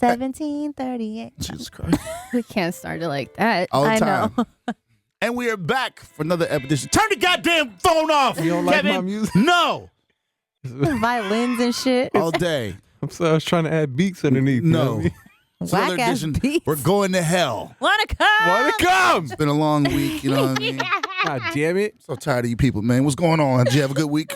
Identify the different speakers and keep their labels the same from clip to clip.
Speaker 1: 1738.
Speaker 2: Jesus Christ.
Speaker 3: We can't start it like that.
Speaker 2: All the
Speaker 1: I
Speaker 2: time.
Speaker 1: know.
Speaker 2: And we are back for another episode. Turn the goddamn phone off.
Speaker 4: You don't
Speaker 2: Kevin.
Speaker 4: like my music?
Speaker 2: No.
Speaker 1: Violins and shit.
Speaker 2: All day.
Speaker 4: I was trying to add beats underneath.
Speaker 2: No. It's another
Speaker 1: Whack-ass
Speaker 2: edition.
Speaker 1: beats.
Speaker 2: We're going to hell.
Speaker 1: Wanna come?
Speaker 4: Wanna come?
Speaker 2: It's been a long week, you know what I mean?
Speaker 4: God damn it.
Speaker 2: So tired of you people, man. What's going on? Did you have a good week?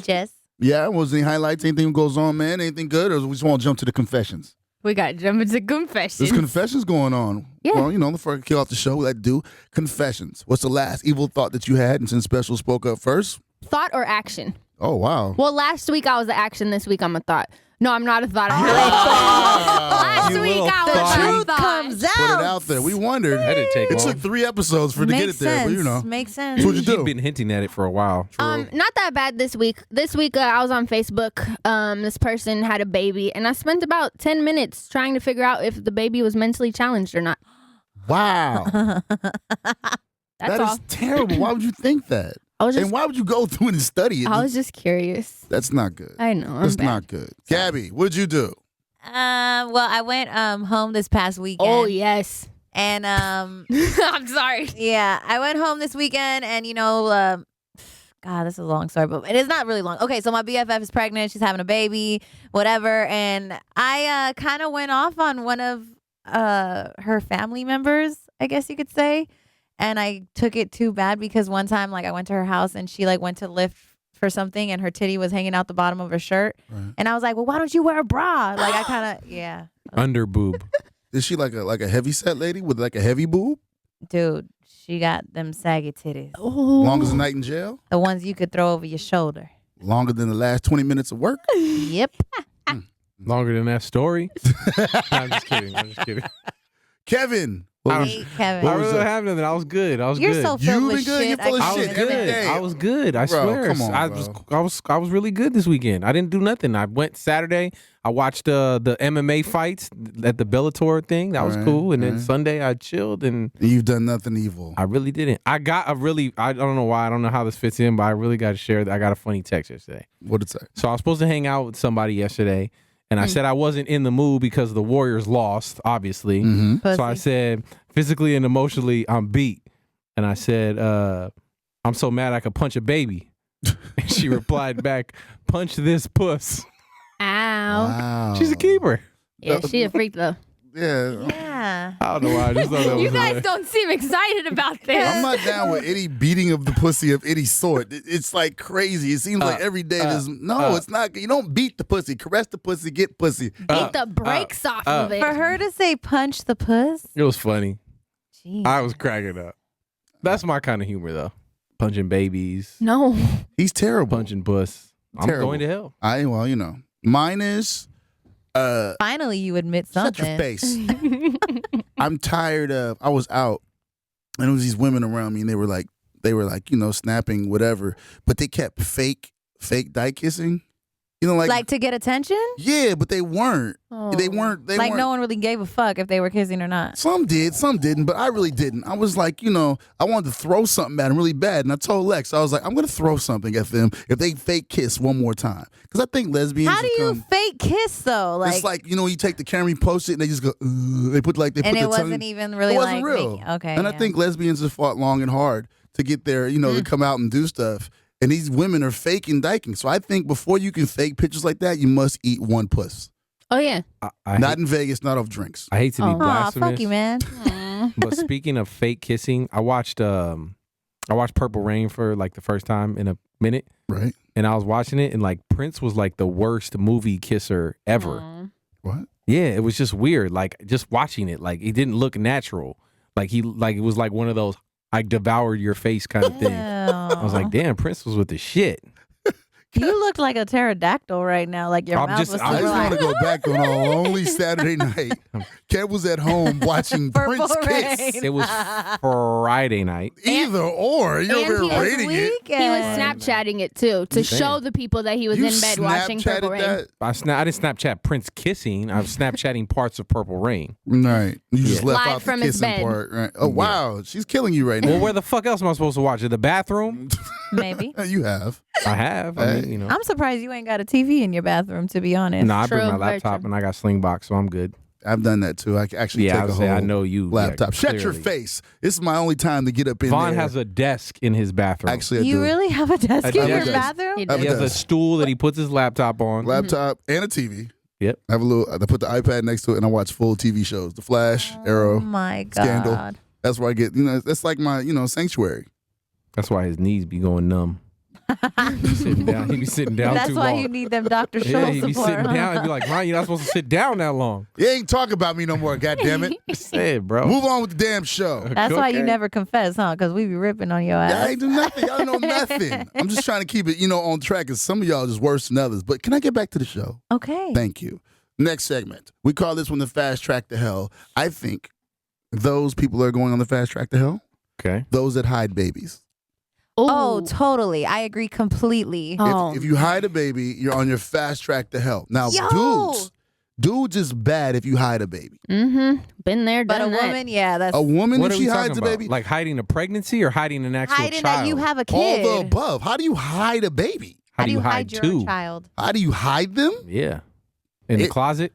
Speaker 1: Jess.
Speaker 2: Yeah, was any highlights? Anything goes on, man? Anything good? Or we just want to jump to the confessions?
Speaker 3: We got to jump into confessions.
Speaker 2: There's confessions going on.
Speaker 3: Yeah.
Speaker 2: Well, you know, before I kick off the show, let's do confessions. What's the last evil thought that you had? And since Special spoke up first.
Speaker 3: Thought or action?
Speaker 2: Oh, wow.
Speaker 3: Well, last week I was the action. This week I'm a thought. No, I'm not a thought. Last
Speaker 4: You
Speaker 3: week
Speaker 4: little
Speaker 3: I was
Speaker 4: thought.
Speaker 3: a
Speaker 1: Truth
Speaker 3: thought.
Speaker 1: comes out.
Speaker 2: Put it out there. We wondered.
Speaker 4: That didn't take
Speaker 2: It
Speaker 4: long.
Speaker 2: took 3 episodes for to get
Speaker 1: Makes
Speaker 2: it there,
Speaker 1: sense.
Speaker 2: but you know.
Speaker 1: Makes sense.
Speaker 2: So what'd you do?
Speaker 4: You've been hinting at it for a while.
Speaker 3: Not that bad this week. This week I was on Facebook. This person had a baby, and I spent about 10 minutes trying to figure out if the baby was mentally challenged or not.
Speaker 2: Wow.
Speaker 3: That's
Speaker 2: That
Speaker 3: all.
Speaker 2: is terrible. Why would you think that?
Speaker 3: I was
Speaker 2: And
Speaker 3: just,
Speaker 2: why would you go through and study it?
Speaker 3: I was just curious.
Speaker 2: That's not good.
Speaker 3: I know. I'm
Speaker 2: That's
Speaker 3: bad.
Speaker 2: not good. Gabby, what'd you do?
Speaker 1: Well, I went home this past weekend.
Speaker 3: Oh yes.
Speaker 1: And
Speaker 3: I'm sorry.
Speaker 1: yeah, I went home this weekend, and God, this is a long story, but it is not really long. Okay, so my BFF is pregnant. She's having a baby, whatever. And I kind of went off on one of her family members, I guess you could say. And I took it too bad because one time, I went to her house and she went to lift for something and her titty was hanging out the bottom of her shirt.
Speaker 2: Right.
Speaker 1: And I was like, well, why don't you wear a bra? I kind of, yeah.
Speaker 4: Under boob.
Speaker 2: Is she like a heavy set lady with a heavy boob?
Speaker 1: Dude, she got them saggy titties.
Speaker 2: Long as a night in jail?
Speaker 1: The ones you could throw over your shoulder.
Speaker 2: Longer than the last 20 minutes of work?
Speaker 1: Yep.
Speaker 4: Longer than that story. I'm just kidding.
Speaker 2: Kevin. What was-
Speaker 1: Hey, Kevin.
Speaker 2: What
Speaker 4: I
Speaker 2: was
Speaker 4: really
Speaker 2: that?
Speaker 4: don't have nothing. I was good.
Speaker 1: You're so
Speaker 4: good.
Speaker 1: filled
Speaker 2: You've
Speaker 1: with
Speaker 2: been good.
Speaker 1: shit.
Speaker 2: You're full of
Speaker 1: I
Speaker 4: I was
Speaker 2: shit
Speaker 1: can't
Speaker 2: every
Speaker 1: even-
Speaker 2: day.
Speaker 4: good. I was good. I
Speaker 2: Bro,
Speaker 4: swear.
Speaker 2: come on,
Speaker 4: I
Speaker 2: bro.
Speaker 4: was really good this weekend. I didn't do nothing. I went Saturday. I watched the MMA fights at the Bellator thing. That was
Speaker 2: Right,
Speaker 4: cool. And then
Speaker 2: right.
Speaker 4: Sunday I chilled and
Speaker 2: You've done nothing evil.
Speaker 4: I really didn't. I don't know why. I don't know how this fits in, but I really got to share that. I got a funny text yesterday.
Speaker 2: What'd it say?
Speaker 4: So I was supposed to hang out with somebody yesterday, and I said I wasn't in the mood because the Warriors lost, obviously.
Speaker 2: Mm-hmm.
Speaker 4: So I said, physically and emotionally, I'm beat. And I said, I'm so mad I could punch a baby. And she replied back, punch this puss.
Speaker 3: Ow.
Speaker 2: Wow.
Speaker 4: She's a keeper.
Speaker 3: Yeah, she a freak though.
Speaker 2: Yeah.
Speaker 1: Yeah.
Speaker 4: I don't know why. I just thought that was
Speaker 3: You guys
Speaker 4: hilarious.
Speaker 3: don't seem excited about this.
Speaker 2: I'm not down with any beating of the pussy of any sort. It's like crazy. It seems like every day there's it's not. You don't beat the pussy. Caress the pussy. Get pussy.
Speaker 3: Beat the brakes off of it.
Speaker 1: For her to say punch the puss?
Speaker 4: It was funny.
Speaker 1: Jeez.
Speaker 4: I was cracking up. That's my kind of humor, though. Punching babies,
Speaker 3: No.
Speaker 2: He's terrible.
Speaker 4: punching puss. I'm
Speaker 2: Terrible.
Speaker 4: going to hell.
Speaker 2: Mine is
Speaker 1: Finally, you admit
Speaker 2: shut
Speaker 1: something.
Speaker 2: your face. I'm tired of. I was out, and there was these women around me, and they were like, snapping whatever, but they kept fake dyke kissing.
Speaker 1: Like to get attention?
Speaker 2: Yeah, but they weren't.
Speaker 3: Oh.
Speaker 2: They weren't.
Speaker 1: Like no one really gave a fuck if they were kissing or not.
Speaker 2: Some did, some didn't, but I really didn't. I was like, I wanted to throw something at them really bad, and I told Lex, I was like, I'm gonna throw something at them if they fake kiss one more time, because I think lesbians.
Speaker 1: How do you fake kiss though?
Speaker 2: It's like you take the camera, you post it, and they just go. They put
Speaker 1: and
Speaker 2: their
Speaker 1: it
Speaker 2: tongue.
Speaker 1: wasn't even really
Speaker 2: It wasn't
Speaker 1: like
Speaker 2: real.
Speaker 1: making- okay.
Speaker 2: And I think lesbians have fought long and hard to get there, to come out and do stuff. And these women are faking dyking. So I think before you can fake pictures like that, you must eat one puss.
Speaker 3: Oh yeah.
Speaker 2: Not in Vegas, not off drinks.
Speaker 4: I hate to be
Speaker 1: Aw,
Speaker 4: blasphemous.
Speaker 1: fuck you, man.
Speaker 4: But speaking of fake kissing, I watched Purple Rain for like the first time in a minute,
Speaker 2: Right?
Speaker 4: and I was watching it, and like Prince was like the worst movie kisser ever.
Speaker 2: What?
Speaker 4: Yeah, it was just weird. Like just watching it, like it didn't look natural. Like it was like one of those I devoured your face kind of thing. I was like, damn, Prince was with the shit.
Speaker 1: You look like a pterodactyl right now. Like your
Speaker 4: I'm
Speaker 1: mouth
Speaker 4: just-
Speaker 1: was
Speaker 4: I
Speaker 2: I
Speaker 1: super
Speaker 2: just want
Speaker 1: like,
Speaker 2: to go back on a lonely Saturday night. Kev was at home watching
Speaker 1: Purple
Speaker 2: Prince kiss.
Speaker 1: Rain.
Speaker 4: It was Friday night.
Speaker 2: Either or. You're
Speaker 3: And
Speaker 2: over
Speaker 3: he
Speaker 2: here
Speaker 3: was
Speaker 2: rating it.
Speaker 1: weekend.
Speaker 3: He was Snapchatting it too to show the people that he was
Speaker 2: You
Speaker 3: in bed watching Purple
Speaker 2: Snapchatted
Speaker 3: Rain.
Speaker 2: that?
Speaker 4: I didn't Snapchat Prince kissing. I was Snapchatting parts of Purple Rain.
Speaker 2: Right. You just
Speaker 4: Yeah.
Speaker 2: left
Speaker 3: Live
Speaker 2: out the
Speaker 3: from his
Speaker 2: kissing
Speaker 3: bed.
Speaker 2: part. Right. Oh, wow. She's killing you right now.
Speaker 4: Well, where the fuck else am I supposed to watch it? The bathroom?
Speaker 1: Maybe.
Speaker 2: You have.
Speaker 4: I have. I mean,
Speaker 1: I'm surprised you ain't got a TV in your bathroom, to be honest.
Speaker 4: No, I bring
Speaker 3: True,
Speaker 4: my
Speaker 3: very
Speaker 4: laptop
Speaker 3: true.
Speaker 4: and I got Slingbox, so I'm good.
Speaker 2: I've done that too. I can actually
Speaker 4: Yeah,
Speaker 2: take a
Speaker 4: say,
Speaker 2: whole
Speaker 4: I know you.
Speaker 2: laptop.
Speaker 4: Yeah,
Speaker 2: Shut your
Speaker 4: clearly.
Speaker 2: face. This is my only time to get up in
Speaker 4: Vaughn
Speaker 2: there.
Speaker 4: has a desk in his bathroom.
Speaker 2: Actually, I
Speaker 1: You
Speaker 2: do.
Speaker 1: really have a desk
Speaker 4: A
Speaker 1: in your
Speaker 4: desk.
Speaker 1: bathroom?
Speaker 3: He
Speaker 2: I have
Speaker 4: He
Speaker 2: a
Speaker 4: has a
Speaker 2: desk.
Speaker 4: stool that he puts his laptop on.
Speaker 2: Laptop and a TV.
Speaker 4: Yep.
Speaker 2: I have I put the iPad next to it and I watch full TV shows. The Flash,
Speaker 1: Oh
Speaker 2: Arrow,
Speaker 1: my God.
Speaker 2: Scandal. That's where I get, that's like my, sanctuary.
Speaker 4: That's why his knees be going numb. He be sitting down. He be sitting down
Speaker 1: That's
Speaker 4: too
Speaker 1: why
Speaker 4: long.
Speaker 1: you need them Dr.
Speaker 4: Yeah,
Speaker 1: Scholl
Speaker 4: he be
Speaker 1: support.
Speaker 4: sitting down and be like, Ryan, you're not supposed to sit down that long.
Speaker 2: You ain't talking about me no more, goddammit.
Speaker 4: Say it, bro.
Speaker 2: Move on with the damn show.
Speaker 1: That's why you
Speaker 4: Okay.
Speaker 1: never confess, huh? Because we be ripping on your
Speaker 2: I
Speaker 1: ass.
Speaker 2: ain't do nothing. Y'all know nothing. I'm just trying to keep it, on track because some of y'all are just worse than others. But can I get back to the show?
Speaker 1: Okay.
Speaker 2: Thank you. Next segment. We call this one the fast track to hell. I think those people are going on the fast track to hell,
Speaker 4: Okay.
Speaker 2: those that hide babies.
Speaker 1: Oh,
Speaker 3: Ooh.
Speaker 1: totally. I agree completely.
Speaker 3: Oh.
Speaker 2: If you hide a baby, you're on your fast track to hell. Now,
Speaker 1: Yo!
Speaker 2: dudes is bad if you hide a baby.
Speaker 3: Mm-hmm. Been there,
Speaker 1: But a
Speaker 3: done that.
Speaker 1: woman, yeah, that's
Speaker 2: A woman,
Speaker 4: What
Speaker 2: if
Speaker 4: are we
Speaker 2: she
Speaker 4: talking
Speaker 2: hides a
Speaker 4: about?
Speaker 2: baby,
Speaker 4: Like hiding a pregnancy or hiding an actual
Speaker 1: hiding
Speaker 4: child?
Speaker 1: that you have a
Speaker 2: all
Speaker 1: kid.
Speaker 2: the above. How do you hide a baby?
Speaker 4: How do you hide
Speaker 1: your
Speaker 4: two?
Speaker 1: child?
Speaker 2: How do you hide them?
Speaker 4: Yeah. In the
Speaker 2: It-
Speaker 4: closet?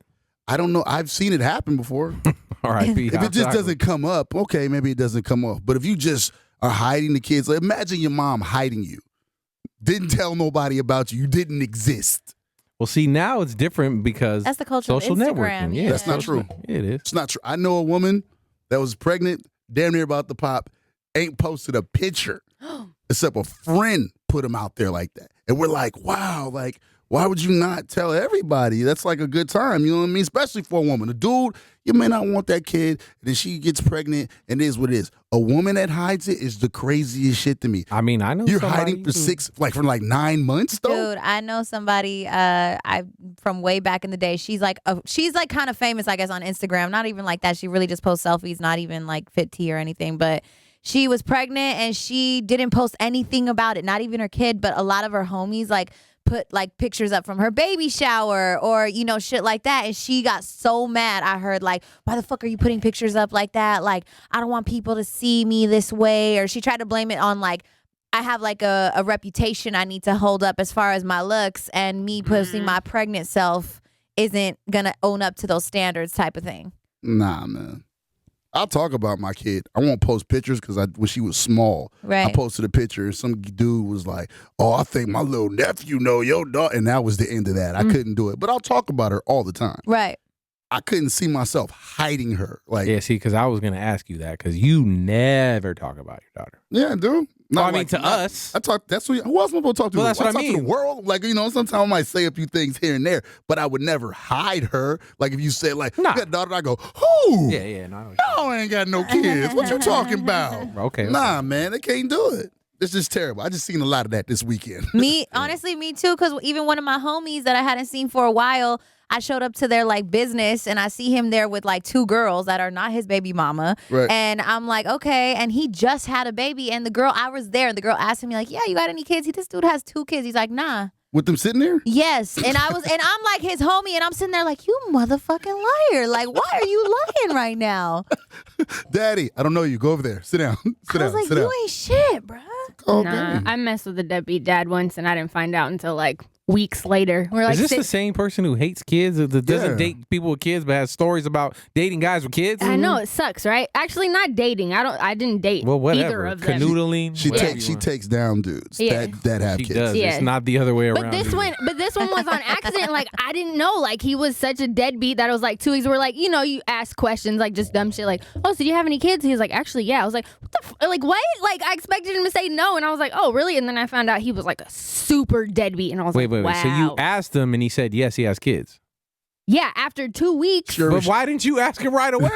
Speaker 2: I don't know. I've seen it happen before.
Speaker 4: R.I.P.
Speaker 2: If it just doesn't come up, okay, maybe it doesn't come up. But if you just are hiding the kids, like imagine your mom hiding you. Didn't tell nobody about you. You didn't exist.
Speaker 4: Well, see, now it's different because
Speaker 1: That's the culture
Speaker 4: social
Speaker 1: of Instagram.
Speaker 4: networking. Yeah,
Speaker 2: That's not true.
Speaker 4: Yeah, it is.
Speaker 2: It's not true. I know a woman that was pregnant, damn near about to pop, ain't posted a picture except a friend put him out there like that. And we're like, wow, like, why would you not tell everybody? That's like a good time. You know what I mean? Especially for a woman. A dude, you may not want that kid, and then she gets pregnant, and it is what it is. A woman that hides it is the craziest shit to me.
Speaker 4: I mean, I know
Speaker 2: You're
Speaker 4: somebody
Speaker 2: hiding for
Speaker 4: who-
Speaker 2: for 9 months, though?
Speaker 1: Dude, I know somebody I from way back in the day. She's like kind of famous, I guess, on Instagram. Not even like that. She really just posts selfies, not even like fit tea or anything. But she was pregnant and she didn't post anything about it, not even her kid. But a lot of her homies like put like pictures up from her baby shower or shit like that, and she got so mad. I heard like, why the fuck are you putting pictures up like that? Like, I don't want people to see me this way. Or she tried to blame it on like, I have like a reputation I need to hold up as far as my looks, and me posting my pregnant self isn't gonna own up to those standards type of thing.
Speaker 2: Nah, man. I'll talk about my kid. I won't post pictures because when she was small, I
Speaker 1: Right.
Speaker 2: posted a picture. Some dude was like, "Oh, I think my little nephew know your daughter," and that was the end of that. I couldn't do it, but I'll talk about her all the time.
Speaker 1: Right.
Speaker 2: I couldn't see myself hiding her. Like,
Speaker 4: Yeah, see, because I was going to ask you that because you never talk about your daughter.
Speaker 2: yeah, dude.
Speaker 4: Well, I mean, to us.
Speaker 2: I talk. That's who else am I supposed to talk to?
Speaker 4: Well, that's what I
Speaker 2: talk to
Speaker 4: mean.
Speaker 2: the world. Like, sometimes I might say a few things here and there, but I would never hide her. Like, if you said, like,
Speaker 4: Nah.
Speaker 2: you got a daughter, I go, who?
Speaker 4: Yeah, no.
Speaker 2: No, I ain't got no kids. What you talking about?
Speaker 4: Okay.
Speaker 2: Nah, man, they can't do it. It's just terrible. I just seen a lot of that this weekend.
Speaker 1: Honestly, me too. Because even one of my homies that I hadn't seen for a while, I showed up to their like business and I see him there with like 2 girls that are not his baby mama.
Speaker 2: Right.
Speaker 1: And I'm like, okay. And he just had a baby. And the girl, I was there, and the girl asked me like, yeah, you got any kids? This dude has 2 kids. He's like, nah.
Speaker 2: With them sitting there?
Speaker 1: Yes. And I'm like his homie, and I'm sitting there like, you motherfucking liar. Like, why are you lying right now?
Speaker 2: Daddy, I don't know you. Go over there. Sit down. Sit
Speaker 1: I
Speaker 2: down.
Speaker 1: was like,
Speaker 2: Sit down.
Speaker 1: you ain't shit, bruh.
Speaker 2: Okay.
Speaker 3: Nah, I messed with a deadbeat dad once, and I didn't find out until like weeks later. We're like,
Speaker 4: Is this the same person who hates kids, or that doesn't
Speaker 2: Yeah.
Speaker 4: date people with kids, but has stories about dating guys with kids?
Speaker 3: I know it sucks, right? Actually, not dating. I didn't date
Speaker 4: Well, whatever.
Speaker 3: either of them.
Speaker 4: Canoodling.
Speaker 2: She
Speaker 4: whatever
Speaker 2: takes
Speaker 4: you want.
Speaker 2: takes down dudes
Speaker 3: Yeah.
Speaker 2: that have
Speaker 4: She
Speaker 2: kids.
Speaker 4: does.
Speaker 3: Yeah.
Speaker 4: It's not the other way around.
Speaker 3: But this
Speaker 4: either.
Speaker 3: one was on accident. Like, I didn't know. Like, he was such a deadbeat that it was like 2 weeks. We're like, you ask questions like just dumb shit. Like, oh, so do you have any kids? He was like, actually, yeah. I was like, what the like what? Like, I expected him to say no, and I was like, oh, really? And then I found out he was like a super deadbeat, and I was
Speaker 4: Wait.
Speaker 3: wow.
Speaker 4: So you asked him, and he said yes, he has kids.
Speaker 3: Yeah, after 2 weeks.
Speaker 2: Sure.
Speaker 4: But why didn't you ask him right away?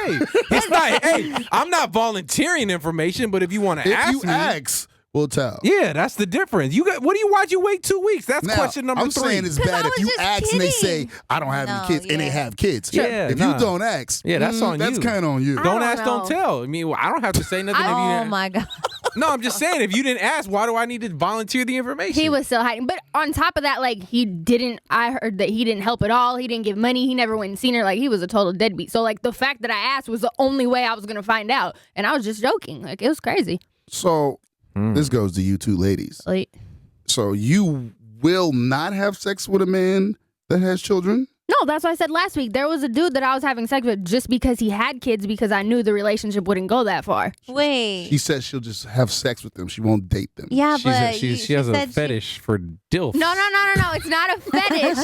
Speaker 4: It's not. Hey, I'm not volunteering information, but if you want to
Speaker 2: If
Speaker 4: ask
Speaker 2: you
Speaker 4: me,
Speaker 2: ask, we'll tell.
Speaker 4: yeah, that's the difference. You got. Why'd you wait 2 weeks? That's
Speaker 2: Now,
Speaker 4: question number
Speaker 2: I'm
Speaker 4: 3.
Speaker 2: saying it's
Speaker 1: 'Cause
Speaker 2: bad
Speaker 1: I
Speaker 2: if
Speaker 1: was
Speaker 2: you
Speaker 1: just
Speaker 2: ask and they say,
Speaker 1: kidding.
Speaker 2: I don't have
Speaker 1: No,
Speaker 2: any kids, and they
Speaker 1: yeah.
Speaker 2: have kids.
Speaker 4: Sure.
Speaker 2: If
Speaker 4: Nah.
Speaker 2: you don't ask,
Speaker 4: Yeah, that's on
Speaker 2: that's
Speaker 4: you.
Speaker 2: kind of on you.
Speaker 3: I
Speaker 4: Don't
Speaker 3: don't
Speaker 4: ask, don't
Speaker 3: know.
Speaker 4: tell. I mean, I don't have to say nothing if you
Speaker 1: Oh
Speaker 4: didn't.
Speaker 1: my God.
Speaker 4: No, I'm just saying, if you didn't ask, why do I need to volunteer the information?
Speaker 3: He was still hiding. But on top of that, like, I heard that he didn't help at all. He didn't give money. He never went and seen her. Like, he was a total deadbeat. So, like, the fact that I asked was the only way I was going to find out. And I was just joking. Like, it was crazy.
Speaker 2: So this goes to you two ladies.
Speaker 3: Like,
Speaker 2: So you will not have sex with a man that has children?
Speaker 3: no, that's what I said last week. There was a dude that I was having sex with just because he had kids because I knew the relationship wouldn't go that far.
Speaker 1: Wait.
Speaker 2: She says she'll just have sex with them. She won't date them.
Speaker 1: Yeah, but
Speaker 4: she has a fetish for dilfs.
Speaker 3: No. It's not a fetish.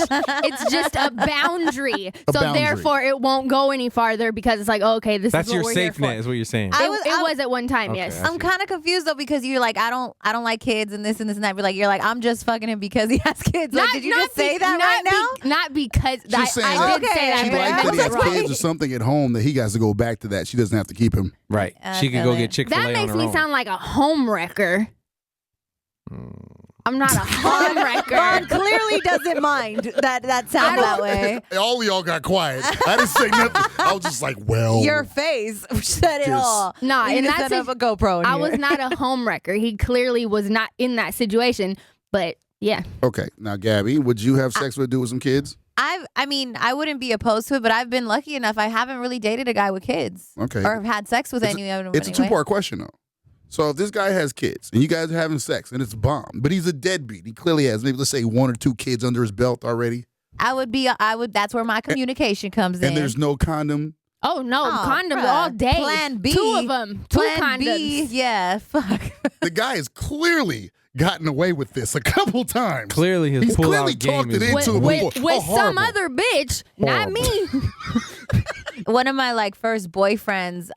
Speaker 3: It's just a boundary.
Speaker 2: Boundary.
Speaker 3: Therefore, it won't go any farther because it's like, okay, this
Speaker 4: That's
Speaker 3: is
Speaker 4: your
Speaker 3: what we're here
Speaker 4: safe net,
Speaker 3: for.
Speaker 4: is what you're saying.
Speaker 1: I
Speaker 3: It was at one time,
Speaker 4: Okay.
Speaker 3: yes.
Speaker 1: I'm kind of confused though because you're like I don't like kids and this and that. But like you're like I'm just fucking him because he has kids. Like, did you just say that right now?
Speaker 3: Not because
Speaker 2: She's saying
Speaker 3: I did
Speaker 1: okay,
Speaker 3: say that.
Speaker 2: She
Speaker 1: but
Speaker 2: likes
Speaker 1: I
Speaker 2: that he has
Speaker 1: was like-
Speaker 2: kids or something at home that he has to go back to that. She doesn't have to keep him.
Speaker 4: Right.
Speaker 1: I
Speaker 4: She could
Speaker 1: feel
Speaker 4: go
Speaker 1: it.
Speaker 4: get Chick-fil-A
Speaker 3: That
Speaker 4: on
Speaker 3: makes
Speaker 4: her
Speaker 3: me
Speaker 4: own.
Speaker 3: sound like a home wrecker. I'm not a home wrecker.
Speaker 1: Ron clearly doesn't mind that sound that way.
Speaker 2: All of y'all got quiet. I didn't say nothing. I was just like, well.
Speaker 1: Your face said it all.
Speaker 3: Nah,
Speaker 1: you
Speaker 3: and
Speaker 1: just
Speaker 3: that's
Speaker 1: set up a GoPro. In
Speaker 3: I
Speaker 1: here.
Speaker 3: was not a home wrecker. He clearly was not in that situation. But yeah.
Speaker 2: Okay. Now, Gabby, would you have sex with a dude with some kids?
Speaker 1: I mean, I wouldn't be opposed to it, but I've been lucky enough. I haven't really dated a guy with kids.
Speaker 2: Okay.
Speaker 1: Or had sex with any of them.
Speaker 2: It's a two-part question, though. So if this guy has kids and you guys are having sex and it's bomb, but he's a deadbeat, he clearly has maybe let's say 1 or 2 kids under his belt already,
Speaker 1: I would. That's where my communication comes in.
Speaker 2: and there's no condom.
Speaker 3: Oh no,
Speaker 1: Oh,
Speaker 3: condoms
Speaker 1: bruh.
Speaker 3: all day.
Speaker 1: Plan B.
Speaker 3: 2 of them. 2
Speaker 1: Plan
Speaker 3: condoms.
Speaker 1: B. Yeah. Fuck.
Speaker 2: The guy has clearly gotten away with this a couple times.
Speaker 4: Clearly his
Speaker 2: He's
Speaker 4: pull-out
Speaker 2: clearly
Speaker 4: game
Speaker 2: talked
Speaker 4: is
Speaker 2: it into him
Speaker 3: With
Speaker 2: before. Oh,
Speaker 3: some
Speaker 2: horrible.
Speaker 3: other bitch, not me.
Speaker 1: One of my like first boyfriends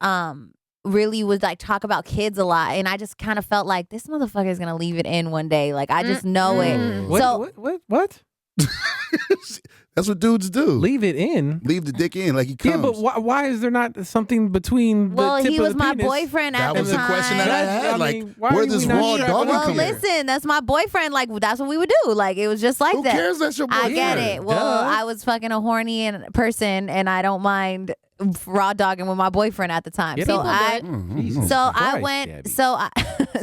Speaker 1: really would like talk about kids a lot, and I just kind of felt like this motherfucker is gonna leave it in one day. Like I just know it.
Speaker 4: What?
Speaker 2: That's what dudes do.
Speaker 4: Leave it in.
Speaker 2: Leave the dick in like he comes.
Speaker 4: Yeah, but why is there not something between the
Speaker 1: Well,
Speaker 4: tip
Speaker 1: he
Speaker 4: of
Speaker 1: was
Speaker 4: the
Speaker 1: my
Speaker 4: penis?
Speaker 1: boyfriend at
Speaker 2: That
Speaker 1: the
Speaker 2: was the
Speaker 1: time.
Speaker 2: question that I had.
Speaker 4: I
Speaker 2: Like,
Speaker 4: mean, why
Speaker 2: where
Speaker 4: are
Speaker 2: this
Speaker 4: we not
Speaker 2: raw
Speaker 4: sure?
Speaker 2: dog
Speaker 1: Well,
Speaker 2: come in?
Speaker 1: listen, that's my boyfriend. Like that's what we would do. Like it was just like
Speaker 2: Who
Speaker 1: that.
Speaker 2: cares? That's your
Speaker 1: I
Speaker 2: boyfriend.
Speaker 1: get it. Well,
Speaker 4: Duh.
Speaker 1: I was fucking a horny person, and I don't mind raw dogging with my boyfriend at the time.
Speaker 4: Yeah,
Speaker 1: so
Speaker 4: people
Speaker 1: I,
Speaker 4: Jesus
Speaker 1: so I
Speaker 4: Christ,
Speaker 1: went,
Speaker 4: Gabby.
Speaker 1: so I,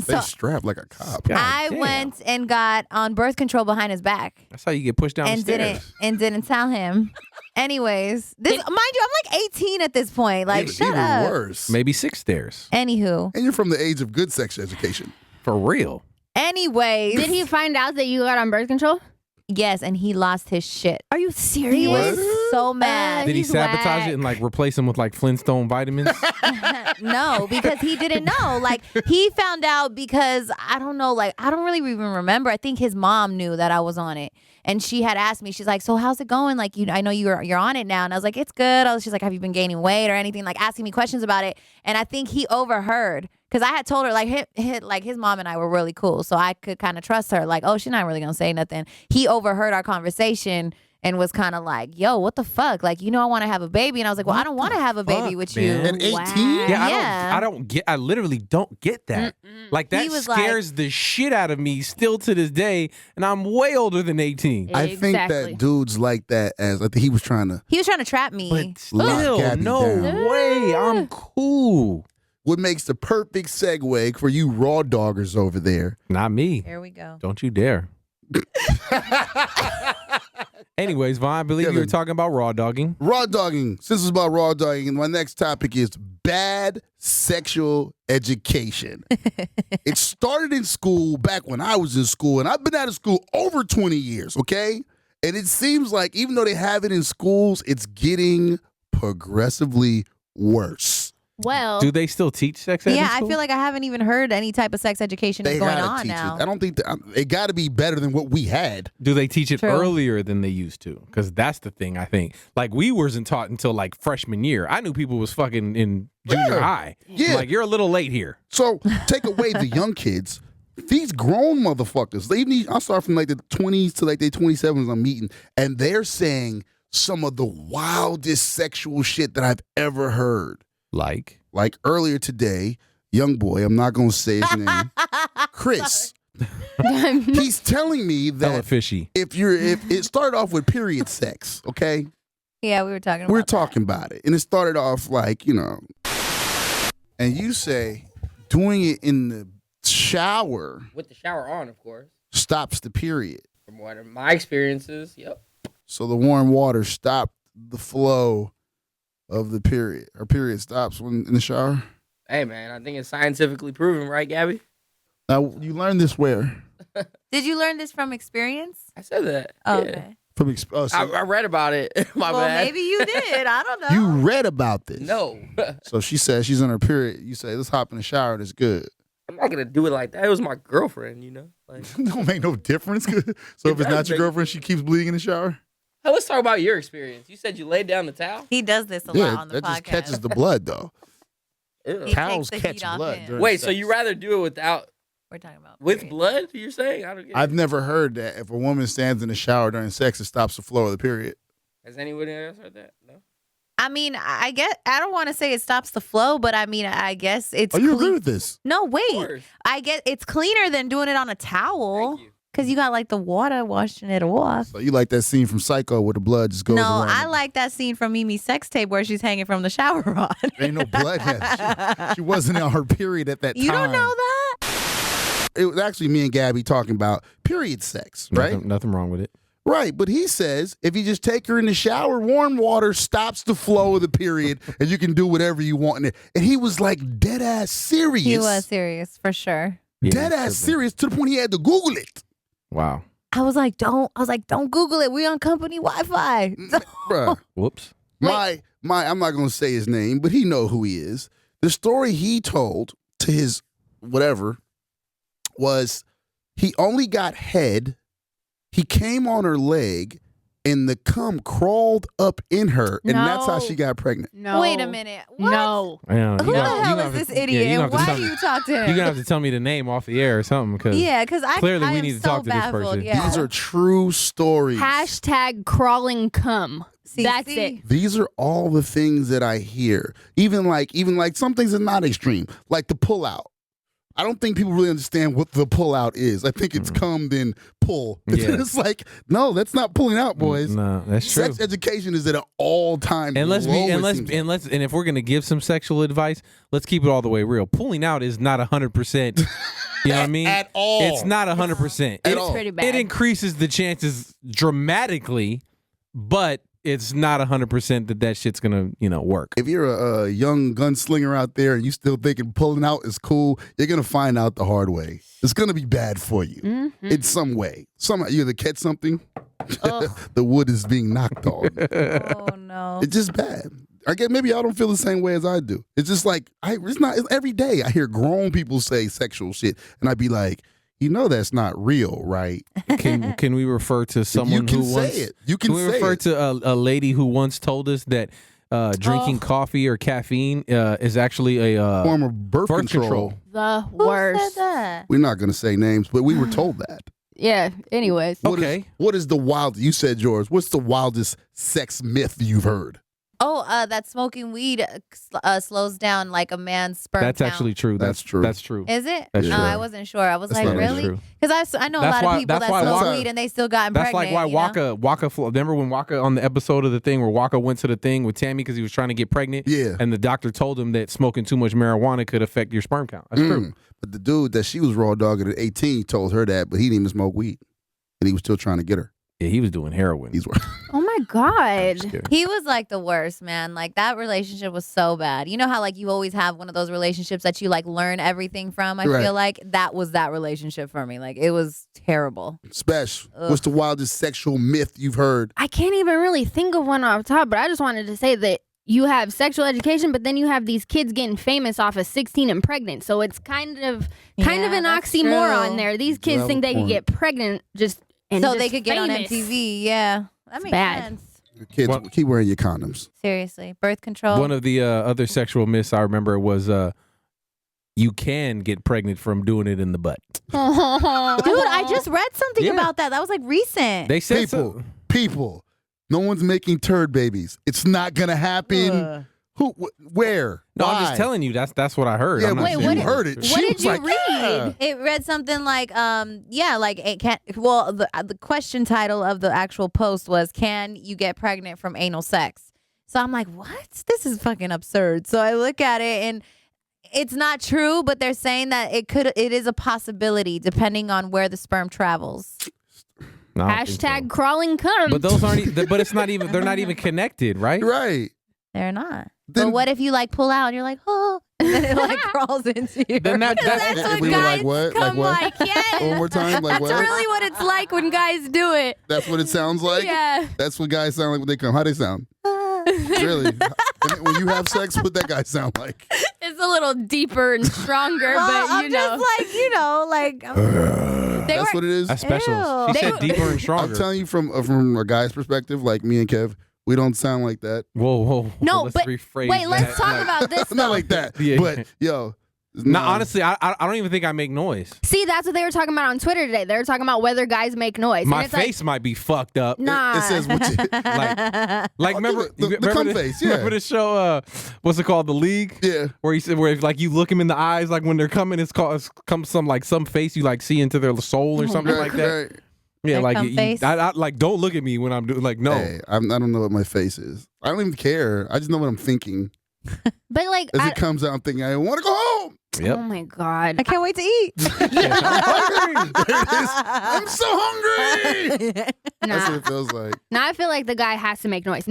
Speaker 2: Stay
Speaker 1: so
Speaker 2: strapped like a cop.
Speaker 4: God
Speaker 1: I
Speaker 4: damn.
Speaker 1: went and got on birth control behind his back,
Speaker 4: That's how you get pushed down the
Speaker 1: and
Speaker 4: stairs.
Speaker 1: didn't tell him. Anyways, this mind you, I'm like 18 at this point. Like,
Speaker 2: even,
Speaker 1: shut
Speaker 2: even
Speaker 1: up.
Speaker 2: worse.
Speaker 4: Maybe 6 stairs.
Speaker 1: Anywho,
Speaker 2: And you're from the age of good sex education.
Speaker 4: For real.
Speaker 1: anyways,
Speaker 3: Did he find out that you got on birth control?
Speaker 1: yes, and he lost his shit.
Speaker 3: Are you
Speaker 1: He
Speaker 3: serious?
Speaker 1: was so mad.
Speaker 4: Did he
Speaker 3: he's
Speaker 4: sabotage
Speaker 3: whack.
Speaker 4: it and like replace him with like Flintstone vitamins?
Speaker 1: No, because he didn't know. Like he found out because I don't know. Like I don't really even remember. I think his mom knew that I was on it, and she had asked me. She's like, "So how's it going? Like I know you're on it now." And I was like, "It's good." She's like, "Have you been gaining weight or anything?" Like asking me questions about it. And I think he overheard because I had told her like his mom and I were really cool, so I could kind of trust her. Like, oh, she's not really gonna say nothing. He overheard our conversation and was kind of like, yo, what the fuck? Like, I want to have a baby. And I was like, well, I don't want to have a baby
Speaker 4: fuck,
Speaker 1: with
Speaker 4: man?
Speaker 1: you.
Speaker 2: At 18?
Speaker 4: Yeah,
Speaker 1: Yeah.
Speaker 4: I don't get. I literally don't get that. Like that
Speaker 1: He was like-
Speaker 4: scares the shit out of me still to this day, and I'm way older than 18.
Speaker 3: Yeah.
Speaker 2: I think
Speaker 3: Exactly.
Speaker 2: that dudes like that as I think he was trying to.
Speaker 1: He was trying to trap me.
Speaker 4: But
Speaker 2: Lock
Speaker 4: still,
Speaker 2: Gabby
Speaker 4: no
Speaker 2: down.
Speaker 4: way. I'm cool.
Speaker 2: What makes the perfect segue for you raw doggers over there?
Speaker 4: Not me.
Speaker 1: Here we go.
Speaker 4: Don't you dare. Anyways, Vaughn, I believe you were
Speaker 2: Kevin.
Speaker 4: talking about raw dogging.
Speaker 2: Raw dogging. Since it's about raw dogging, my next topic is bad sexual education. It started in school back when I was in school, and I've been out of school over 20 years, okay? And it seems like even though they have it in schools, it's getting progressively worse.
Speaker 3: Well,
Speaker 4: Do they still teach sex ed? in
Speaker 1: Yeah, I
Speaker 4: school?
Speaker 1: feel like I haven't even heard any type of sex education
Speaker 2: They
Speaker 1: is going
Speaker 2: gotta
Speaker 1: on
Speaker 2: teach
Speaker 1: now.
Speaker 2: it. I don't think it got to be better than what we had.
Speaker 4: Do they teach it
Speaker 1: True.
Speaker 4: earlier than they used to? Because that's the thing, I think. Like, we wasn't taught until, like, freshman year. I knew people was fucking in junior
Speaker 2: Yeah.
Speaker 4: high.
Speaker 2: Yeah.
Speaker 4: Like, you're a little late here.
Speaker 2: So take away the young kids. These grown motherfuckers, I start from like the 20s to like the 27s I'm meeting, and they're saying some of the wildest sexual shit that I've ever heard.
Speaker 4: Like?
Speaker 2: Like earlier today, young boy, I'm not going to say his name, Chris. He's telling me
Speaker 4: Hella
Speaker 2: that
Speaker 4: fishy.
Speaker 2: if it started off with period sex, okay?
Speaker 1: Yeah, we were talking about
Speaker 2: We're
Speaker 1: that.
Speaker 2: talking about it. And it started off like, and you say doing it in the shower
Speaker 5: With the shower on, of course.
Speaker 2: stops the period.
Speaker 5: From what my experiences, yep.
Speaker 2: So the warm water stopped the flow of the period. Our period stops when in the shower.
Speaker 5: Hey, man, I think it's scientifically proven, right, Gabby?
Speaker 2: Now, you learned this where?
Speaker 1: Did you learn this from experience?
Speaker 5: I said that.
Speaker 1: Oh,
Speaker 5: yeah.
Speaker 1: okay.
Speaker 5: I read about it. My
Speaker 1: well,
Speaker 5: bad.
Speaker 1: maybe you did. I don't know.
Speaker 2: you read about this.
Speaker 5: No.
Speaker 2: So she says she's on her period. You say, let's hop in the shower. That's good.
Speaker 5: I'm not gonna do it like that. It was my girlfriend, you know. Like,
Speaker 2: Don't make no difference. So if it's not your girlfriend, she keeps bleeding in the shower?
Speaker 5: hey, let's talk about your experience. You said you laid down the towel.
Speaker 1: He does this a lot on the
Speaker 2: that
Speaker 1: podcast.
Speaker 2: just catches the blood, though.
Speaker 5: Ew.
Speaker 1: He
Speaker 2: Towels
Speaker 1: takes the
Speaker 2: catch
Speaker 1: heat off
Speaker 2: blood.
Speaker 1: him.
Speaker 2: during
Speaker 5: Wait, so
Speaker 2: sex.
Speaker 5: you rather do it without
Speaker 1: We're talking about
Speaker 5: with
Speaker 1: period.
Speaker 5: blood? You're saying? I don't get it.
Speaker 2: I've never heard that if a woman stands in the shower during sex, it stops the flow of the period.
Speaker 5: Has anyone else heard that? No.
Speaker 1: I mean, I don't want to say it stops the flow, but I mean, I guess it's.
Speaker 2: Oh, you agree
Speaker 1: clean-
Speaker 2: with this?
Speaker 1: No,
Speaker 5: Of
Speaker 1: wait.
Speaker 5: course.
Speaker 1: I get it's cleaner than doing it on a towel
Speaker 5: Thank you.
Speaker 1: because you got like the water washing it off.
Speaker 2: So you like that scene from Psycho where the blood just goes
Speaker 1: No,
Speaker 2: around?
Speaker 1: I like that scene from Mimi's sex tape where she's hanging from the shower rod.
Speaker 2: Ain't no blood yet. She wasn't on her period at that time.
Speaker 1: You don't know that?
Speaker 2: It was actually me and Gabby talking about period sex, right?
Speaker 4: Nothing wrong with it.
Speaker 2: Right, but he says if you just take her in the shower, warm water stops the flow of the period, and you can do whatever you want in it. And he was like dead ass serious.
Speaker 1: He was serious for sure.
Speaker 4: Yeah,
Speaker 2: dead ass
Speaker 4: tripping.
Speaker 2: serious to the point he had to Google it.
Speaker 4: Wow.
Speaker 1: I was like, don't Google it. We on company Wi-Fi.
Speaker 2: Bruh.
Speaker 4: Whoops.
Speaker 2: My I'm not gonna say his name, but he know who he is. The story he told to his whatever was he only got head. He came on her leg, and the cum crawled up in her, and that's how
Speaker 3: No.
Speaker 2: she got pregnant.
Speaker 3: No.
Speaker 1: Wait a minute. What?
Speaker 3: No.
Speaker 4: Yeah,
Speaker 1: Who the hell is this idiot?
Speaker 4: you
Speaker 1: and why do you talk to him?
Speaker 4: You're gonna have to tell me the name off the air or something, because
Speaker 1: Yeah, because
Speaker 4: Clearly
Speaker 1: I
Speaker 4: we
Speaker 1: am
Speaker 4: need to
Speaker 1: so
Speaker 4: talk to this
Speaker 1: baffled.
Speaker 4: person.
Speaker 1: Yeah.
Speaker 2: These are true stories.
Speaker 3: Hashtag crawling cum.
Speaker 1: See,
Speaker 3: That's
Speaker 1: see?
Speaker 3: it.
Speaker 2: These are all the things that I hear. Even like some things are not extreme, like the pull out. I don't think people really understand what the pull out is. I think it's come then pull.
Speaker 4: Yeah.
Speaker 2: It's like, no, that's not pulling out, boys.
Speaker 4: No, that's true.
Speaker 2: Sex education is at an all-time
Speaker 4: And
Speaker 2: low.
Speaker 4: let's
Speaker 2: it seems like.
Speaker 4: and if we're gonna give some sexual advice, let's keep it all the way real. Pulling out is not 100%. You know what I mean?
Speaker 2: At all.
Speaker 4: It's not 100%.
Speaker 2: At
Speaker 3: It's
Speaker 2: all.
Speaker 3: pretty bad.
Speaker 4: It increases the chances dramatically, but it's not 100% that shit's gonna work.
Speaker 2: If you're a young gunslinger out there and you still thinking pulling out is cool, you're gonna find out the hard way. It's gonna be bad for you
Speaker 3: Mm-hmm.
Speaker 2: in some way. Somehow you either catch something,
Speaker 3: Ugh.
Speaker 2: the wood is being knocked on.
Speaker 1: Oh no.
Speaker 2: It's just bad. I guess maybe y'all don't feel the same way as I do. It's just like it's every day I hear grown people say sexual shit, and I'd be like, that's not real, right?
Speaker 4: Can we refer to someone
Speaker 2: you can
Speaker 4: who
Speaker 2: say
Speaker 4: once
Speaker 2: it. You can
Speaker 4: we
Speaker 2: say
Speaker 4: refer
Speaker 2: it.
Speaker 4: to a lady who once told us that drinking coffee or caffeine is actually a
Speaker 2: Form of birth control.
Speaker 3: The
Speaker 1: Who
Speaker 3: worst.
Speaker 1: said that?
Speaker 2: We're not gonna say names, but we were told that.
Speaker 3: Yeah. Anyways.
Speaker 4: Okay.
Speaker 2: What is the wild? You said yours. What's the wildest sex myth you've heard?
Speaker 1: Oh, that smoking weed slows down like a man's sperm
Speaker 4: That's
Speaker 1: count.
Speaker 4: actually true.
Speaker 2: That's true.
Speaker 4: That's true.
Speaker 1: Is it?
Speaker 4: That's
Speaker 1: Oh,
Speaker 4: true.
Speaker 1: I wasn't sure. I was
Speaker 2: That's
Speaker 1: like,
Speaker 2: not
Speaker 1: really?
Speaker 4: true.
Speaker 1: Because I know a
Speaker 4: That's
Speaker 1: lot
Speaker 4: why-
Speaker 1: of people
Speaker 4: that's
Speaker 1: that
Speaker 4: why
Speaker 1: smoke
Speaker 2: Waka-
Speaker 1: weed and they still gotten
Speaker 4: That's
Speaker 1: pregnant.
Speaker 4: like why Waka. Remember when Waka on the episode of the thing where Waka went to the thing with Tammy because he was trying to get pregnant?
Speaker 2: Yeah.
Speaker 4: And the doctor told him that smoking too much marijuana could affect your sperm count. That's true.
Speaker 2: But the dude that she was raw dogging at 18 told her that, but he didn't even smoke weed, and he was still trying to get her.
Speaker 4: Yeah, he was doing heroin.
Speaker 2: He's
Speaker 3: Oh my God.
Speaker 4: Just kidding.
Speaker 1: He was like the worst, man. Like that relationship was so bad. You know how like you always have one of those relationships that you like learn everything from? I
Speaker 2: Right.
Speaker 1: feel like that was that relationship for me. Like it was terrible.
Speaker 2: Spesh.
Speaker 1: Ugh.
Speaker 2: What's the wildest sexual myth you've heard?
Speaker 3: I can't even really think of one off top, but I just wanted to say that you have sexual education, but then you have these kids getting famous off of 16 and pregnant. So it's kind of
Speaker 1: Yeah,
Speaker 3: an
Speaker 1: that's
Speaker 3: oxymoron
Speaker 1: true.
Speaker 3: there. These
Speaker 2: You
Speaker 3: kids
Speaker 2: have
Speaker 3: think
Speaker 2: a
Speaker 3: they could
Speaker 2: point.
Speaker 3: get pregnant and
Speaker 1: So
Speaker 3: just
Speaker 1: they could get on
Speaker 3: famous.
Speaker 1: MTV. Yeah. That makes
Speaker 3: bad.
Speaker 1: sense.
Speaker 2: Kids,
Speaker 4: What?
Speaker 2: keep wearing your condoms.
Speaker 1: Seriously. Birth control.
Speaker 4: One of the other sexual myths I remember was you can get pregnant from doing it in the butt.
Speaker 1: Dude, I just read something
Speaker 4: Yeah.
Speaker 1: about that. That was like recent.
Speaker 4: They said so.
Speaker 2: People, no one's making turd babies. It's not gonna happen. Who? Where?
Speaker 4: No, I'm
Speaker 2: Why?
Speaker 4: just telling you. That's what I heard.
Speaker 2: Yeah,
Speaker 4: I'm not
Speaker 2: but
Speaker 3: Wait,
Speaker 4: saying
Speaker 2: you
Speaker 3: what
Speaker 4: it's
Speaker 3: did-
Speaker 2: heard it.
Speaker 4: true.
Speaker 2: She
Speaker 3: what did
Speaker 2: was
Speaker 3: you
Speaker 2: like,
Speaker 3: read?
Speaker 2: yeah.
Speaker 1: It read something like, yeah, like it can't. Well, the question title of the actual post was, "Can you get pregnant from anal sex?" So I'm like, what? This is fucking absurd. So I look at it and it's not true, but they're saying that it is a possibility depending on where the sperm travels.
Speaker 4: No, I don't think
Speaker 3: Hashtag
Speaker 4: so.
Speaker 3: crawling cum.
Speaker 4: But those aren't. But it's not even. They're not even connected, right?
Speaker 2: Right.
Speaker 1: They're not.
Speaker 2: Then-
Speaker 1: But what if you like pull out and you're like, oh? and then it like crawls into you.
Speaker 4: Then that's
Speaker 3: That's
Speaker 2: And
Speaker 3: what
Speaker 2: we were
Speaker 3: guys
Speaker 2: like, what?
Speaker 3: come
Speaker 2: Like what?
Speaker 3: yes.
Speaker 2: One more time, like
Speaker 3: That's
Speaker 2: what?
Speaker 3: really what it's like when guys do it.
Speaker 2: That's what it sounds like?
Speaker 3: Yeah.
Speaker 2: That's what guys sound like when they come. How they sound? Really? When you have sex, what that guy sound like?
Speaker 3: It's a little deeper and stronger,
Speaker 1: Well,
Speaker 3: but
Speaker 1: I'm just like,
Speaker 3: They
Speaker 2: That's
Speaker 3: were-
Speaker 2: what it is.
Speaker 4: That's special.
Speaker 1: Ew.
Speaker 4: She
Speaker 3: They
Speaker 4: said
Speaker 3: were-
Speaker 4: deeper and
Speaker 2: I'm
Speaker 4: stronger.
Speaker 2: telling you from a guy's perspective, like me and Kev, we don't sound like that.
Speaker 4: Whoa.
Speaker 3: No,
Speaker 4: let's
Speaker 3: but
Speaker 4: rephrase
Speaker 3: wait, let's
Speaker 4: that.
Speaker 3: talk
Speaker 4: Like,
Speaker 3: about this.
Speaker 2: Not
Speaker 3: though.
Speaker 2: like that.
Speaker 4: Yeah.
Speaker 2: But yo,
Speaker 4: No, honestly, I don't even think I make noise.
Speaker 3: See, that's what they were talking about on Twitter today. They were talking about whether guys make noise.
Speaker 4: My
Speaker 3: and it's like,
Speaker 4: face might be fucked up.
Speaker 3: nah.
Speaker 2: it says what you,
Speaker 4: Like
Speaker 2: Oh,
Speaker 4: remember
Speaker 2: the
Speaker 4: remember
Speaker 2: cum face, yeah.
Speaker 4: Remember the show? What's it called? The League.
Speaker 2: yeah.
Speaker 4: Where he said, where if, like you look him in the eyes, like when they're coming, it's comes some face you like see into their soul or something like that.
Speaker 2: Right.
Speaker 4: Yeah,
Speaker 1: Their
Speaker 4: like
Speaker 1: cum face?
Speaker 4: I like don't look at me when I'm doing like no.
Speaker 2: Hey, I don't know what my face is. I don't even care. I just know what I'm thinking.
Speaker 3: But like,
Speaker 2: As it comes out, I'm thinking, I want to go home.
Speaker 4: Yep.
Speaker 3: oh my god,
Speaker 1: I can't wait to eat.
Speaker 2: There it is. I'm so hungry. That's what
Speaker 3: nah.
Speaker 2: it feels like.
Speaker 3: Now I feel like the guy has to make noise.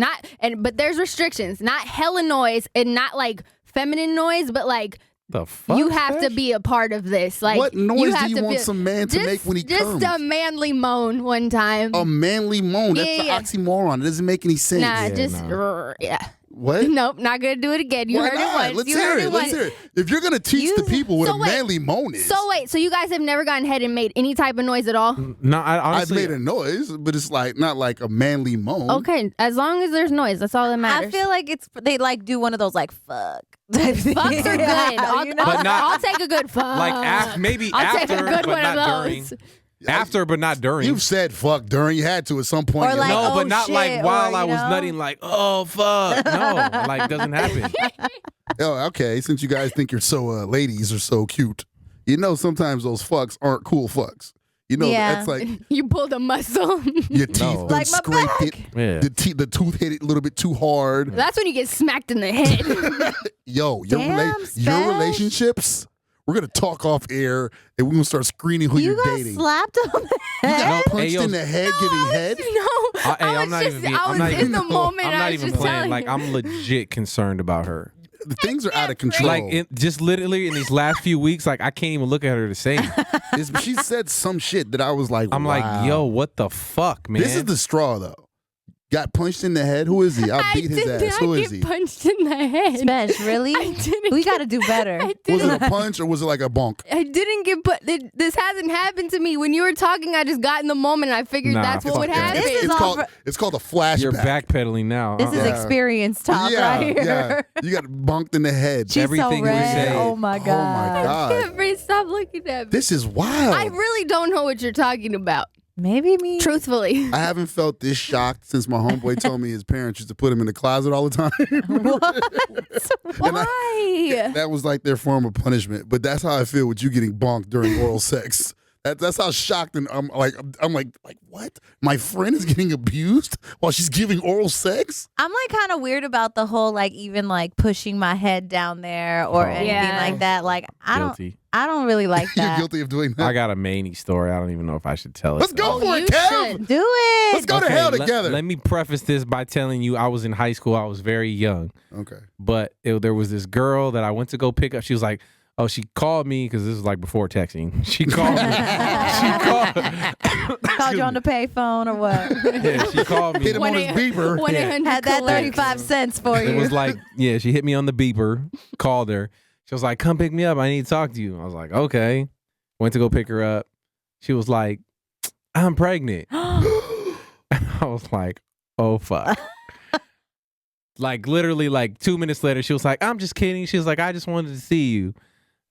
Speaker 3: But there's restrictions. Not hella noise and not like feminine noise, but like
Speaker 4: The fuck?
Speaker 3: you have to be a part of this. Like
Speaker 2: What noise
Speaker 3: have
Speaker 2: do you
Speaker 3: to
Speaker 2: want
Speaker 3: be-
Speaker 2: some man to
Speaker 3: just,
Speaker 2: make when he
Speaker 3: just
Speaker 2: comes?
Speaker 3: a manly moan one time.
Speaker 2: A manly moan. That's
Speaker 3: Yeah.
Speaker 2: an oxymoron. It doesn't make any sense.
Speaker 3: nah,
Speaker 4: Yeah,
Speaker 3: just
Speaker 4: nah.
Speaker 3: yeah.
Speaker 2: What?
Speaker 3: Nope, not gonna do it again. You
Speaker 2: Why
Speaker 3: heard
Speaker 2: not?
Speaker 3: it once.
Speaker 2: Let's
Speaker 3: you
Speaker 2: hear
Speaker 3: heard
Speaker 2: it.
Speaker 3: it
Speaker 2: Let's
Speaker 3: once.
Speaker 2: hear it. If you're gonna teach the people what
Speaker 3: So
Speaker 2: a
Speaker 3: wait.
Speaker 2: manly moan is,
Speaker 3: So wait, so you guys have never gotten head and made any type of noise at all?
Speaker 4: No, I
Speaker 2: I've
Speaker 4: honestly
Speaker 2: made a noise, but it's like not like a manly moan.
Speaker 3: Okay, as long as there's noise, that's all that
Speaker 1: I
Speaker 3: matters.
Speaker 1: feel like they like do one of those like fuck. type things.
Speaker 3: Fucks are good. I'll,
Speaker 1: You know?
Speaker 4: But not-
Speaker 3: I'll take a good fuck.
Speaker 4: like maybe
Speaker 3: I'll take
Speaker 4: after,
Speaker 3: a good
Speaker 4: but
Speaker 3: one
Speaker 4: not
Speaker 3: of
Speaker 4: during.
Speaker 3: those.
Speaker 4: After, but not during.
Speaker 2: You've said fuck during. You had to at some point.
Speaker 1: Or
Speaker 2: in your
Speaker 1: like,
Speaker 2: life.
Speaker 4: no,
Speaker 1: oh,
Speaker 4: but not like
Speaker 1: shit,
Speaker 4: while
Speaker 1: or,
Speaker 4: I
Speaker 1: you
Speaker 4: was
Speaker 1: know?
Speaker 4: nutting. Like, oh fuck, no, like doesn't happen.
Speaker 2: Oh, okay. Since you guys think you're so ladies are so cute, you know sometimes those fucks aren't cool fucks. You know
Speaker 1: Yeah.
Speaker 2: that's like
Speaker 3: You pulled a muscle.
Speaker 2: your teeth
Speaker 4: No.
Speaker 2: done
Speaker 1: Like my
Speaker 2: scraped it.
Speaker 1: back.
Speaker 4: Yeah.
Speaker 2: The tooth hit it a little bit too hard.
Speaker 3: That's when you get smacked in the head.
Speaker 2: Yo,
Speaker 1: Damn,
Speaker 2: your
Speaker 1: Spesh.
Speaker 2: relationships. We're gonna talk off air and we're gonna start screening who
Speaker 1: You
Speaker 2: you're
Speaker 1: got
Speaker 2: dating.
Speaker 1: slapped on the
Speaker 2: You
Speaker 1: head.
Speaker 2: got
Speaker 4: No,
Speaker 2: punched
Speaker 4: hey, yo,
Speaker 2: in the head, giving head.
Speaker 3: No,
Speaker 4: Hey,
Speaker 3: I
Speaker 4: I'm
Speaker 3: was
Speaker 4: not
Speaker 3: just,
Speaker 4: even being-
Speaker 3: I
Speaker 4: I'm
Speaker 3: was
Speaker 4: not
Speaker 3: in
Speaker 4: even-
Speaker 3: the moment.
Speaker 4: I'm
Speaker 3: I
Speaker 4: not
Speaker 3: was
Speaker 4: even
Speaker 3: just
Speaker 4: playing.
Speaker 3: telling
Speaker 4: Like
Speaker 3: you.
Speaker 4: I'm legit concerned about her.
Speaker 2: The things are out of control.
Speaker 4: Like just literally in these last few weeks, like I can't even look at her the same.
Speaker 2: She said some shit that I was like,
Speaker 4: I'm
Speaker 2: wow.
Speaker 4: like, yo, what the fuck, man?
Speaker 2: This is the straw though. Got punched in the head. Who is he? I'll
Speaker 3: I
Speaker 2: beat his
Speaker 3: did
Speaker 2: ass.
Speaker 3: not
Speaker 2: Who is
Speaker 3: get
Speaker 2: he?
Speaker 3: punched in the head.
Speaker 1: Spesh, really?
Speaker 3: I didn't
Speaker 1: We
Speaker 3: get-
Speaker 1: got to do better.
Speaker 3: I
Speaker 2: Was
Speaker 3: didn't,
Speaker 2: it a punch or was it like a bonk?
Speaker 3: I didn't get put. This hasn't happened to me. When you were talking, I just got in the moment. And I figured
Speaker 4: Nah,
Speaker 3: that's what
Speaker 4: fuck
Speaker 3: would
Speaker 4: that.
Speaker 3: happen.
Speaker 1: This is all
Speaker 2: It's called a flashback.
Speaker 4: You're backpedaling now.
Speaker 1: This is
Speaker 2: Yeah.
Speaker 1: experience talk
Speaker 2: yeah,
Speaker 1: right here.
Speaker 2: yeah. You got bunked in the head.
Speaker 1: She's
Speaker 4: Everything
Speaker 1: so
Speaker 4: we
Speaker 1: red.
Speaker 4: say.
Speaker 1: Oh my god.
Speaker 2: Oh my god.
Speaker 3: Jeffrey, stop looking at me.
Speaker 2: This is wild.
Speaker 3: I really don't know what you're talking about.
Speaker 1: Maybe me.
Speaker 3: Truthfully.
Speaker 2: I haven't felt this shocked since my homeboy told me his parents used to put him in the closet all the time.
Speaker 3: Why?
Speaker 2: That was like their form of punishment. But that's how I feel with you getting bonked during oral sex. That's how shocked and I'm like what? My friend is getting abused while she's giving oral sex?
Speaker 1: I'm like kind of weird about the whole like even like pushing my head down there or
Speaker 4: Oh.
Speaker 1: anything
Speaker 3: Yeah.
Speaker 1: like that. Like I
Speaker 4: Guilty.
Speaker 1: don't really like
Speaker 2: You're
Speaker 1: that.
Speaker 2: guilty of doing that.
Speaker 4: I got a Manny story. I don't even know if I should tell it.
Speaker 2: Let's go
Speaker 3: Oh,
Speaker 2: for
Speaker 3: you
Speaker 2: it, Kev.
Speaker 3: should.
Speaker 1: Do it.
Speaker 2: Let's go to hell together.
Speaker 4: Let me preface this by telling you I was in high school. I was very young.
Speaker 2: Okay.
Speaker 4: But there was this girl that I went to go pick up. She was like, oh, she called me because this was like before texting. She called me.
Speaker 1: Called you on the payphone or what?
Speaker 4: Yeah, she called me.
Speaker 2: Hit him on his beeper.
Speaker 3: 1-800
Speaker 1: Had that
Speaker 3: collect.
Speaker 1: 35 cents for you.
Speaker 4: It was like, yeah, she hit me on the beeper, called her. She was like, come pick me up. I need to talk to you. I was like, okay. Went to go pick her up. She was like, I'm pregnant. I was like, oh, fuck. Like literally like 2 minutes later, she was like, I'm just kidding. She was like, I just wanted to see you.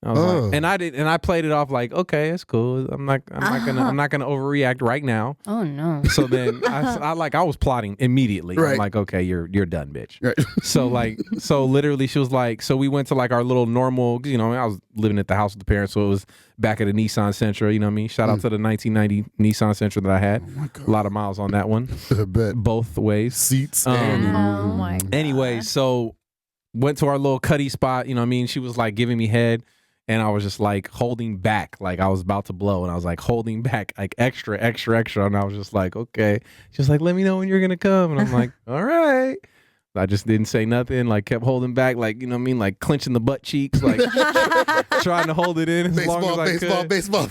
Speaker 4: I was
Speaker 2: Oh.
Speaker 4: like, and I played it off like, okay, it's cool. I'm not gonna overreact right now.
Speaker 3: Oh, no.
Speaker 4: So then I was plotting immediately.
Speaker 2: Right.
Speaker 4: I'm like, okay, you're done, bitch.
Speaker 2: Right.
Speaker 4: So literally she was like, so we went to like our little normal, you know, I was living at the house with the parents, so it was back at a Nissan Sentra, you know what I mean? Shout out to the 1990 Nissan Sentra that I had.
Speaker 2: Oh my God.
Speaker 4: A lot of miles on that one,
Speaker 2: I bet.
Speaker 4: both ways.
Speaker 2: Seats
Speaker 4: Um,
Speaker 2: and
Speaker 1: Oh my god.
Speaker 4: Anyway, so went to our little cutty spot, you know what I mean? She was like giving me head. And I was just like holding back, like I was about to blow, and I was like holding back, like extra, extra, extra. And I was just like, okay. She was like, let me know when you're gonna come. And I'm like, all right. I just didn't say nothing, like kept holding back, like, you know what I mean, like clenching the butt cheeks, like trying to hold it in as long as I could.
Speaker 2: Baseball.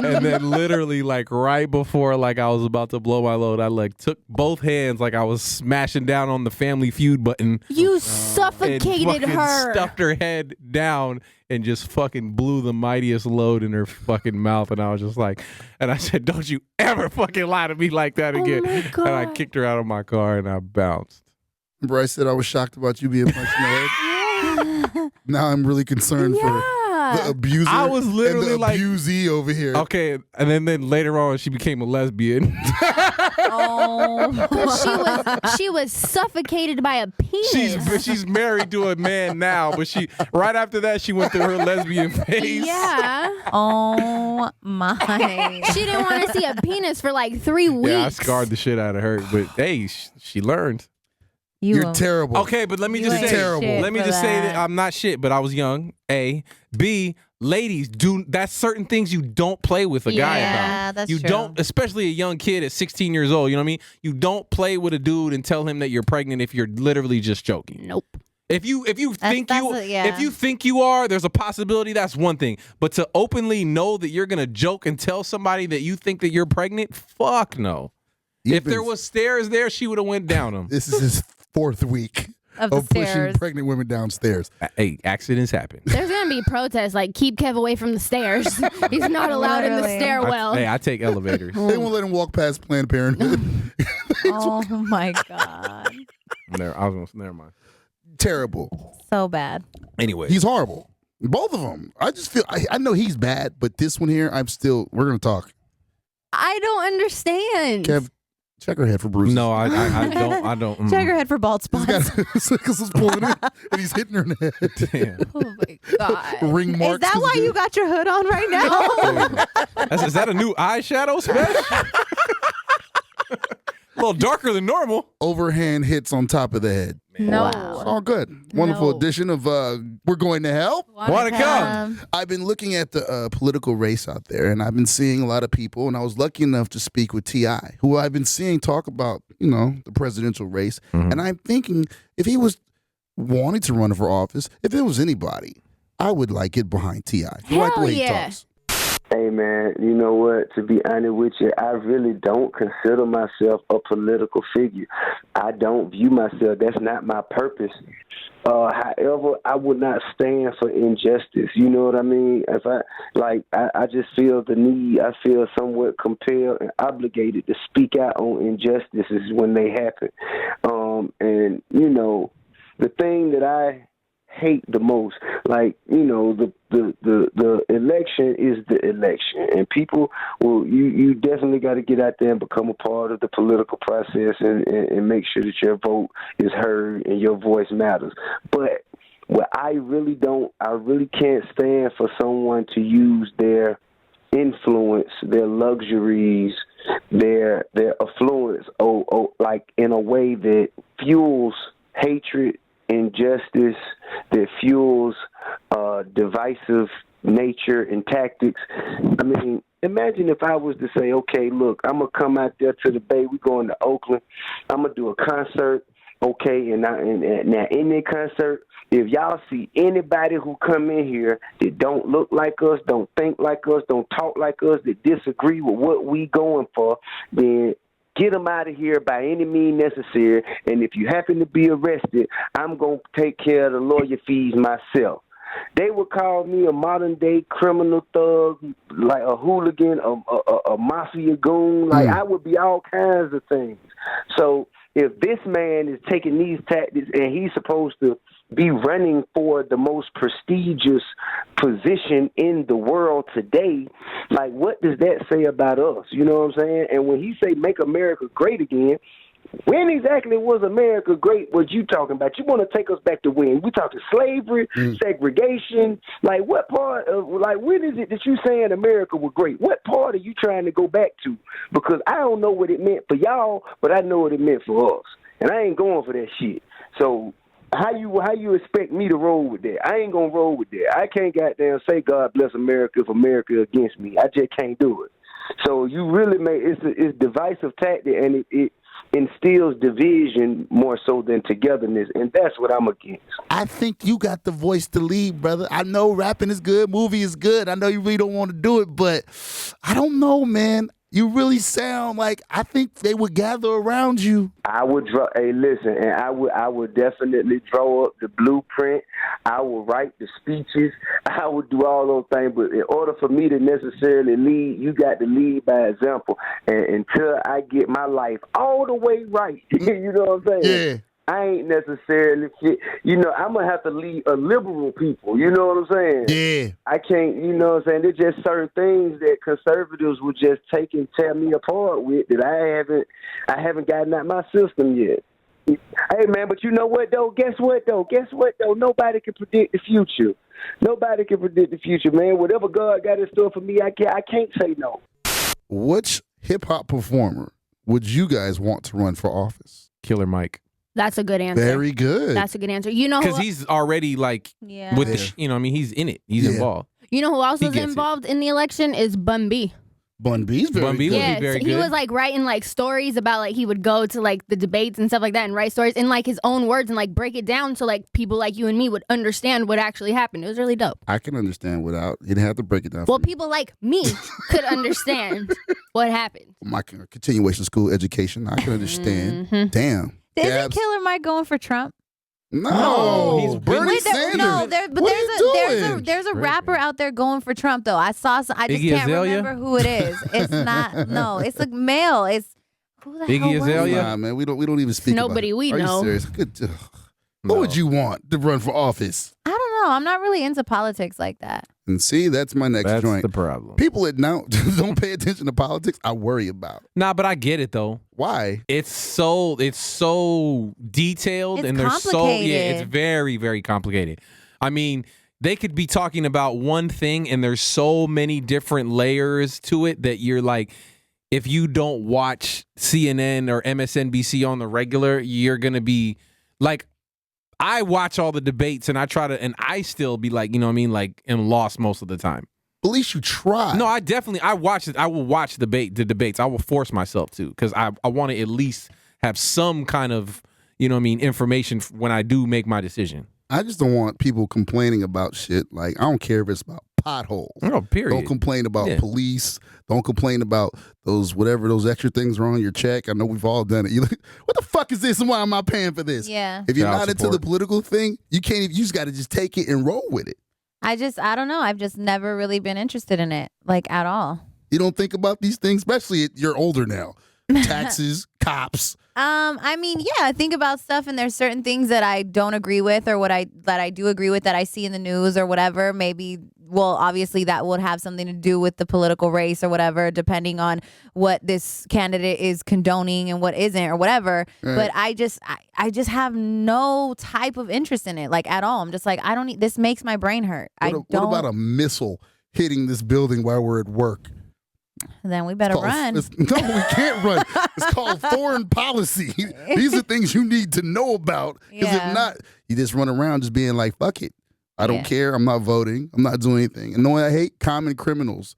Speaker 4: And then literally like right before like I was about to blow my load, I like took both hands like I was smashing down on the Family Feud button.
Speaker 3: You
Speaker 4: And
Speaker 3: suffocated
Speaker 4: fucking
Speaker 3: her.
Speaker 4: stuffed her head down and just fucking blew the mightiest load in her fucking mouth. And I was just like, and I said, don't you ever fucking lie to me like that again.
Speaker 3: my God.
Speaker 4: And I kicked her out of my car and I bounced.
Speaker 2: Remember I said I was shocked about you being punched in the head? Now I'm really concerned for the abuser
Speaker 4: I was literally
Speaker 2: and the
Speaker 4: like-
Speaker 2: abusee over here.
Speaker 4: Okay, and then later on she became a lesbian.
Speaker 1: Oh,
Speaker 3: She was suffocated by a penis.
Speaker 4: she's married to a man now, but she right after that she went through her lesbian phase.
Speaker 3: Yeah.
Speaker 1: oh my.
Speaker 3: She didn't want to see a penis for like 3 weeks.
Speaker 4: Yeah, I scarred the shit out of her, but hey, she learned.
Speaker 2: You're terrible.
Speaker 4: Okay, but let me
Speaker 1: You
Speaker 4: just
Speaker 1: ain't
Speaker 4: say,
Speaker 2: terrible.
Speaker 1: shit
Speaker 4: let me
Speaker 1: for
Speaker 4: just say that
Speaker 1: that.
Speaker 4: I'm not shit, but I was young. A, B, ladies, that's certain things you don't play with a guy
Speaker 1: Yeah,
Speaker 4: about.
Speaker 1: that's
Speaker 4: you
Speaker 1: true.
Speaker 4: don't, especially a young kid at 16 years old. You know what I mean? You don't play with a dude and tell him that you're pregnant if you're literally just joking.
Speaker 3: Nope.
Speaker 4: If you think
Speaker 1: that's
Speaker 4: you
Speaker 1: yeah.
Speaker 4: if you think you are, there's a possibility. That's one thing. But to openly know that you're gonna joke and tell somebody that you think that you're pregnant, fuck no. If there was stairs there, she would have went down them.
Speaker 2: This is his 4th week
Speaker 1: Of the
Speaker 2: of pushing
Speaker 1: stairs.
Speaker 2: pregnant women downstairs.
Speaker 4: Hey, accidents happen.
Speaker 3: There's going to be protests like keep Kev away from the stairs. He's not allowed in the
Speaker 1: Literally.
Speaker 3: stairwell.
Speaker 4: I take elevators.
Speaker 2: They won't let him walk past Planned Parenthood.
Speaker 1: Oh my god.
Speaker 4: Never mind.
Speaker 2: Terrible.
Speaker 1: So bad.
Speaker 4: Anyway,
Speaker 2: He's horrible. Both of them. I just feel, I know he's bad, but this one here, we're going to talk.
Speaker 3: I don't understand.
Speaker 2: Kev, check her head for bruises.
Speaker 4: no, I don't. I don't.
Speaker 1: Check her head for bald
Speaker 2: He's
Speaker 1: spots.
Speaker 2: got because it's pulling in and he's hitting her in the head.
Speaker 4: Damn.
Speaker 3: Oh my God.
Speaker 2: Ring marks.
Speaker 1: Is that
Speaker 2: 'cause
Speaker 1: why
Speaker 2: of
Speaker 1: you
Speaker 2: the-
Speaker 1: got your hood on right now?
Speaker 4: Is that a new eyeshadow special? A little darker than normal.
Speaker 2: overhand hits on top of the head?
Speaker 3: No.
Speaker 2: It's all good. Wonderful
Speaker 3: No.
Speaker 2: edition of We're Going to Hell.
Speaker 4: Wanna come?
Speaker 2: I've been looking at the political race out there, and I've been seeing a lot of people, and I was lucky enough to speak with T.I., who I've been seeing talk about, the presidential race. And I'm thinking if he was wanting to run for office, if it was anybody, I would like it behind T.I. I like the
Speaker 3: Hell
Speaker 2: way he
Speaker 3: yeah.
Speaker 2: talks.
Speaker 6: Hey, man, you know what? To be honest with you, I really don't consider myself a political figure. I don't view myself. That's not my purpose. However, I would not stand for injustice. You know what I mean? If I just feel the need. I feel somewhat compelled and obligated to speak out on injustices when they happen. And the thing that I hate the most, the election is the election, and people you definitely got to get out there and become a part of the political process and make sure that your vote is heard and your voice matters. But what I really can't stand for someone to use their influence, their luxuries, their affluence, like in a way that fuels hatred, injustice, that fuels divisive nature and tactics. I mean, imagine if I was to say, okay, look, I'm going to come out there to the Bay. We're going to Oakland. I'm going to do a concert, okay? And now in that concert, if y'all see anybody who come in here that don't look like us, don't think like us, don't talk like us, that disagree with what we going for, then get them out of here by any means necessary. And if you happen to be arrested, I'm going to take care of the lawyer fees myself. They would call me a modern-day criminal thug, like a hooligan, a mafia goon. Like, I would be all kinds of things. So if this man is taking these tactics and he's supposed to be running for the most prestigious position in the world today, like, what does that say about us? You know what I'm saying? And when he say make America great again, when exactly was America great? What you talking about? You want to take us back to when? We talking slavery, segregation? Like, what part of, like, when is it that you saying America was great? What part are you trying to go back to? Because I don't know what it meant for y'all, but I know what it meant for us. And I ain't going for that shit. So how you expect me to roll with that? I ain't gonna roll with that. I can't goddamn say God bless America if America against me. I just can't do it. So you really it's divisive tactic, and instills division more so than togetherness, and that's what I'm against.
Speaker 2: I think you got the voice to lead, brother. I know rapping is good, movie is good. I know you really don't want to do it, but I don't know, man. You really sound like I think they would gather around you.
Speaker 6: I would draw. Hey, listen, and I would definitely draw up the blueprint. I will write the speeches. I would do all those things. But in order for me to necessarily lead, you got to lead by example. And until I get my life all the way right, you know what I'm saying?
Speaker 2: Yeah.
Speaker 6: I ain't necessarily fit. You know, I'm going to have to lead a liberal people. You know what I'm saying?
Speaker 2: Yeah.
Speaker 6: I can't, you know what I'm saying? There's just certain things that conservatives would just take and tear me apart with that I haven't gotten out my system yet. Hey, man, but you know what, though? Guess what, though? Nobody can predict the future. Nobody can predict the future, man. Whatever God got in store for me, I can't say no.
Speaker 2: Which hip-hop performer would you guys want to run for office?
Speaker 4: Killer Mike.
Speaker 3: That's a good answer.
Speaker 2: Very good.
Speaker 3: That's a good answer. You know,
Speaker 4: Because he's already like
Speaker 1: Yeah.
Speaker 4: with
Speaker 2: Yeah.
Speaker 4: the, I mean, he's in it. He's
Speaker 2: Yeah.
Speaker 4: involved.
Speaker 3: you know who else
Speaker 4: He
Speaker 3: was
Speaker 4: gets it.
Speaker 3: involved in the election is Bun B.
Speaker 2: Bun B's very
Speaker 4: Bun B
Speaker 2: good.
Speaker 4: would be
Speaker 3: Yeah,
Speaker 4: very
Speaker 3: he
Speaker 4: good.
Speaker 3: was like writing like stories about like he would go to like the debates and stuff like that and write stories in like his own words and like break it down so like people like you and me would understand what actually happened. It was really dope.
Speaker 2: I can understand without. You didn't have to break it down.
Speaker 3: Well,
Speaker 2: for me.
Speaker 3: people like me could understand what happened.
Speaker 2: My continuation school education, I can understand.
Speaker 3: Mhm.
Speaker 2: Damn.
Speaker 1: Isn't
Speaker 2: Gabs.
Speaker 1: Killer Mike going for Trump?
Speaker 2: No,
Speaker 4: he's
Speaker 2: Bernie
Speaker 1: Wait,
Speaker 2: Sanders.
Speaker 1: but
Speaker 2: What are you
Speaker 1: there's a
Speaker 4: doing?
Speaker 1: rapper out there going for Trump though. I saw some. I just
Speaker 4: Iggy
Speaker 1: can't
Speaker 4: Azalea?
Speaker 1: remember who it is. It's not. No, it's a male. It's who the
Speaker 4: Iggy
Speaker 1: hell was
Speaker 4: Azalea?
Speaker 1: it?
Speaker 2: Nah, man, we don't even speak.
Speaker 3: Nobody
Speaker 2: about it.
Speaker 3: we
Speaker 2: Are
Speaker 3: know.
Speaker 2: You serious? Good. Ugh.
Speaker 4: No.
Speaker 2: What would you want to run for office?
Speaker 1: I don't know. I'm not really into politics like that.
Speaker 2: And see, that's my next
Speaker 4: That's
Speaker 2: joint.
Speaker 4: the problem.
Speaker 2: People that now don't pay attention to politics, I worry about.
Speaker 4: Nah, but I get it though.
Speaker 2: Why?
Speaker 4: It's so detailed
Speaker 1: It's
Speaker 4: and there's
Speaker 1: complicated.
Speaker 4: it's very, very complicated. I mean, they could be talking about one thing and there's so many different layers to it that you're like, if you don't watch CNN or MSNBC on the regular, you're gonna be like, I watch all the debates and I still be like, you know what I mean, like am lost most of the time.
Speaker 2: At least you try.
Speaker 4: No, I watch it. I will watch the debates. I will force myself to because I want to at least have some kind of, you know what I mean, information when I do make my decision.
Speaker 2: I just don't want people complaining about shit. Like, I don't care if it's about potholes.
Speaker 4: Oh, period.
Speaker 2: Don't complain about
Speaker 4: Yeah.
Speaker 2: police. Don't complain about those extra things are on your check. I know we've all done it. You like, what the fuck is this and why am I paying for this?
Speaker 1: Yeah.
Speaker 2: If you're
Speaker 4: Child
Speaker 2: not into
Speaker 4: support.
Speaker 2: the political thing, you can't even, you just got to just take it and roll with it.
Speaker 1: I don't know. I've just never really been interested in it, like at all.
Speaker 2: You don't think about these things, especially you're older now. Taxes, cops.
Speaker 1: I mean, yeah, I think about stuff and there's certain things that I don't agree with or that I do agree with that I see in the news or whatever. Maybe, well, obviously that would have something to do with the political race or whatever, depending on what this candidate is condoning and what isn't or whatever.
Speaker 2: Right.
Speaker 1: But I just have no type of interest in it, like at all. I'm just like, I don't need, this makes my brain hurt.
Speaker 2: What about a missile hitting this building while we're at work?
Speaker 1: Then we better run.
Speaker 2: No, we can't run. It's called foreign policy. These are things you need to know about. Because
Speaker 1: Yeah.
Speaker 2: if not, you just run around just being like, fuck it. I don't
Speaker 1: Yeah.
Speaker 2: care. I'm not voting. I'm not doing anything. And knowing I hate common criminals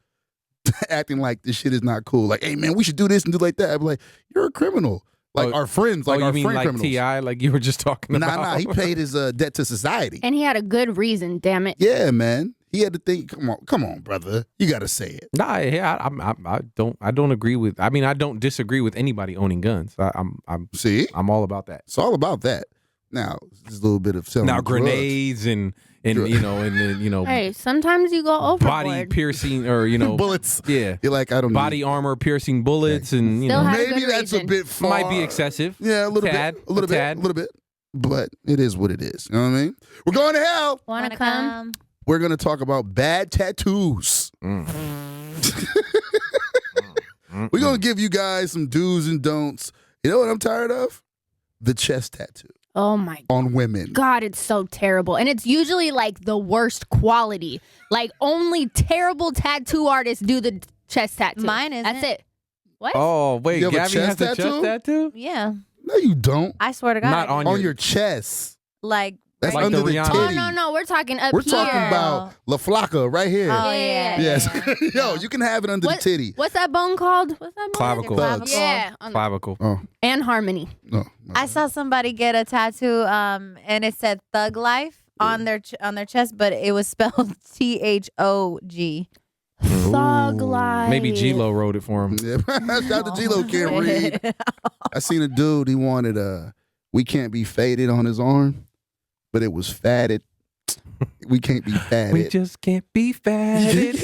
Speaker 2: acting like this shit is not cool. Like, hey, man, we should do this and do like that. I'd be like, you're a criminal. Like our friends, like
Speaker 4: you
Speaker 2: our
Speaker 4: mean
Speaker 2: friend
Speaker 4: like
Speaker 2: criminals.
Speaker 4: T.I., like you were just talking about?
Speaker 2: Nah, he paid his debt to society.
Speaker 3: And he had a good reason, damn it.
Speaker 2: Yeah, man. He had to think, come on, brother. You got to say it.
Speaker 4: Nah, yeah, I don't agree with. I mean, I don't disagree with anybody owning guns.
Speaker 2: See?
Speaker 4: I'm all about that.
Speaker 2: It's all about that. Now, there's a little bit of selling
Speaker 4: Now,
Speaker 2: drugs.
Speaker 4: grenades and you know and then, you know
Speaker 3: Hey, sometimes you go overboard.
Speaker 4: body piercing or you know
Speaker 2: bullets.
Speaker 4: Yeah,
Speaker 2: You're like, I don't
Speaker 4: body
Speaker 2: need.
Speaker 4: armor piercing bullets and you
Speaker 3: Still
Speaker 4: know
Speaker 3: have a
Speaker 2: Maybe
Speaker 3: good
Speaker 2: that's
Speaker 3: reason.
Speaker 2: a bit far.
Speaker 4: might be excessive.
Speaker 2: Yeah, a little
Speaker 4: Tad,
Speaker 2: bit. A little
Speaker 4: a
Speaker 2: bit.
Speaker 4: tad.
Speaker 2: A little bit. But it is what it is. You know what I mean? We're going to hell.
Speaker 3: Wanna come?
Speaker 2: We're going to talk about bad tattoos.
Speaker 4: Mm.
Speaker 2: We're going to give you guys some do's and don'ts. You know what I'm tired of? The chest tattoo
Speaker 3: Oh my
Speaker 2: on women.
Speaker 3: God, it's so terrible. And it's usually like the worst quality. Like only terrible tattoo artists do the chest tattoo.
Speaker 1: Mine isn't.
Speaker 3: That's it. What?
Speaker 4: Oh wait,
Speaker 2: You have a
Speaker 4: Gabby has
Speaker 2: chest
Speaker 4: a chest
Speaker 2: tattoo?
Speaker 4: tattoo?
Speaker 1: Yeah,
Speaker 2: No, you don't.
Speaker 1: I swear to God.
Speaker 4: Not
Speaker 1: I
Speaker 4: on
Speaker 1: do.
Speaker 2: On your chest.
Speaker 1: like
Speaker 2: That's
Speaker 4: Like
Speaker 2: under
Speaker 4: the
Speaker 2: the
Speaker 4: Rihanna.
Speaker 2: titty.
Speaker 3: No, we're talking up
Speaker 2: We're
Speaker 3: here.
Speaker 2: talking about La Flaca right here.
Speaker 1: Oh yeah.
Speaker 2: Yes. Yo, you can have it under the titty.
Speaker 3: What's that bone called? What's that bone?
Speaker 4: Clavicle.
Speaker 1: Clavicle.
Speaker 3: Yeah.
Speaker 4: Clavicle.
Speaker 2: Oh,
Speaker 3: And harmony.
Speaker 2: no.
Speaker 1: I saw somebody get a tattoo, and it said "Thug Life" on their chest, but it was spelled THOG.
Speaker 3: Thug life.
Speaker 4: Maybe G-Lo wrote it for him.
Speaker 2: Yeah. Shout out to G-Lo, can't read. I seen a dude, he wanted "We Can't Be Faded" on his arm, but it was fatted. We can't be fatted.
Speaker 4: We just can't be fatted.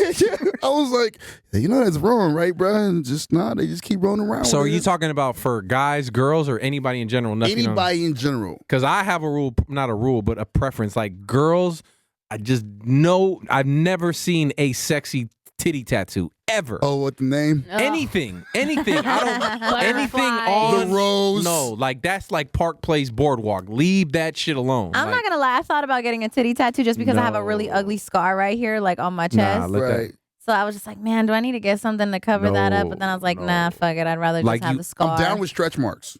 Speaker 2: I was like, you know that's wrong, right, bro? And just not. They just keep rolling around.
Speaker 4: So are
Speaker 2: with
Speaker 4: you
Speaker 2: it.
Speaker 4: talking about for guys, girls, or anybody in general?
Speaker 2: Anybody in general?
Speaker 4: Because I have a rule, not a rule, but a preference. Like girls, I just know I've never seen a sexy titty tattoo ever.
Speaker 2: Oh, what the name?
Speaker 4: Anything. I don't. Anything
Speaker 3: Butterfly.
Speaker 4: on
Speaker 2: The rose.
Speaker 4: No, like that's like Park Place Boardwalk. Leave that shit alone.
Speaker 1: I'm not gonna lie. I thought about getting a titty tattoo just because I have a really
Speaker 4: No.
Speaker 1: ugly scar right here, like on my chest.
Speaker 4: Nah, look
Speaker 2: Right.
Speaker 1: So I was just like, man, do I need to get something to cover that up? But then I was like,
Speaker 4: No.
Speaker 1: nah, fuck it. I'd rather
Speaker 4: Like
Speaker 1: just have
Speaker 4: you-
Speaker 1: the scar.
Speaker 2: I'm down with stretch marks.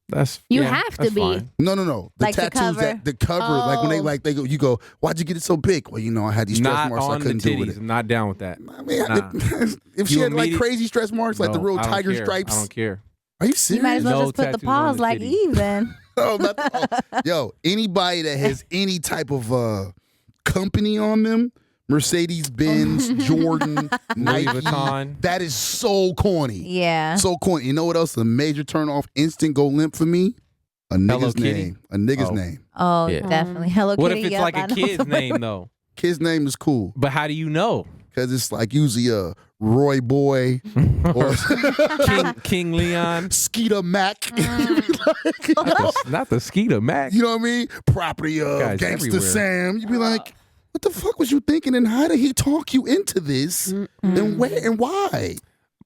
Speaker 4: That's
Speaker 3: You
Speaker 4: yeah,
Speaker 3: have to
Speaker 4: that's
Speaker 3: be.
Speaker 4: fine.
Speaker 2: No. The
Speaker 1: Like the
Speaker 2: tattoos
Speaker 1: cover?
Speaker 2: that the cover, like when they
Speaker 3: Oh.
Speaker 2: you go, why'd you get it so big? Well, you know, I had these stretch
Speaker 4: Not
Speaker 2: marks, so I
Speaker 4: on the
Speaker 2: couldn't do with
Speaker 4: titties.
Speaker 2: it.
Speaker 4: I'm not down with that.
Speaker 2: I mean,
Speaker 4: Nah.
Speaker 2: if she
Speaker 4: You
Speaker 2: had like
Speaker 4: immediate-
Speaker 2: crazy stretch marks, like the
Speaker 4: No,
Speaker 2: real
Speaker 4: I don't
Speaker 2: tiger
Speaker 4: care.
Speaker 2: stripes,
Speaker 4: I don't care.
Speaker 2: are you
Speaker 1: you
Speaker 2: serious?
Speaker 1: might as well
Speaker 4: No
Speaker 1: just put the
Speaker 4: tattoos on
Speaker 1: paws
Speaker 4: the
Speaker 1: like
Speaker 4: titty.
Speaker 1: Eve then.
Speaker 2: Oh, yo, anybody that has any type of company on them, Mercedes Benz, Jordan,
Speaker 4: Louis
Speaker 2: Nike,
Speaker 4: Vuitton.
Speaker 2: that is so corny.
Speaker 1: Yeah.
Speaker 2: So corny. You know what else? A major turn off, instant go limp for me. A nigga's
Speaker 4: Kitty?
Speaker 2: name. A nigga's
Speaker 4: Oh.
Speaker 2: name.
Speaker 1: Oh,
Speaker 4: Yeah.
Speaker 1: definitely. Hello
Speaker 4: What
Speaker 1: Kitty.
Speaker 4: if it's
Speaker 1: yep,
Speaker 4: like
Speaker 1: I
Speaker 4: a
Speaker 1: know
Speaker 4: kid's
Speaker 1: somebody-
Speaker 4: name though?
Speaker 2: Kid's name is cool
Speaker 4: But how do you know?
Speaker 2: because it's like usually a Roy Boy or
Speaker 4: King Leon.
Speaker 2: Skeeter Mac. You be like,
Speaker 4: Not the Skeeter Mac.
Speaker 2: you know what I mean? Property of
Speaker 4: Guys
Speaker 2: Gangsta
Speaker 4: everywhere.
Speaker 2: Sam. You'd be like, what the fuck was you thinking? And how did he talk you into this? And where and why?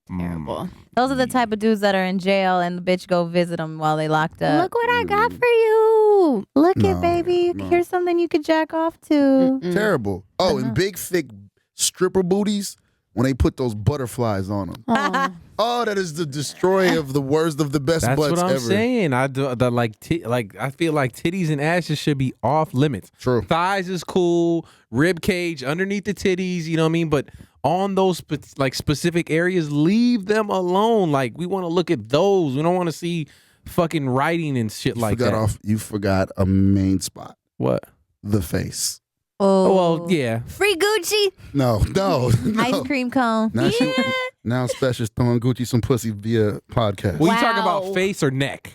Speaker 3: Terrible.
Speaker 1: Those are the type of dudes that are in jail and the bitch go visit them while they locked up.
Speaker 3: Look what I got for you.
Speaker 1: Look
Speaker 2: No,
Speaker 1: it, baby.
Speaker 2: no.
Speaker 1: Here's something you could jack off to.
Speaker 2: Terrible. Oh, and big, thick stripper booties when they put those butterflies on them.
Speaker 3: Aw.
Speaker 2: Oh, that is the destroy of the worst of the best
Speaker 4: That's
Speaker 2: butts
Speaker 4: what I'm
Speaker 2: ever.
Speaker 4: saying. I do the like I feel like titties and asses should be off limits.
Speaker 2: True.
Speaker 4: Thighs is cool, rib cage underneath the titties, you know what I mean? But on those specific areas, leave them alone. Like we want to look at those. We don't want to see fucking writing and shit like that.
Speaker 2: You forgot a main spot.
Speaker 4: What?
Speaker 2: The face.
Speaker 1: Oh,
Speaker 4: Well, yeah.
Speaker 3: Free Gucci.
Speaker 2: No.
Speaker 1: Ice cream cone.
Speaker 2: Now Special's throwing Gucci some pussy via podcast.
Speaker 4: Well, you talking
Speaker 3: Wow.
Speaker 4: about face or neck?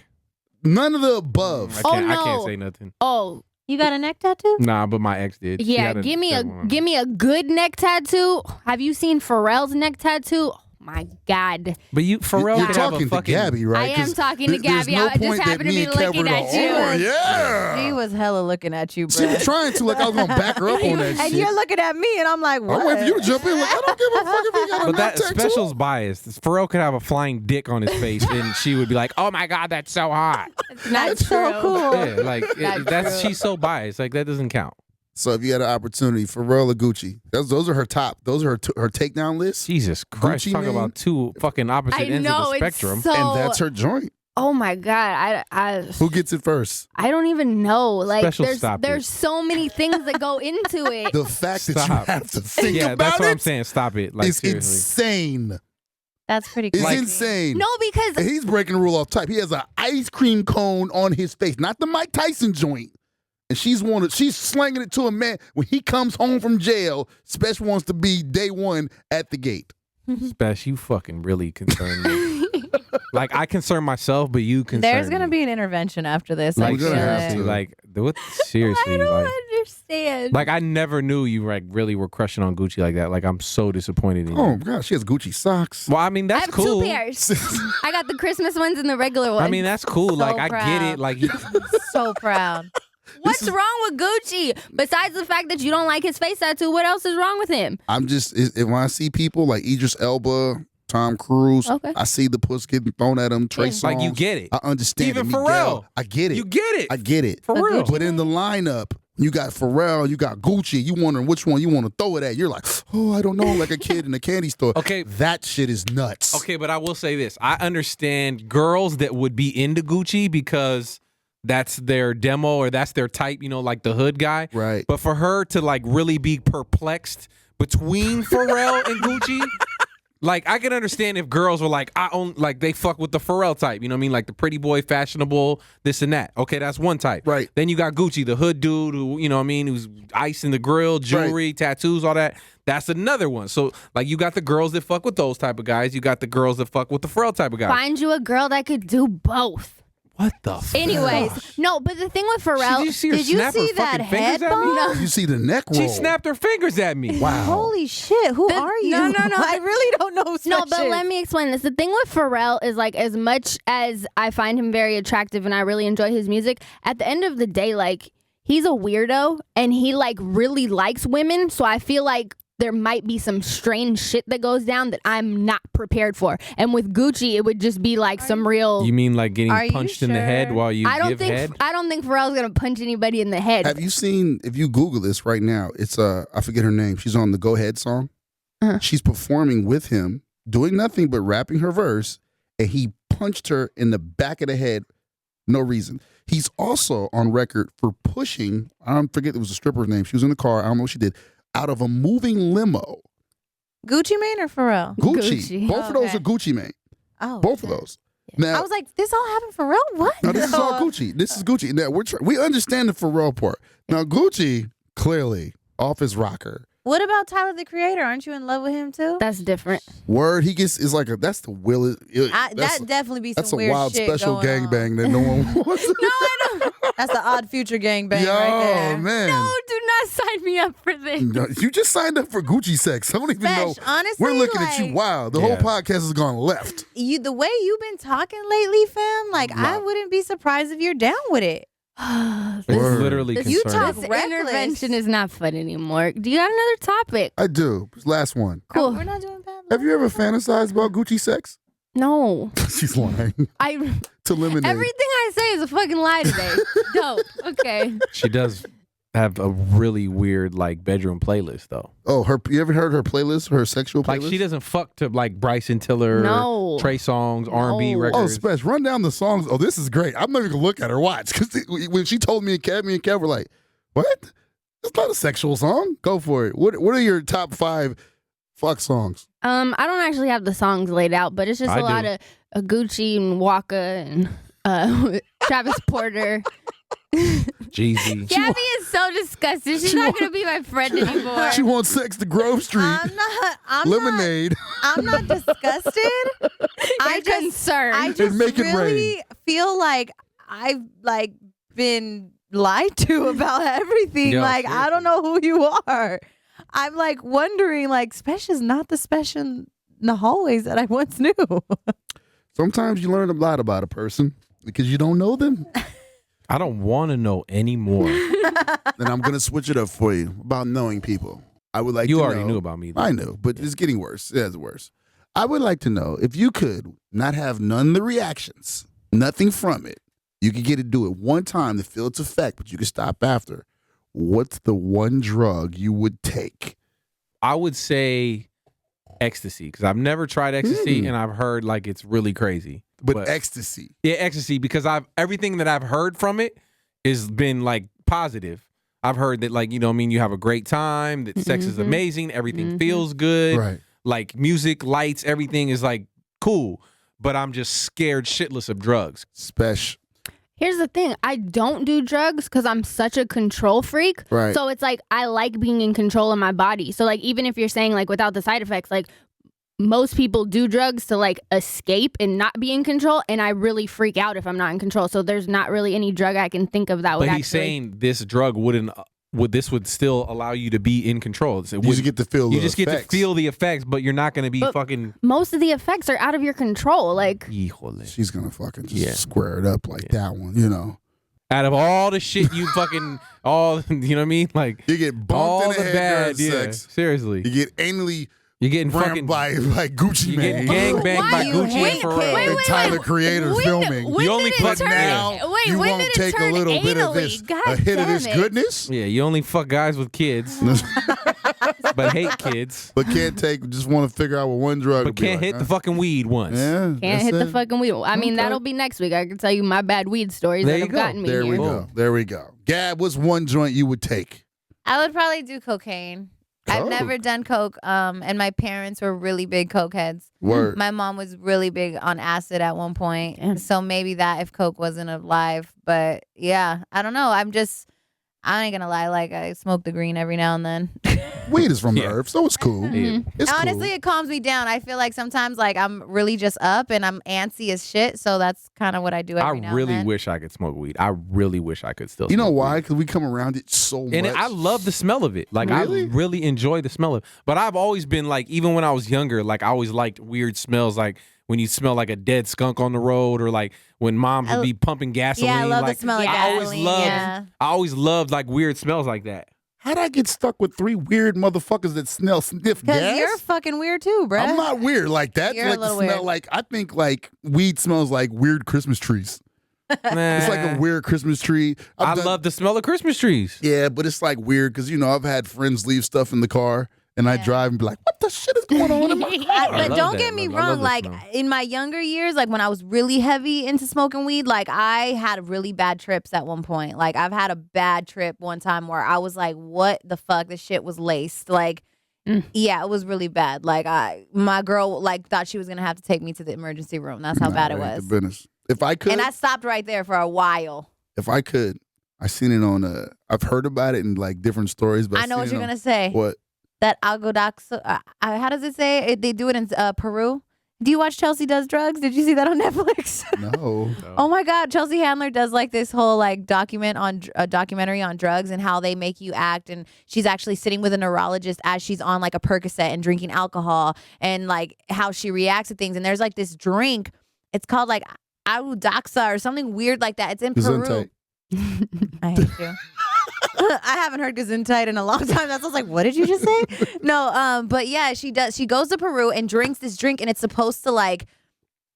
Speaker 2: None of the above.
Speaker 3: Oh,
Speaker 4: I can't
Speaker 3: no.
Speaker 4: say nothing.
Speaker 3: Oh,
Speaker 1: You got a neck tattoo?
Speaker 4: Nah, but my ex did. She
Speaker 3: yeah.
Speaker 4: had
Speaker 3: Give me
Speaker 4: second one.
Speaker 3: a good neck tattoo. Have you seen Pharrell's neck tattoo? Oh my God.
Speaker 4: But Pharrell
Speaker 2: You're
Speaker 4: could have a
Speaker 2: talking to
Speaker 4: fucking.
Speaker 2: Gabby, right?
Speaker 3: I am
Speaker 2: 'Cause
Speaker 3: talking to
Speaker 2: there's
Speaker 3: Gabby.
Speaker 2: no
Speaker 3: I just
Speaker 2: point that
Speaker 3: happened to
Speaker 2: me
Speaker 3: be
Speaker 2: and Kev
Speaker 3: looking
Speaker 2: were
Speaker 3: at
Speaker 2: going,
Speaker 3: you.
Speaker 2: "Oh, yeah.
Speaker 1: She was hella looking at you,
Speaker 2: She
Speaker 1: bro.
Speaker 2: was trying to, like I was gonna back her up on that
Speaker 1: And
Speaker 2: shit.
Speaker 1: you're looking at me, and I'm like, what?
Speaker 2: I'm waiting for you to jump in. Like, I don't give a fuck if you got a
Speaker 4: But
Speaker 2: neck
Speaker 4: that
Speaker 2: tattoo.
Speaker 4: special's biased. Pharrell could have a flying dick on his face, and she would be like, "Oh my god, that's so hot."
Speaker 1: That's so
Speaker 3: true.
Speaker 1: cool.
Speaker 4: Yeah, like that's she's so biased. Like that doesn't count.
Speaker 2: So if you had an opportunity, Pharrell or Gucci, those are her top. Those are her takedown list,
Speaker 4: Jesus Christ,
Speaker 2: Gucci
Speaker 4: talk
Speaker 2: Mane?
Speaker 4: about two fucking opposite
Speaker 3: I
Speaker 4: ends
Speaker 3: know
Speaker 4: of the
Speaker 3: it's
Speaker 4: spectrum.
Speaker 3: so.
Speaker 2: and that's her joint.
Speaker 3: Oh my God.
Speaker 2: Who gets it first?
Speaker 3: I don't even know. Like
Speaker 4: Special,
Speaker 3: there's
Speaker 4: stop
Speaker 3: there's
Speaker 4: it.
Speaker 3: so many things that go into it.
Speaker 2: The fact that you
Speaker 4: Stop.
Speaker 2: have to think
Speaker 4: Yeah,
Speaker 2: about
Speaker 4: that's what I'm
Speaker 2: it
Speaker 4: saying. Stop it. Like
Speaker 2: is
Speaker 4: seriously.
Speaker 2: insane.
Speaker 1: That's pretty
Speaker 2: It's
Speaker 1: crazy.
Speaker 2: insane.
Speaker 3: No, because
Speaker 2: And he's breaking the rule off type. He has an ice cream cone on his face, not the Mike Tyson joint. And she's slanging it to a man when he comes home from jail. Special wants to be day one at the gate.
Speaker 4: Special, you fucking really concern me. Like I concern myself, but you concern
Speaker 1: There's gonna
Speaker 4: me.
Speaker 1: be an intervention after this.
Speaker 4: Like
Speaker 1: I
Speaker 2: We're
Speaker 1: feel
Speaker 2: gonna have
Speaker 1: it.
Speaker 4: seriously,
Speaker 2: to.
Speaker 4: like what? Seriously,
Speaker 3: I don't
Speaker 4: like.
Speaker 3: understand.
Speaker 4: Like I never knew you like really were crushing on Gucci like that. Like I'm so disappointed in you.
Speaker 2: Oh gosh, she has Gucci socks.
Speaker 4: Well, I mean
Speaker 3: I
Speaker 4: that's
Speaker 3: have
Speaker 4: cool.
Speaker 3: 2 pairs. I got the Christmas ones and the regular ones.
Speaker 4: I mean that's cool.
Speaker 1: So
Speaker 4: like I get
Speaker 1: proud.
Speaker 4: it. Like
Speaker 1: So proud.
Speaker 3: What's wrong with Gucci? Besides the fact that you don't like his face tattoo, what else is wrong with him?
Speaker 2: I'm just when I see people like Idris Elba, Tom Cruise,
Speaker 3: Okay.
Speaker 2: I see the puss getting thrown at him. Trey Songz.
Speaker 4: like you get it.
Speaker 2: I understand.
Speaker 4: Even
Speaker 2: it.
Speaker 4: Pharrell.
Speaker 2: Miguel, I get it.
Speaker 4: You get it.
Speaker 2: I get it.
Speaker 4: For real.
Speaker 2: But in the lineup, you got Pharrell, you got Gucci. You wondering which one you want to throw it at. You're like, oh, I don't know, like a kid in a candy store.
Speaker 4: Okay.
Speaker 2: That shit is nuts.
Speaker 4: Okay, but I will say this. I understand girls that would be into Gucci because that's their demo or that's their type, like the hood guy.
Speaker 2: Right.
Speaker 4: But for her to like really be perplexed between Pharrell and Gucci, like I can understand if girls were like, they fuck with the Pharrell type, like the pretty boy, fashionable, this and that. Okay, that's one type.
Speaker 2: Right.
Speaker 4: Then you got Gucci, the hood dude who, who's ice in the grill, jewelry, tattoos, all that. That's another one. So like you got the girls that fuck with those type of guys. You got the girls that fuck with the Pharrell type of guys.
Speaker 3: Find you a girl that could do both.
Speaker 4: What the fuck?
Speaker 3: Anyways, no, but the thing with Pharrell,
Speaker 4: Did you see her
Speaker 1: Did you
Speaker 4: snap
Speaker 1: see
Speaker 4: her
Speaker 1: that
Speaker 4: fucking fingers
Speaker 1: head
Speaker 4: at me?
Speaker 1: bump?
Speaker 2: You see the neck roll.
Speaker 4: She snapped her fingers at me.
Speaker 2: Wow.
Speaker 1: Holy shit! Who are you?
Speaker 3: No.
Speaker 1: I really don't know.
Speaker 3: no, but let me explain this. The thing with Pharrell is like, as much as I find him very attractive and I really enjoy his music, at the end of the day, like he's a weirdo and he like really likes women. So I feel like there might be some strange shit that goes down that I'm not prepared for. And with Gucci, it would just be like some real.
Speaker 4: You mean like getting
Speaker 1: Are you
Speaker 4: punched in the head
Speaker 1: sure?
Speaker 4: while you
Speaker 3: I don't
Speaker 4: give
Speaker 3: think
Speaker 4: head?
Speaker 3: I don't think Pharrell's gonna punch anybody in the head.
Speaker 2: Have you seen, if you Google this right now, it's I forget her name. She's on the Go Ahead song.
Speaker 3: Uh-huh.
Speaker 2: She's performing with him, doing nothing but rapping her verse, and he punched her in the back of the head, no reason. He's also on record for pushing, I don't forget it was a stripper's name. She was in the car, I don't know what she did, out of a moving limo.
Speaker 1: Gucci Mane or Pharrell?
Speaker 2: Gucci. Both of those
Speaker 1: Okay.
Speaker 2: are Gucci Mane.
Speaker 1: Oh,
Speaker 2: Both of those. Now,
Speaker 1: I was like, this all happened for real? What?
Speaker 2: no, this is all Gucci. This is Gucci. Now we understand the Pharrell part. Now Gucci clearly off his rocker.
Speaker 1: What about Tyler the Creator? Aren't you in love with him too?
Speaker 3: That's different.
Speaker 2: Word he gets is like that's the will.
Speaker 1: That definitely be some
Speaker 2: That's a
Speaker 1: weird
Speaker 2: wild
Speaker 1: shit
Speaker 2: special
Speaker 1: going on.
Speaker 2: gangbang that no one wants.
Speaker 3: No, I don't.
Speaker 1: That's the Odd Future gangbang
Speaker 2: Yo,
Speaker 1: right there.
Speaker 2: man.
Speaker 3: No, do not sign me up for this.
Speaker 2: No, you just signed up for Gucci sex. I don't even know.
Speaker 1: Fesh, honestly,
Speaker 2: We're looking at you.
Speaker 1: like,
Speaker 2: Wow, the whole podcast has gone left.
Speaker 1: The way you've been talking lately, fam, like I
Speaker 2: Wow.
Speaker 1: wouldn't be surprised if you're down with it.
Speaker 4: It's
Speaker 2: Word.
Speaker 4: literally
Speaker 3: This
Speaker 1: You
Speaker 4: concerning.
Speaker 1: talk
Speaker 3: This
Speaker 1: reckless.
Speaker 3: intervention is not fun anymore. Do you have another topic?
Speaker 2: I do. Last one.
Speaker 3: Cool.
Speaker 1: We're not doing bad.
Speaker 2: Have you ever fantasized about Gucci sex?
Speaker 3: No.
Speaker 2: She's lying. To lemonade.
Speaker 3: Everything I say is a fucking lie today. Dope. Okay.
Speaker 4: She does have a really weird like bedroom playlist though.
Speaker 2: Oh, you ever heard her playlist? Her sexual playlist?
Speaker 4: Like she doesn't fuck to like Bryson Tiller,
Speaker 3: No.
Speaker 4: Trey Songz, R&B
Speaker 3: No.
Speaker 2: Oh,
Speaker 4: records.
Speaker 2: Spesh, run down the songs. Oh, this is great. I'm not even gonna look at her watch because when she told me and Kev were like, "What? It's not a sexual song. Go for it. What are your top 5 fuck songs?"
Speaker 3: I don't actually have the songs laid out, but it's just
Speaker 4: I
Speaker 3: a lot
Speaker 4: do.
Speaker 3: of Gucci and Waka and Travis Porter.
Speaker 4: Jeezy.
Speaker 3: Gabby is so disgusted. She's not gonna be my friend anymore.
Speaker 2: She wants sex to Grove Street.
Speaker 1: I'm
Speaker 2: Lemonade.
Speaker 1: I'm not disgusted.
Speaker 3: I'm concerned.
Speaker 1: I just
Speaker 2: make it
Speaker 1: really feel like I've like been lied to about everything.
Speaker 4: Yo,
Speaker 1: like I don't know who you are. I'm like wondering, like Spesh is not the Spesh in the hallways that I once knew.
Speaker 2: Sometimes you learn a lot about a person because you don't know them.
Speaker 4: I don't want to know anymore.
Speaker 2: Then I'm gonna switch it up for you about knowing people. I would like
Speaker 4: You
Speaker 2: to
Speaker 4: already
Speaker 2: know-
Speaker 4: knew about me, though.
Speaker 2: I knew, but it's getting worse. Yeah, it's worse. I would like to know if you could not have none of the reactions, nothing from it. You could get to do it one time to feel its effect, but you could stop after. What's the one drug you would take?
Speaker 4: I would say ecstasy because I've never tried ecstasy and I've heard like it's really crazy.
Speaker 2: But ecstasy.
Speaker 4: Yeah, ecstasy because everything that I've heard from it has been like positive. I've heard that like, you have a great time, that sex is amazing, everything feels good.
Speaker 2: Right.
Speaker 4: Like music, lights, everything is like cool, but I'm just scared shitless of drugs.
Speaker 2: Spesh.
Speaker 3: Here's the thing. I don't do drugs because I'm such a control freak.
Speaker 2: Right.
Speaker 3: So it's like I like being in control of my body. So like even if you're saying like without the side effects, like most people do drugs to like escape and not be in control, and I really freak out if I'm not in control. So there's not really any drug I can think of that would
Speaker 4: But
Speaker 3: actually.
Speaker 4: he's saying this drug would still allow you to be in control. It
Speaker 2: You
Speaker 4: would-
Speaker 2: just get to feel
Speaker 4: you
Speaker 2: the
Speaker 4: just get to
Speaker 2: effects.
Speaker 4: feel the effects, but you're not going to be
Speaker 3: But-
Speaker 4: fucking.
Speaker 3: Most of the effects are out of your control. Like
Speaker 4: Híjole.
Speaker 2: She's going to fucking just
Speaker 4: Yeah.
Speaker 2: square it up like that one,
Speaker 4: Out of all the shit you fucking all, you know what I mean? Like
Speaker 2: You get bumped
Speaker 4: all
Speaker 2: in
Speaker 4: the
Speaker 2: the head
Speaker 4: bad,
Speaker 2: during
Speaker 4: yeah.
Speaker 2: sex.
Speaker 4: Seriously,
Speaker 2: You get anally
Speaker 4: you're getting
Speaker 2: rammed
Speaker 4: fucking
Speaker 2: by like Gucci
Speaker 4: you get
Speaker 2: Mane.
Speaker 4: gang banged
Speaker 3: Why
Speaker 4: by
Speaker 3: you
Speaker 4: Gucci
Speaker 1: hate
Speaker 4: and Pharrell.
Speaker 1: kids?
Speaker 2: And Tyler Creator
Speaker 3: when-
Speaker 2: filming.
Speaker 3: when
Speaker 4: You only
Speaker 3: did it
Speaker 4: fuck
Speaker 3: turn-
Speaker 2: now
Speaker 3: Wait,
Speaker 2: you
Speaker 3: when
Speaker 2: won't
Speaker 3: did it
Speaker 2: take a
Speaker 3: turn
Speaker 2: little bit of
Speaker 3: anally?
Speaker 2: this,
Speaker 3: God
Speaker 2: a hit of
Speaker 3: damn
Speaker 2: this
Speaker 3: it.
Speaker 2: goodness.
Speaker 4: Yeah, you only fuck guys with kids. but hate kids.
Speaker 2: But can't take. Just want to figure out what one drug.
Speaker 4: But can't hit the fucking weed once.
Speaker 2: Yeah,
Speaker 3: Can't hit the fucking weed. I mean, that'll be next week. I can tell you my bad weed stories
Speaker 4: There
Speaker 3: that
Speaker 4: you
Speaker 3: have
Speaker 4: go.
Speaker 3: gotten me
Speaker 2: There
Speaker 3: here.
Speaker 2: we go. There we go. Gab, what's one joint you would take?
Speaker 1: I would probably do cocaine. I've
Speaker 2: Coke.
Speaker 1: never done coke. And my parents were really big coke heads.
Speaker 2: Word.
Speaker 1: My mom was really big on acid at one point.
Speaker 3: Damn.
Speaker 1: So maybe that if coke wasn't alive. But yeah, I don't know. I ain't gonna lie. Like, I smoke the green every now and then.
Speaker 2: Weed is from the
Speaker 4: Yeah.
Speaker 2: herb, so it's cool.
Speaker 3: Mhm.
Speaker 2: It's
Speaker 1: Honestly,
Speaker 2: cool.
Speaker 1: it calms me down. I feel like sometimes like I'm really just up and I'm antsy as shit. So that's kind of what I do
Speaker 4: I
Speaker 1: every now
Speaker 4: really
Speaker 1: and then.
Speaker 4: wish I could smoke weed. I really wish I could still.
Speaker 2: You know
Speaker 4: smoke
Speaker 2: why?
Speaker 4: weed.
Speaker 2: Because we come around it so much.
Speaker 4: And I love the smell of it. Like
Speaker 2: Really?
Speaker 4: I really enjoy the smell of it. But I've always been like, even when I was younger, like I always liked weird smells, like when you smell like a dead skunk on the road, or like when moms would be pumping gasoline.
Speaker 1: Yeah, I love
Speaker 4: like,
Speaker 1: the smell of
Speaker 4: I always
Speaker 1: gasoline.
Speaker 4: loved.
Speaker 1: Yeah.
Speaker 4: I always loved like weird smells like that.
Speaker 2: How'd I get stuck with three weird motherfuckers that sniff
Speaker 1: Because
Speaker 2: gas?
Speaker 1: you're fucking weird too, bruh.
Speaker 2: I'm not weird like that.
Speaker 1: You're a
Speaker 2: Like the
Speaker 1: little
Speaker 2: smell,
Speaker 1: weird.
Speaker 2: like I think like weed smells like weird Christmas trees. It's like a weird Christmas tree.
Speaker 4: I
Speaker 2: I've done-
Speaker 4: love the smell of Christmas trees.
Speaker 2: Yeah, but it's like weird because I've had friends leave stuff in the car and I
Speaker 1: Yeah.
Speaker 2: drive and be like, "What the shit is going on in my car?"
Speaker 1: But
Speaker 4: love
Speaker 1: don't
Speaker 4: that.
Speaker 1: get me
Speaker 4: I love
Speaker 1: wrong.
Speaker 4: the
Speaker 1: Like
Speaker 4: smell.
Speaker 1: in my younger years, like when I was really heavy into smoking weed, like I had really bad trips at one point. Like I've had a bad trip one time where I was like, "What the fuck? This shit was laced." Like, yeah, it was really bad. Like my girl like thought she was gonna have to take me to the emergency room. That's how bad it
Speaker 2: That ain't
Speaker 1: was.
Speaker 2: the business. If I could,
Speaker 1: And I stopped right there for a while.
Speaker 2: I seen it on. I've heard about it in like different stories, but
Speaker 1: I know
Speaker 2: seen
Speaker 1: what
Speaker 2: it
Speaker 1: you're
Speaker 2: on-
Speaker 1: gonna say.
Speaker 2: What?
Speaker 1: That algodox. How does it say? They do it in Peru. Do you watch Chelsea Does Drugs? Did you see that on Netflix?
Speaker 2: No.
Speaker 1: Oh my God, Chelsea Handler does like this whole like documentary on drugs and how they make you act, and she's actually sitting with a neurologist as she's on like a Percocet and drinking alcohol, and like how she reacts to things. And there's like this drink, it's called like Audaxa or something weird like that. It's in Peru.
Speaker 2: Gesundheit.
Speaker 1: I hate you. I haven't heard Gesundheit in a long time. That's I was like, what did you just say? No, but yeah, she does. She goes to Peru and drinks this drink, and it's supposed to like,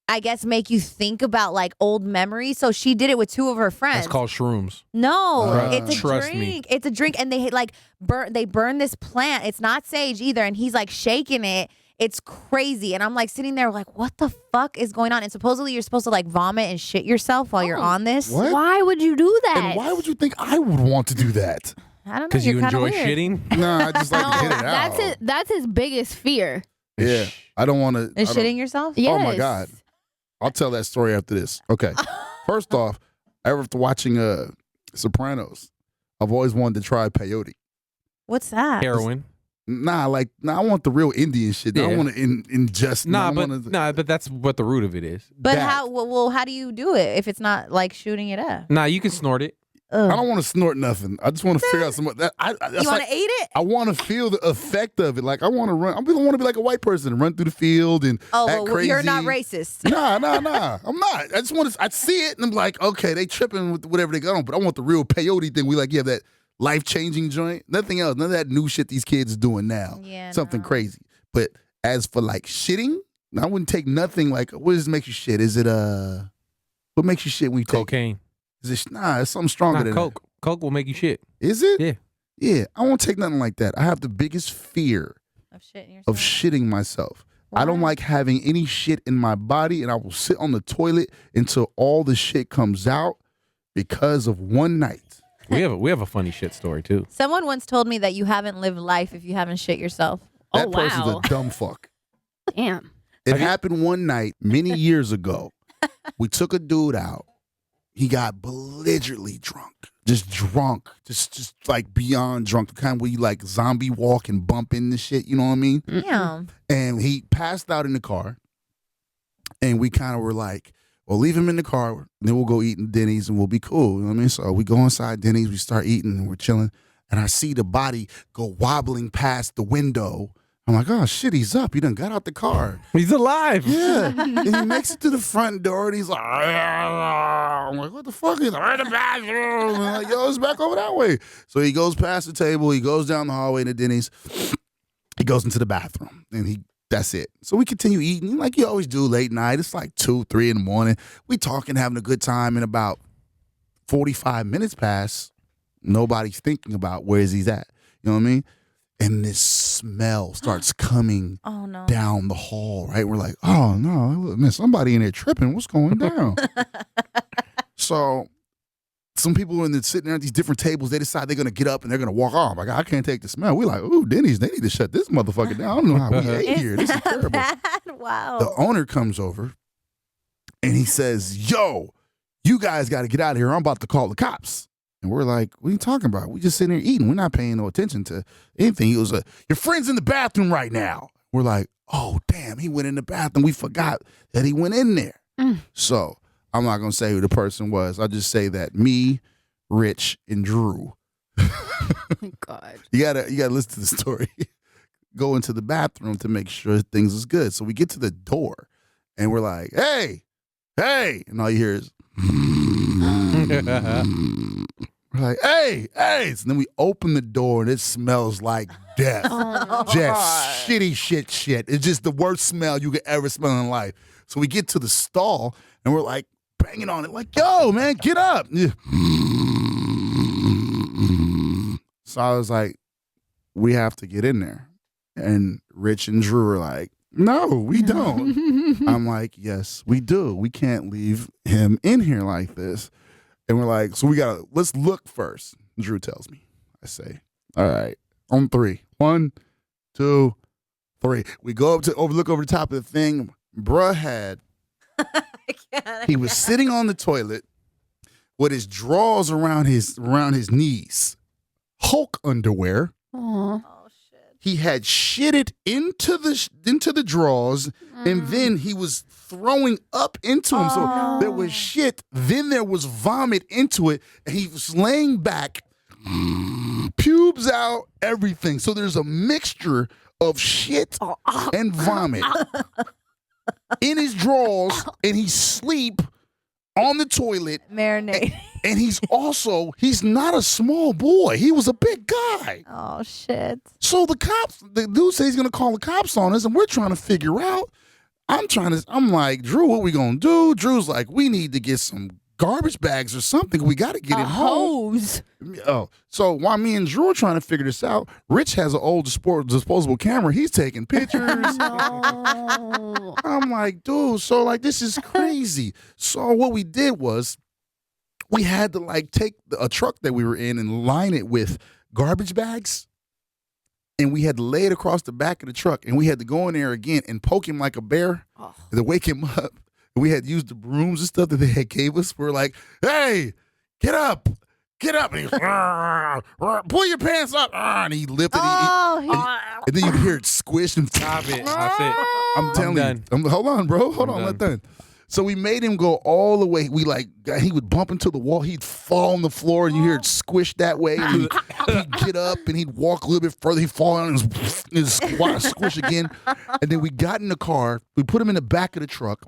Speaker 1: I guess, make you think about like old memories. So she did it with two of her friends.
Speaker 4: That's called shrooms.
Speaker 1: No, it's a
Speaker 4: Trust
Speaker 1: drink.
Speaker 4: me.
Speaker 1: It's a drink, and they like burn this plant. It's not sage either, and he's like shaking it. It's crazy, and I'm like sitting there like, what the fuck is going on? And supposedly you're supposed to like vomit and shit yourself while you're on this.
Speaker 2: What?
Speaker 3: Why would you do that?
Speaker 2: And why would you think I would want to do that?
Speaker 1: I don't know.
Speaker 4: Because
Speaker 1: You're
Speaker 4: you
Speaker 1: kinda
Speaker 4: enjoy
Speaker 1: weird.
Speaker 4: shitting.
Speaker 2: Nah, I just like to hit it out.
Speaker 3: That's his biggest fear.
Speaker 2: Yeah, I don't want to.
Speaker 1: Is shitting yourself?
Speaker 3: Yes.
Speaker 2: Oh my God. I'll tell that story after this. Okay. First off, after watching Sopranos, I've always wanted to try peyote.
Speaker 1: What's that?
Speaker 4: Heroin.
Speaker 2: I want the real Indian shit. I
Speaker 4: Yeah.
Speaker 2: don't want to ingest.
Speaker 4: Nah,
Speaker 2: I
Speaker 4: but
Speaker 2: wanna-
Speaker 4: but that's what the root of it is.
Speaker 1: But
Speaker 2: that.
Speaker 1: how do you do it if it's not like shooting it up?
Speaker 4: Nah, you can snort it.
Speaker 1: Ugh.
Speaker 2: I don't want to snort nothing. I just want to figure out some. That's
Speaker 1: You want
Speaker 2: like,
Speaker 1: to eat it?
Speaker 2: I want to feel the effect of it. Like I want to run. I want to be like a white person and run through the field and
Speaker 1: Oh,
Speaker 2: act
Speaker 1: well,
Speaker 2: crazy.
Speaker 1: you're not racist.
Speaker 2: Nah. I'm not. I just want to. I see it and I'm like, okay, they tripping with whatever they got on, but I want the real peyote thing. We like, yeah, that life-changing joint. Nothing else. None of that new shit these kids doing now.
Speaker 1: Yeah,
Speaker 2: Something
Speaker 1: no.
Speaker 2: crazy. But as for like shitting, I wouldn't take nothing. Like, what does make you shit? Is it what makes you shit when you take?
Speaker 4: Cocaine.
Speaker 2: Is it? Nah, it's something stronger
Speaker 4: Not
Speaker 2: than
Speaker 4: coke. Coke will make you shit.
Speaker 2: that. Is it?
Speaker 4: Yeah.
Speaker 2: Yeah. I won't take nothing like that. I have the biggest fear
Speaker 1: Of shitting yourself.
Speaker 2: of shitting myself. I don't
Speaker 1: Why?
Speaker 2: like having any shit in my body, and I will sit on the toilet until all the shit comes out because of one night.
Speaker 4: We have a funny shit story too.
Speaker 1: Someone once told me that you haven't lived life if you haven't shit yourself.
Speaker 2: That
Speaker 3: Oh,
Speaker 2: person's
Speaker 3: wow.
Speaker 2: a dumb fuck.
Speaker 3: Damn.
Speaker 2: It happened one night many years ago. We took a dude out. He got belligerently drunk. Just like beyond drunk. The kind where you like zombie walk and bump into shit, you know what I mean?
Speaker 1: Damn.
Speaker 2: And he passed out in the car. And we kind of were like, well, leave him in the car. Then we'll go eat in Denny's and we'll be cool. You know what I mean? So we go inside Denny's, we start eating and we're chilling. And I see the body go wobbling past the window. I'm like, oh shit, he's up. He done got out the car.
Speaker 4: He's alive.
Speaker 2: Yeah. And he makes it to the front door and he's like, I'm like, what the fuck? He's like, in the bathroom. I'm like, yo, it's back over that way. So he goes past the table, he goes down the hallway to Denny's, he goes into the bathroom, and that's it. So we continue eating like you always do late night. It's like 2, 3 in the morning. We talking, having a good time, and about 45 minutes pass, nobody's thinking about where is he at. You know what I mean? And this smell starts coming
Speaker 1: Oh no.
Speaker 2: down the hall, right? We're like, oh no, man, somebody in there tripping. What's going down? So some people in there sitting there at these different tables, they decide they're gonna get up and they're gonna walk off. Like, I can't take the smell. We're like, ooh, Denny's, they need to shut this motherfucker down. I don't know how we ate here. This is
Speaker 1: that
Speaker 2: terrible.
Speaker 1: bad? Wow.
Speaker 2: The owner comes over and he says, yo, you guys got to get out of here. I'm about to call the cops. And we're like, what are you talking about? We just sitting here eating. We're not paying no attention to anything. He was your friend's in the bathroom right now. We're like, oh, damn, he went in the bathroom. We forgot that he went in there. So I'm not going to say who the person was. I'll just say that me, Rich, and Drew.
Speaker 3: God.
Speaker 2: You gotta listen to the story. Go into the bathroom to make sure things is good. So we get to the door and we're like, hey, and all you hear is we're like, hey. So then we open the door and it smells like death.
Speaker 3: Oh,
Speaker 2: Just shitty shit. It's just the worst smell you could ever smell in life. So we get to the stall and we're like banging on it, like, yo, man, get up. So I was like, we have to get in there. And Rich and Drew were like, no, we don't. I'm like, yes, we do. We can't leave him in here like this. And we're like, so let's look first. Drew tells me. I say, all right, on 3. 1, 2, 3. We go up to look over the top of the thing. Bruh he was sitting on the toilet with his drawers around his knees. Hulk underwear.
Speaker 3: Aw.
Speaker 1: Oh shit.
Speaker 2: He had shitted into the drawers, and then he was throwing up into him. So there was shit, then there was vomit into it, and he was laying back, pubes out, everything. So there's a mixture of shit and vomit in his drawers, and he's asleep on the toilet.
Speaker 1: Marinate.
Speaker 2: And he's not a small boy. He was a big guy.
Speaker 1: Oh shit.
Speaker 2: So the dude says he's gonna call the cops on us, and we're trying to figure out. I'm like, Drew, what we gonna do? Drew's like, we need to get some garbage bags or something. We got to get him home.
Speaker 3: Hose.
Speaker 2: Oh, so while me and Drew are trying to figure this out, Rich has an old disposable camera. He's taking pictures.
Speaker 3: No.
Speaker 2: I'm like, dude, so like this is crazy. So what we did was we had to like take a truck that we were in and line it with garbage bags. And we had to lay it across the back of the truck, and we had to go in there again and poke him like a bear to wake him up. And we had used the brooms and stuff that they had gave us. We're like, hey, get up. And he pull your pants up. And he lifted it. And then you hear it squish and
Speaker 4: Stop it. That's it.
Speaker 2: I'm telling you. Hold on, bro. Hold on. Let that. So we made him go all the way. He would bump into the wall. He'd fall on the floor, and you hear it squish that way. And he'd get up, and he'd walk a little bit further. He'd fall on and squish again. And then we got in the car. We put him in the back of the truck,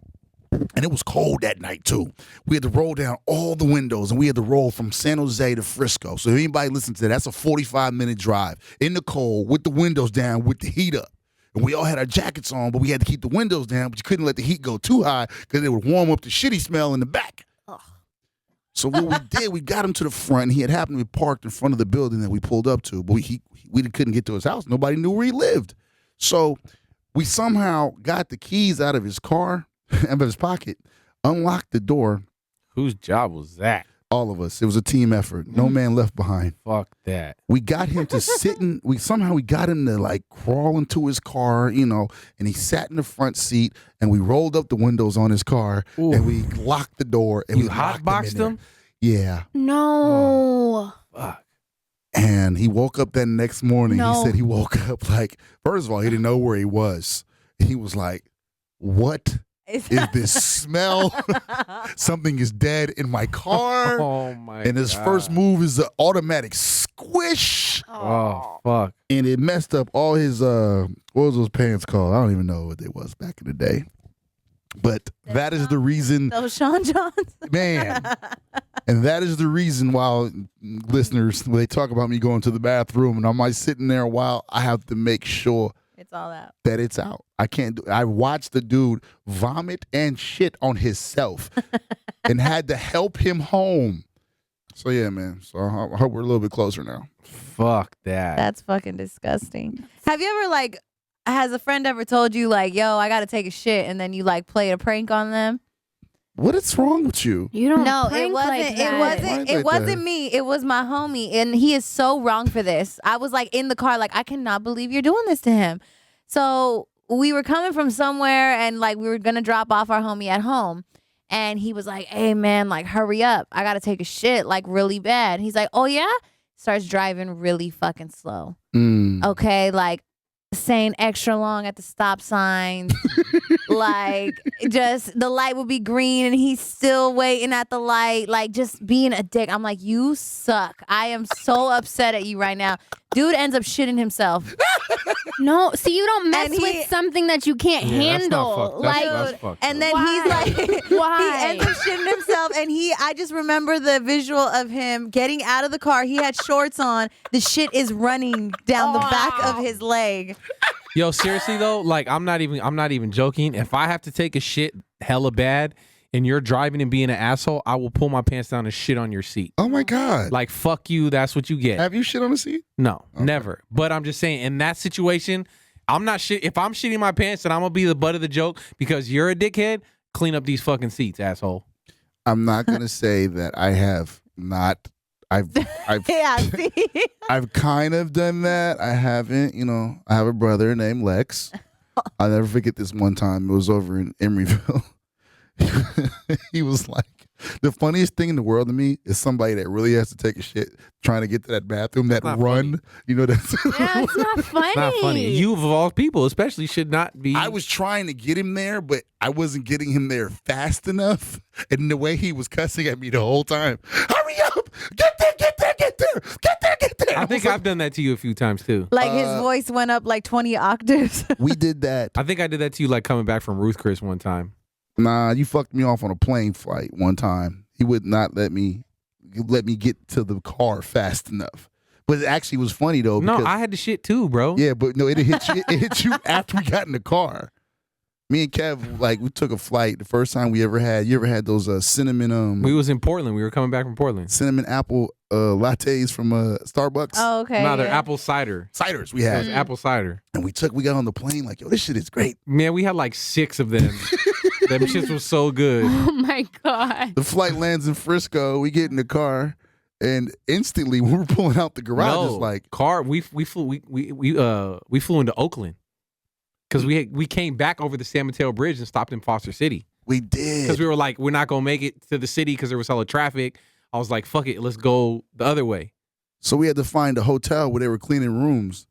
Speaker 2: and it was cold that night, too. We had to roll down all the windows, and we had to roll from San Jose to Frisco. So if anybody listens to that, that's a 45-minute drive in the cold with the windows down with the heat up. And we all had our jackets on, but we had to keep the windows down, but you couldn't let the heat go too high because it would warm up the shitty smell in the back. So what we did, we got him to the front, and he had happened to be parked in front of the building that we pulled up to, but we couldn't get to his house. Nobody knew where he lived. So we somehow got the keys out of his car, out of his pocket, unlocked the door.
Speaker 4: Whose job was that?
Speaker 2: All of us. It was a team effort. No man left behind.
Speaker 4: Fuck that.
Speaker 2: We got him to sit in, we got him to like crawl into his car, and he sat in the front seat, and we rolled up the windows on his car.
Speaker 4: Ooh.
Speaker 2: And we locked the door, and
Speaker 4: You
Speaker 2: we locked
Speaker 4: hotboxed him?
Speaker 2: Yeah.
Speaker 3: No.
Speaker 4: Fuck.
Speaker 2: And he woke up that next morning.
Speaker 3: No.
Speaker 2: He said he woke up like, first of all, he didn't know where he was. He was like, what is this smell? Something is dead in my car.
Speaker 4: Oh my god.
Speaker 2: And his first move is the automatic squish.
Speaker 4: Oh fuck.
Speaker 2: And it messed up all his what was those pants called? I don't even know what they was back in the day. But that is the reason,
Speaker 1: Those Sean Johns.
Speaker 2: man. And that is the reason why listeners, when they talk about me going to the bathroom and I might sitting there a while, I have to make sure
Speaker 1: It's all out.
Speaker 2: that it's out. I can't do I watched the dude vomit and shit on himself and had to help him home. So yeah, man. So I hope we're a little bit closer now.
Speaker 4: Fuck that.
Speaker 1: That's fucking disgusting. Have you ever like, has a friend ever told you like, yo, I gotta take a shit, and then you like played a prank on them?
Speaker 2: What is wrong with you?
Speaker 3: You don't.
Speaker 1: No, it
Speaker 3: prank
Speaker 1: wasn't.
Speaker 3: like
Speaker 1: It
Speaker 3: that.
Speaker 1: wasn't. It
Speaker 2: like
Speaker 1: wasn't
Speaker 2: that?
Speaker 1: me. It was my homie, and he is so wrong for this. I was like in the car, like I cannot believe you're doing this to him. So we were coming from somewhere, and like we were gonna drop off our homie at home, and he was like, "Hey man, like hurry up, I gotta take a shit, like really bad." He's like, "Oh yeah," starts driving really fucking slow. Okay, like saying extra long at the stop signs. Like just the light would be green and he's still waiting at the light, like just being a dick. I'm like, you suck. I am so upset at you right now. Dude ends up shitting himself.
Speaker 3: No, see, you don't mess
Speaker 1: And he-
Speaker 3: with something that you can't
Speaker 4: Yeah, that's not
Speaker 3: handle.
Speaker 4: fucked. That's-
Speaker 3: Like,
Speaker 4: that's fucked
Speaker 1: And
Speaker 4: up.
Speaker 1: then he's
Speaker 3: Why?
Speaker 1: like,
Speaker 3: Why?
Speaker 1: he ends up shitting himself. And I just remember the visual of him getting out of the car. He had shorts on. The shit is running down the back of his leg.
Speaker 4: Yo, seriously though, like I'm not even joking. If I have to take a shit hella bad and you're driving and being an asshole, I will pull my pants down and shit on your seat.
Speaker 2: Oh my God.
Speaker 4: Like fuck you, that's what you get.
Speaker 2: Have you shit on the seat?
Speaker 4: No, never. But I'm just saying, in that situation, I'm not shit. If I'm shitting my pants, then I'm gonna be the butt of the joke because you're a dickhead. Clean up these fucking seats, asshole.
Speaker 2: I'm not gonna say that I have not. I've
Speaker 1: Yeah, see?
Speaker 2: I've kind of done that. I haven't. You know, I have a brother named Lex. I'll never forget this one time. It was over in Emeryville. He was like, the funniest thing in the world to me is somebody that really has to take a shit trying to get to that bathroom, that
Speaker 4: not
Speaker 2: run.
Speaker 4: funny.
Speaker 2: You know, that's.
Speaker 3: yeah, it's not funny.
Speaker 4: It's not funny. You of all people, especially, should not be.
Speaker 2: I was trying to get him there, but I wasn't getting him there fast enough. And the way he was cussing at me the whole time, hurry up, get there, get there, get there, get there, get there.
Speaker 4: I think I've done that to you a few times too.
Speaker 1: Like his voice went up like 20 octaves.
Speaker 2: We did that.
Speaker 4: I think I did that to you, like coming back from Ruth Chris one time.
Speaker 2: Nah, you fucked me off on a plane flight one time. He would not let me get to the car fast enough. But it actually was funny though.
Speaker 4: No,
Speaker 2: Because,
Speaker 4: I had to shit too, bro.
Speaker 2: yeah, but no, it hit you. It hit you after we got in the car. Me and Kev, like, we took a flight. The first time we ever had. You ever had those cinnamon
Speaker 4: We was in Portland. We were coming back from Portland.
Speaker 2: cinnamon apple lattes from Starbucks?
Speaker 1: Oh, okay.
Speaker 4: No, they're
Speaker 1: yeah.
Speaker 4: apple cider.
Speaker 2: Ciders we
Speaker 4: It
Speaker 2: had,
Speaker 4: was apple cider.
Speaker 2: and we got on the plane like, yo, this shit is great.
Speaker 4: Man, we had like 6 of them. Them shits was so good.
Speaker 3: Oh my God.
Speaker 2: The flight lands in Frisco. We get in the car, and instantly when we're pulling out the garage, it's like,
Speaker 4: car. We flew into Oakland because we came back over the San Mateo Bridge and stopped in Foster City
Speaker 2: we did.
Speaker 4: because we were like, we're not gonna make it to the city because there was hella traffic. I was like, fuck it, let's go the other way.
Speaker 2: So we had to find a hotel where they were cleaning rooms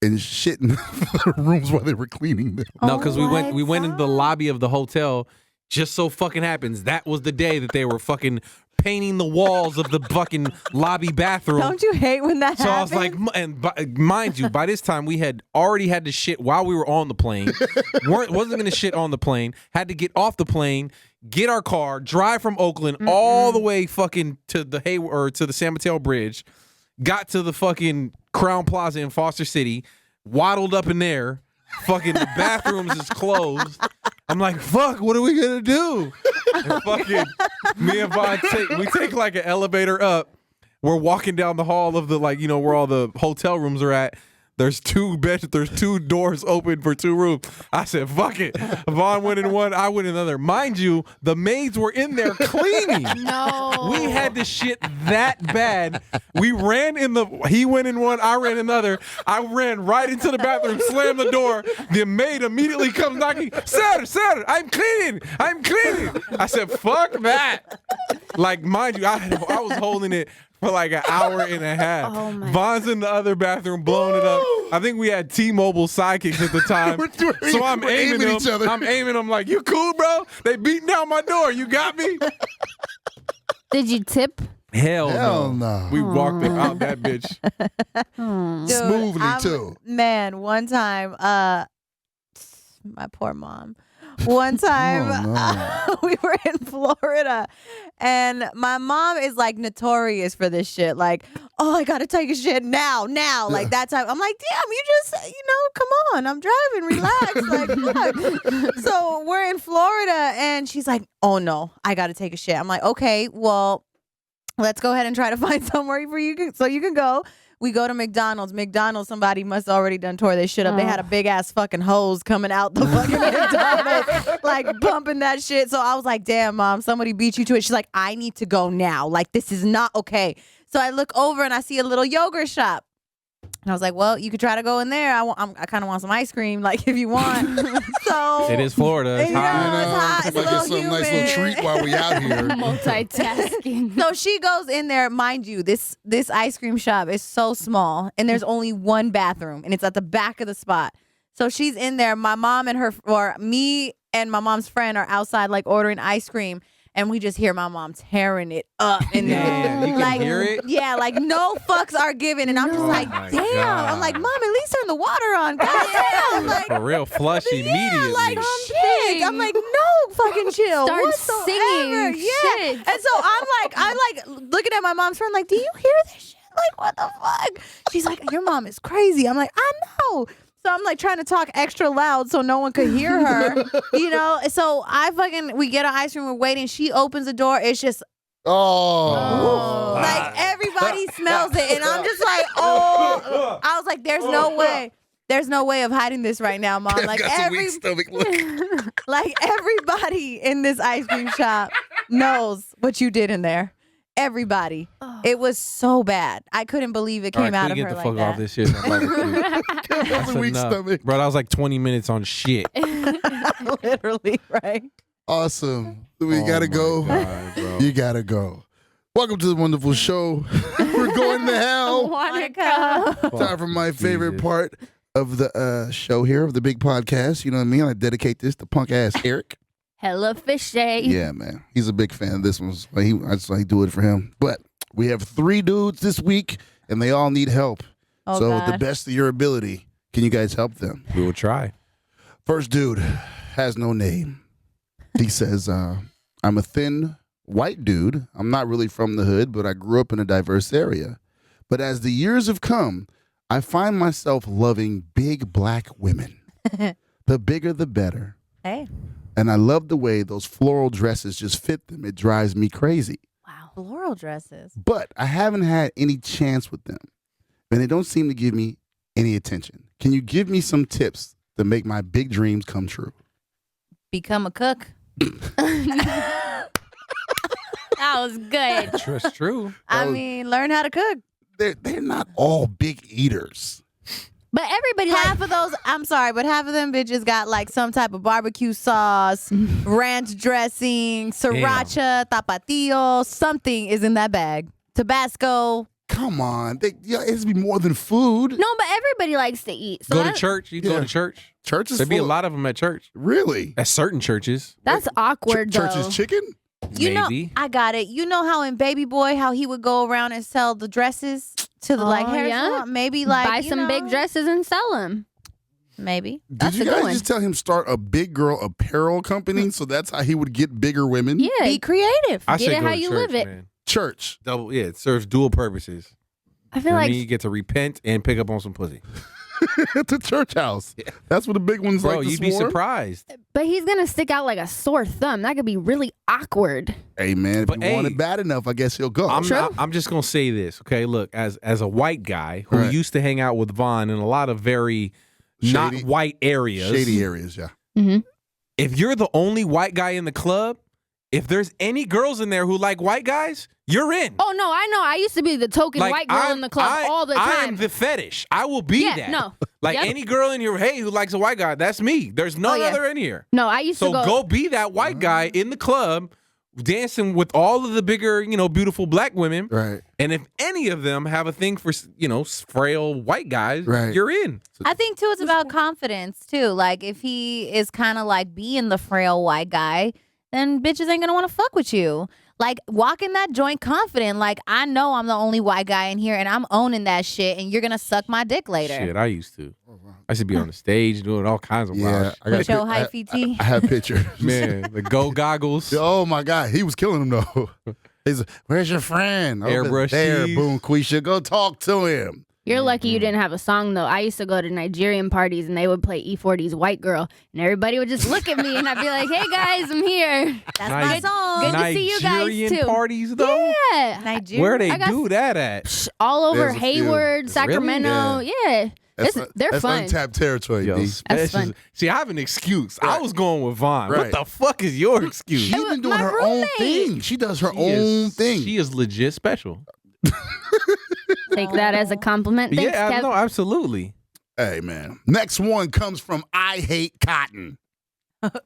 Speaker 2: and shitting the rooms while they were cleaning them.
Speaker 4: No,
Speaker 1: Oh
Speaker 4: because we went into the lobby of the hotel. Just so fucking happens that was the day that they were fucking painting the walls of the fucking lobby bathroom.
Speaker 1: Don't you hate when that
Speaker 4: So I
Speaker 1: happens?
Speaker 4: was like, mind you, by this time we had already had to shit while we were on the plane. Wasn't gonna shit on the plane. Had to get off the plane, get our car, drive from Oakland all the way fucking to the to the San Mateo Bridge. Got to the fucking Crown Plaza in Foster City, waddled up in there. Fucking the bathrooms is closed. I'm like, fuck, what are we gonna do? And fucking me and Vaughn take like an elevator up. We're walking down the hall of the, like, you know, where all the hotel rooms are at. There's 2 doors open for 2 rooms. I said, fuck it. Vaughn went in one, I went in another. Mind you, the maids were in there cleaning.
Speaker 3: No.
Speaker 4: We had to shit that bad. We ran he went in one, I ran another. I ran right into the bathroom, slammed the door. The maid immediately comes knocking, sir, I'm cleaning. I said, fuck that. Like, mind you, I was holding it for like an hour and a half.
Speaker 3: Oh my
Speaker 4: Vaughn's in the other bathroom blowing it up. I think we had T-Mobile sidekicks at the time. So I'm
Speaker 2: we're
Speaker 4: aiming
Speaker 2: aiming each other.
Speaker 4: I'm aiming them like, you cool, bro? They beating down my door. You got me?
Speaker 3: Did you tip?
Speaker 2: Hell no.
Speaker 4: We walked out that bitch.
Speaker 1: Dude,
Speaker 2: Smoothly, too.
Speaker 1: Man, one time, my poor mom. One time, we were in Florida, and my mom is like notorious for this shit. Like, oh, I gotta take a shit now. Like that time, I'm like, damn, you just, come on, I'm driving, relax. Like, fuck. So we're in Florida, and she's like, oh no, I gotta take a shit. I'm like, okay, well, let's go ahead and try to find somewhere for you so you can go. We go to McDonald's. McDonald's, somebody must already done tore their shit up. They had a big ass fucking hose coming out the fucking McDonald's, like pumping that shit. So I was like, damn, Mom, somebody beat you to it. She's like, I need to go now. Like, this is not okay. So I look over and I see a little yogurt shop. And I was like, well, you could try to go in there. I kind of want some ice cream, like, if you want. So
Speaker 4: It is Florida. It's
Speaker 1: you know,
Speaker 4: hot.
Speaker 1: it's hot. It's a
Speaker 2: like
Speaker 1: little
Speaker 2: it's some
Speaker 1: humid.
Speaker 2: nice little treat while we out here.
Speaker 3: Multitasking.
Speaker 1: So she goes in there, mind you, this ice cream shop is so small and there's only one bathroom and it's at the back of the spot. So she's in there. My mom and me and my mom's friend are outside like ordering ice cream. And we just hear my mom tearing it up in there.
Speaker 4: Yeah, you can
Speaker 1: like,
Speaker 4: hear it?
Speaker 1: Yeah, like no fucks are given. And I'm just like,
Speaker 4: my
Speaker 1: damn.
Speaker 4: God.
Speaker 1: I'm like, Mom, at least turn the water on. God damn. Like,
Speaker 4: For real, flush immediately.
Speaker 1: like shit. I'm like, no fucking chill.
Speaker 3: Start
Speaker 1: whatsoever.
Speaker 3: singing.
Speaker 1: Yeah.
Speaker 3: Shit.
Speaker 1: And so I'm looking at my mom's friend, like, do you hear this shit? Like, what the fuck? She's like, your mom is crazy. I'm like, I know. So I'm like trying to talk extra loud so no one could hear her, you know? So we get our ice cream, we're waiting. She opens the door. It's just,
Speaker 2: Oh.
Speaker 1: like everybody smells it. And I'm just like, oh, I was like, there's no way. There's no way of hiding this right now, Mom. Like
Speaker 2: Got some weak stomach look.
Speaker 1: like everybody in this ice cream shop knows what you did in there. Everybody. It was so bad. I couldn't believe it
Speaker 4: All
Speaker 1: came
Speaker 4: right,
Speaker 1: out
Speaker 4: can
Speaker 1: of
Speaker 4: you
Speaker 1: her
Speaker 4: get the
Speaker 1: like
Speaker 4: fuck
Speaker 1: that.
Speaker 4: off this shit?
Speaker 2: Got
Speaker 4: That's
Speaker 2: some weak
Speaker 4: enough.
Speaker 2: stomach.
Speaker 4: Bro, that was like 20 minutes on shit.
Speaker 1: Literally, right?
Speaker 2: Awesome. We
Speaker 4: Oh
Speaker 2: gotta
Speaker 4: my
Speaker 2: go.
Speaker 4: God, bro.
Speaker 2: You gotta go. Welcome to the wonderful show. We're going to hell.
Speaker 1: Monica.
Speaker 2: Time for my favorite
Speaker 4: Jesus.
Speaker 2: part of the show here, of the big podcast. You know what I mean? I dedicate this to punk ass Eric.
Speaker 3: Hella fishy.
Speaker 2: Yeah, man. He's a big fan of this one. So I just like do it for him. But we have 3 dudes this week, and they all need help.
Speaker 1: Oh,
Speaker 2: so
Speaker 1: God.
Speaker 2: the best of your ability, can you guys help them?
Speaker 4: We will try.
Speaker 2: First dude has no name. He says, I'm a thin white dude. I'm not really from the hood, but I grew up in a diverse area. But as the years have come, I find myself loving big black women. The bigger, the better.
Speaker 1: Hey.
Speaker 2: And I love the way those floral dresses just fit them. It drives me crazy.
Speaker 1: Wow. Floral dresses.
Speaker 2: But I haven't had any chance with them. And they don't seem to give me any attention. Can you give me some tips to make my big dreams come true?
Speaker 1: Become a cook.
Speaker 3: That was good.
Speaker 4: That's true.
Speaker 1: I mean, learn how to cook.
Speaker 2: They're not all big eaters.
Speaker 3: But everybody
Speaker 1: Half of those, I'm sorry, but half of them bitches got like some type of barbecue sauce, ranch dressing, sriracha, tapatio, something is in that bag. Tabasco.
Speaker 2: Come on. It has to be more than food.
Speaker 3: No, but everybody likes to eat. So
Speaker 4: Go to
Speaker 3: that-
Speaker 4: church. You go
Speaker 2: Yeah.
Speaker 4: to church.
Speaker 2: Church is
Speaker 4: There'd be a
Speaker 2: full-
Speaker 4: lot of them at church.
Speaker 2: Really?
Speaker 4: At certain churches.
Speaker 3: That's awkward,
Speaker 2: Church
Speaker 3: though.
Speaker 2: is chicken?
Speaker 1: You
Speaker 4: Maybe.
Speaker 1: know, I got it. You know how in Baby Boy, how he would go around and sell the dresses to the like
Speaker 3: Oh,
Speaker 1: hair
Speaker 3: yeah.
Speaker 1: salon? Maybe like
Speaker 3: Buy
Speaker 1: you
Speaker 3: some
Speaker 1: know,
Speaker 3: big dresses and sell them.
Speaker 1: Maybe.
Speaker 2: Did
Speaker 3: That's
Speaker 2: you
Speaker 3: a good
Speaker 2: guys
Speaker 3: one.
Speaker 2: just tell him start a big girl apparel company so that's how he would get bigger women?
Speaker 3: Yeah.
Speaker 1: Be creative.
Speaker 4: I
Speaker 3: Get
Speaker 4: say
Speaker 3: it
Speaker 4: go
Speaker 3: how
Speaker 4: to
Speaker 3: you
Speaker 4: church,
Speaker 3: live it.
Speaker 4: man.
Speaker 2: Church.
Speaker 4: Double, yeah, it serves dual purposes.
Speaker 3: I feel
Speaker 4: I
Speaker 3: like
Speaker 4: mean, you get to repent and pick up on some pussy.
Speaker 2: At the church house. That's what the big ones
Speaker 4: Bro,
Speaker 2: like to
Speaker 4: you'd be
Speaker 2: swarm.
Speaker 4: surprised.
Speaker 3: but he's gonna stick out like a sore thumb. That could be really awkward.
Speaker 2: Hey, man, if
Speaker 4: But,
Speaker 2: you want
Speaker 4: hey,
Speaker 2: it bad enough, I guess he'll go.
Speaker 4: I'm just gonna say this, okay? Look, as a white guy who
Speaker 2: Right.
Speaker 4: used to hang out with Vaughn in a lot of very not
Speaker 2: Shady-
Speaker 4: white areas.
Speaker 2: Shady areas, yeah.
Speaker 4: If you're the only white guy in the club, if there's any girls in there who like white guys, you're in.
Speaker 3: Oh no, I know. I used to be the token
Speaker 4: Like,
Speaker 3: white girl in the club all the
Speaker 4: I
Speaker 3: time.
Speaker 4: am the fetish. I will be
Speaker 3: Yeah,
Speaker 4: that.
Speaker 3: no.
Speaker 4: Like
Speaker 3: Yep.
Speaker 4: any girl in here, hey, who likes a white guy, that's me. There's none
Speaker 3: Oh, yeah.
Speaker 4: other in here.
Speaker 3: No, I used
Speaker 4: So
Speaker 3: to
Speaker 4: go be that white guy in the club, dancing with all of the bigger, beautiful black women.
Speaker 2: Right.
Speaker 4: And if any of them have a thing for, frail white guys,
Speaker 2: Right.
Speaker 4: you're in.
Speaker 1: I think too, it's about confidence too. Like if he is kind of like being the frail white guy, then bitches ain't gonna want to fuck with you. Like walk in that joint confident. Like I know I'm the only white guy in here, and I'm owning that shit, and you're gonna suck my dick later.
Speaker 4: Shit, I used to. I used to be on the stage doing all kinds of
Speaker 2: Yeah.
Speaker 4: wild
Speaker 2: I got
Speaker 1: With your
Speaker 2: I-
Speaker 1: hyphy tea.
Speaker 2: I have pictures.
Speaker 4: Man, the go goggles.
Speaker 2: Oh my God, he was killing him though. He's like, "Where's your friend?" Over
Speaker 4: Airbrush
Speaker 2: there,
Speaker 4: tees.
Speaker 2: boom, Quisha, go talk to him.
Speaker 3: You're lucky you didn't have a song though. I used to go to Nigerian parties and they would play E40's White Girl, and everybody would just look at me and I'd be like, "Hey guys, I'm here."
Speaker 1: That's my song.
Speaker 3: Good to see you guys,
Speaker 4: Nigerian
Speaker 3: too.
Speaker 4: parties, though?
Speaker 3: Yeah.
Speaker 1: Nigeria.
Speaker 4: Where they
Speaker 3: I got-
Speaker 4: do that at?
Speaker 3: All over
Speaker 2: There's a few.
Speaker 3: Hayward,
Speaker 2: Really?
Speaker 3: Sacramento. Yeah. They're
Speaker 2: that's
Speaker 3: fun.
Speaker 2: untapped territory,
Speaker 4: Yo,
Speaker 2: D.
Speaker 3: That's fun.
Speaker 4: see, I have an excuse. I
Speaker 2: Right.
Speaker 4: was going with Vaughn.
Speaker 2: Right.
Speaker 4: What the fuck is your excuse?
Speaker 2: She's been doing
Speaker 3: my
Speaker 2: her own
Speaker 3: roommate.
Speaker 2: thing. She does her
Speaker 4: She
Speaker 2: own
Speaker 4: is-
Speaker 2: thing.
Speaker 4: She is legit special.
Speaker 3: Take that as a compliment. Thanks,
Speaker 4: yeah,
Speaker 3: Kev.
Speaker 4: no, absolutely.
Speaker 2: Hey, man. Next one comes from I Hate Cotton.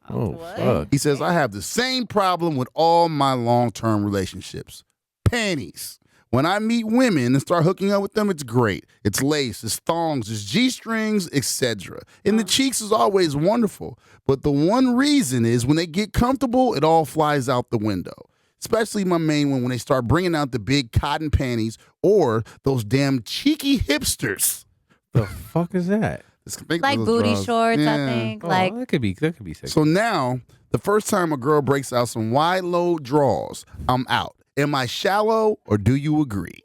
Speaker 4: Oh,
Speaker 1: What?
Speaker 4: fuck.
Speaker 2: He says, I have the same problem with all my long-term relationships. Panties. When I meet women and start hooking up with them, it's great. It's lace, it's thongs, it's G-strings, etc. And the cheeks is always wonderful. But the one reason is when they get comfortable, it all flies out the window. Especially my main one when they start bringing out the big cotton panties or those damn cheeky hipsters.
Speaker 4: The fuck is that?
Speaker 1: Like booty shorts, I
Speaker 2: Yeah.
Speaker 1: think.
Speaker 4: Oh,
Speaker 1: Like,
Speaker 4: that could be sexy.
Speaker 2: So now, the first time a girl breaks out some wide load draws, I'm out. Am I shallow or do you agree?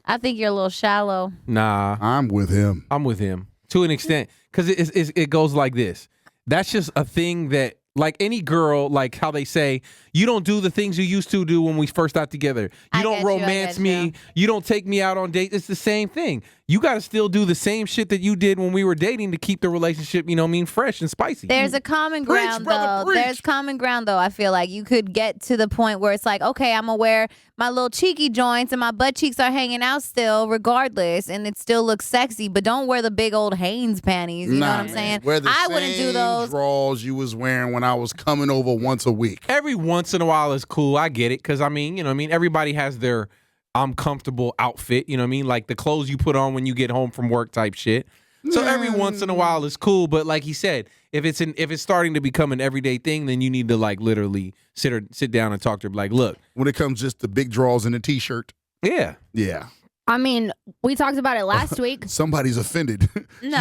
Speaker 1: I think you're a little shallow.
Speaker 4: Nah,
Speaker 2: I'm with him.
Speaker 4: I'm with him to an extent because it goes like this. That's just a thing that, like any girl, like how they say, you don't do the things you used to do when we first got together. You
Speaker 1: I
Speaker 4: don't
Speaker 1: get you, I
Speaker 4: romance
Speaker 1: get
Speaker 4: me.
Speaker 1: you.
Speaker 4: You don't take me out on dates. It's the same thing. You got to still do the same shit that you did when we were dating to keep the relationship, fresh and spicy.
Speaker 1: There's a common
Speaker 2: Preach,
Speaker 1: ground,
Speaker 2: brother,
Speaker 1: though.
Speaker 2: preach.
Speaker 1: There's common ground, though. I feel like you could get to the point where it's like, okay, I'm gonna wear my little cheeky joints and my butt cheeks are hanging out still, regardless, and it still looks sexy. But don't wear the big old Hanes panties. You know what I'm saying?
Speaker 2: Wear the
Speaker 1: I wouldn't do
Speaker 2: same
Speaker 1: those.
Speaker 2: draws you was wearing when I was coming over once a week.
Speaker 4: Every once in a while is cool. I get it because everybody has their I'm comfortable outfit. Like the clothes you put on when you get home from work type shit. So every once in a while is cool, but like he said, if it's starting to become an everyday thing, then you need to like literally sit down and talk to her. Like, look,
Speaker 2: When it comes just to big draws in a t-shirt,
Speaker 4: yeah,
Speaker 2: yeah,
Speaker 3: I mean, we talked about it last week.
Speaker 2: somebody's offended.
Speaker 1: No.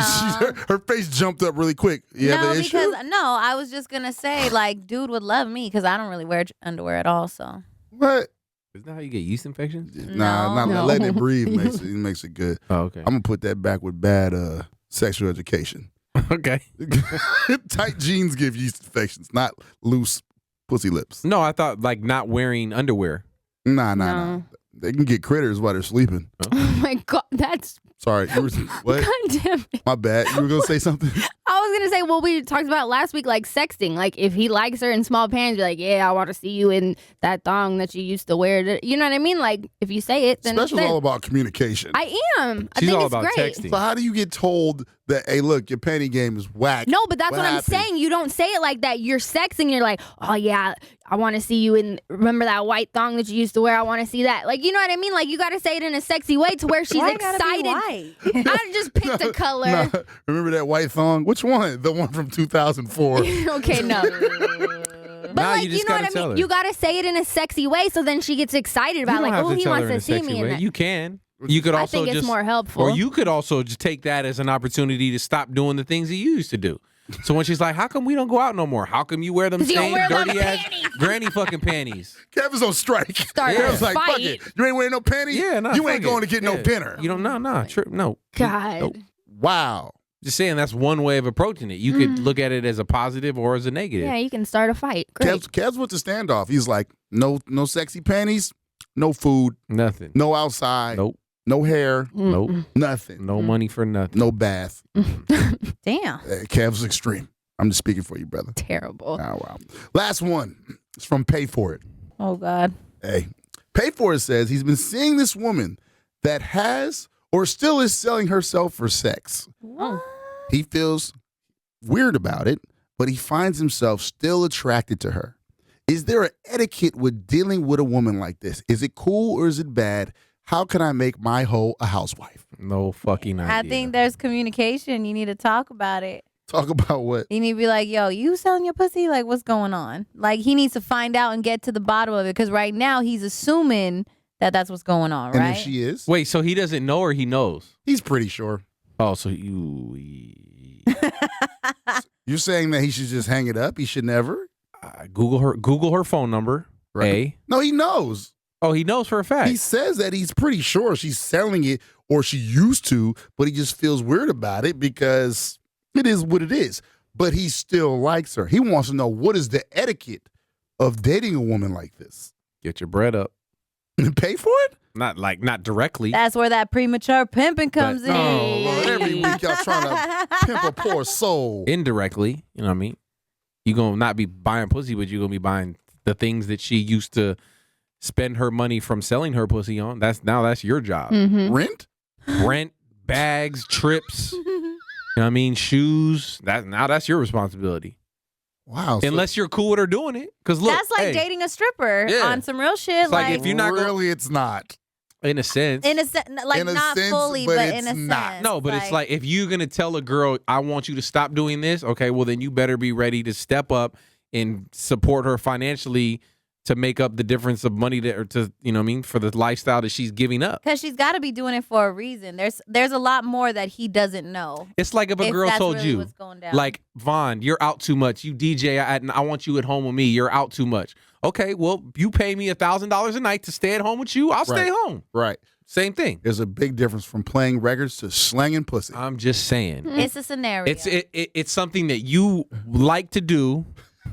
Speaker 2: her face jumped up really quick. You have
Speaker 1: No,
Speaker 2: an issue?
Speaker 1: because I was just gonna say, like, dude would love me because I don't really wear underwear at all. So
Speaker 2: What?
Speaker 4: isn't that how you get yeast infections?
Speaker 2: Nah,
Speaker 1: No.
Speaker 2: not letting it breathe makes it good.
Speaker 4: Oh, okay.
Speaker 2: I'm gonna put that back with bad sexual education.
Speaker 4: Okay.
Speaker 2: Tight jeans give yeast infections, not loose pussy lips.
Speaker 4: No, I thought like not wearing underwear.
Speaker 2: Nah.
Speaker 3: No.
Speaker 2: They can get critters while they're sleeping.
Speaker 3: Oh my God, that's
Speaker 2: Sorry, you were, what?
Speaker 3: God damn it.
Speaker 2: My bad. You were gonna say something?
Speaker 3: I was gonna say, well, we talked about last week, like sexting. Like if he likes her in small pants, be like, yeah, I want to see you in that thong that you used to wear. You know what I mean? Like if you say it, then it's
Speaker 2: Special's
Speaker 3: there.
Speaker 2: all about communication.
Speaker 3: I am. I
Speaker 4: She's
Speaker 3: think
Speaker 4: all
Speaker 3: it's
Speaker 4: about
Speaker 3: great.
Speaker 4: texting.
Speaker 2: So how do you get told that, hey, look, your panty game is whack?
Speaker 3: No, but that's what I'm
Speaker 2: happened?
Speaker 3: saying. You don't say it like that. You're sexing. You're like, oh yeah, I want to see you in. Remember that white thong that you used to wear? I want to see that. Like, you know what I mean? Like, you got to say it in a sexy way to where she's
Speaker 1: Why it gotta be
Speaker 3: excited.
Speaker 1: white?
Speaker 3: I just picked a color.
Speaker 2: Nah, remember that white thong? Which one? The one from 2004.
Speaker 3: Okay, no. But
Speaker 4: Now
Speaker 3: like,
Speaker 4: you just
Speaker 3: know what
Speaker 4: gotta
Speaker 3: I
Speaker 4: tell
Speaker 3: mean?
Speaker 4: her.
Speaker 3: You gotta say it in a sexy way, so then she gets excited
Speaker 4: You
Speaker 3: about
Speaker 4: don't
Speaker 3: like,
Speaker 4: have
Speaker 3: oh,
Speaker 4: to
Speaker 3: he
Speaker 4: tell her
Speaker 3: wants
Speaker 4: in
Speaker 3: to
Speaker 4: a
Speaker 3: see
Speaker 4: sexy
Speaker 3: me in
Speaker 4: way.
Speaker 3: that.
Speaker 4: You can. You could
Speaker 3: I
Speaker 4: also
Speaker 3: think it's
Speaker 4: just
Speaker 3: more helpful.
Speaker 4: Or you could also just take that as an opportunity to stop doing the things that you used to do. So when she's like, how come we don't go out no more? How come you wear them
Speaker 3: 'Cause you don't
Speaker 4: same
Speaker 3: wear them
Speaker 4: dirty ass
Speaker 3: panties.
Speaker 4: granny fucking panties?
Speaker 2: Kevin's on strike.
Speaker 3: Start a
Speaker 2: Kevin's like, fuck
Speaker 3: fight.
Speaker 2: it. You ain't wearing no panties?
Speaker 4: Yeah, no.
Speaker 2: You ain't going to get no
Speaker 4: Yeah.
Speaker 2: dinner.
Speaker 4: You don't no.
Speaker 3: God.
Speaker 4: Nope.
Speaker 2: Wow.
Speaker 4: Just saying that's one way of approaching it. You could look at it as a positive or as a negative.
Speaker 3: Yeah, you can start a fight. Great.
Speaker 2: Kev's with the standoff. He's like, no sexy panties, no food,
Speaker 4: Nothing.
Speaker 2: no outside,
Speaker 4: Nope.
Speaker 2: no hair,
Speaker 4: Nope.
Speaker 2: nothing,
Speaker 4: No money for nothing.
Speaker 2: no bath.
Speaker 1: Damn.
Speaker 2: Kev's extreme. I'm just speaking for you, brother.
Speaker 3: Terrible.
Speaker 2: Oh, wow. Last one. It's from Pay For It.
Speaker 1: Oh God.
Speaker 2: Hey, Pay For It says he's been seeing this woman that has or still is selling herself for sex.
Speaker 1: What?
Speaker 2: He feels weird about it, but he finds himself still attracted to her. Is there an etiquette with dealing with a woman like this? Is it cool or is it bad? How can I make my hoe a housewife?
Speaker 4: No fucking idea.
Speaker 1: I think there's communication. You need to talk about it.
Speaker 2: Talk about what?
Speaker 1: You need to be like, yo, you selling your pussy? Like, what's going on? Like, he needs to find out and get to the bottom of it because right now he's assuming that that's what's going on, right?
Speaker 2: And if she is,
Speaker 4: Wait, so he doesn't know or he knows?
Speaker 2: he's pretty sure.
Speaker 4: Oh, so you
Speaker 2: You're saying that he should just hang it up? He should never?
Speaker 4: Google her phone number.
Speaker 2: Right.
Speaker 4: A.
Speaker 2: No, he knows.
Speaker 4: Oh, he knows for a fact.
Speaker 2: He says that he's pretty sure she's selling it or she used to, but he just feels weird about it because it is what it is. But he still likes her. He wants to know what is the etiquette of dating a woman like this.
Speaker 4: Get your bread up.
Speaker 2: And pay for it?
Speaker 4: Not directly.
Speaker 1: That's where that premature pimping comes in.
Speaker 2: Oh, Lord, every week y'all trying to pimp a poor soul.
Speaker 4: Indirectly, you know what I mean? You gonna not be buying pussy, but you gonna be buying the things that she used to spend her money from selling her pussy on. That's your job.
Speaker 3: Mhm.
Speaker 2: Rent?
Speaker 4: Rent, bags, trips. You know what I mean? Shoes. That's your responsibility.
Speaker 2: Wow.
Speaker 4: Unless you're cool with her doing it. Because look,
Speaker 1: That's like
Speaker 4: hey,
Speaker 1: dating a stripper
Speaker 4: Yeah.
Speaker 1: on some real shit.
Speaker 4: It's like if you're not
Speaker 2: really, it's not.
Speaker 4: in a sense.
Speaker 1: in a like
Speaker 2: In a
Speaker 1: not
Speaker 2: sense,
Speaker 1: fully,
Speaker 2: but
Speaker 1: but
Speaker 2: it's
Speaker 1: in a
Speaker 2: not.
Speaker 1: sense.
Speaker 4: No, but it's like if you're gonna tell a girl, I want you to stop doing this, okay, well then you better be ready to step up and support her financially to make up the difference of money that, or to, you know what I mean, for the lifestyle that she's giving up.
Speaker 1: because she's got to be doing it for a reason. There's a lot more that he doesn't know.
Speaker 4: It's like if a girl
Speaker 1: that's
Speaker 4: told
Speaker 1: really
Speaker 4: you,
Speaker 1: what's going down.
Speaker 4: like, Vaughn, you're out too much. You DJ, I want you at home with me. You're out too much. Okay, well, you pay me $1,000 a night to stay at home with you. I'll stay home.
Speaker 2: Right.
Speaker 4: Same thing.
Speaker 2: There's a big difference from playing records to slanging pussy.
Speaker 4: I'm just saying.
Speaker 1: It's a scenario.
Speaker 4: It's something that you like to do.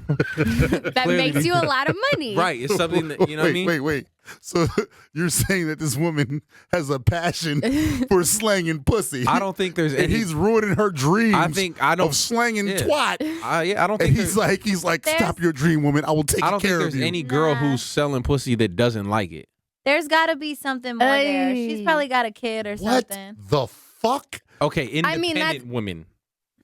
Speaker 3: That
Speaker 4: Clearly.
Speaker 3: makes you a lot of money.
Speaker 4: Right. It's something that, you know what I mean?
Speaker 2: Wait. So you're saying that this woman has a passion for slanging pussy.
Speaker 4: I don't think there's
Speaker 2: and
Speaker 4: any.
Speaker 2: he's ruining her dreams
Speaker 4: I don't
Speaker 2: of slanging
Speaker 4: yeah.
Speaker 2: twat.
Speaker 4: I don't
Speaker 2: And
Speaker 4: think
Speaker 2: he's
Speaker 4: there's-
Speaker 2: like,
Speaker 1: There's-
Speaker 2: stop your dream, woman. I will take
Speaker 4: I don't think
Speaker 2: care
Speaker 4: there's
Speaker 2: of you.
Speaker 4: any girl
Speaker 1: Nah.
Speaker 4: who's selling pussy that doesn't like it.
Speaker 1: There's got to be something more there. She's
Speaker 3: Ay.
Speaker 1: probably got a kid or
Speaker 2: What
Speaker 1: something.
Speaker 2: the fuck?
Speaker 4: Okay, independent
Speaker 3: mean, that's-
Speaker 4: women,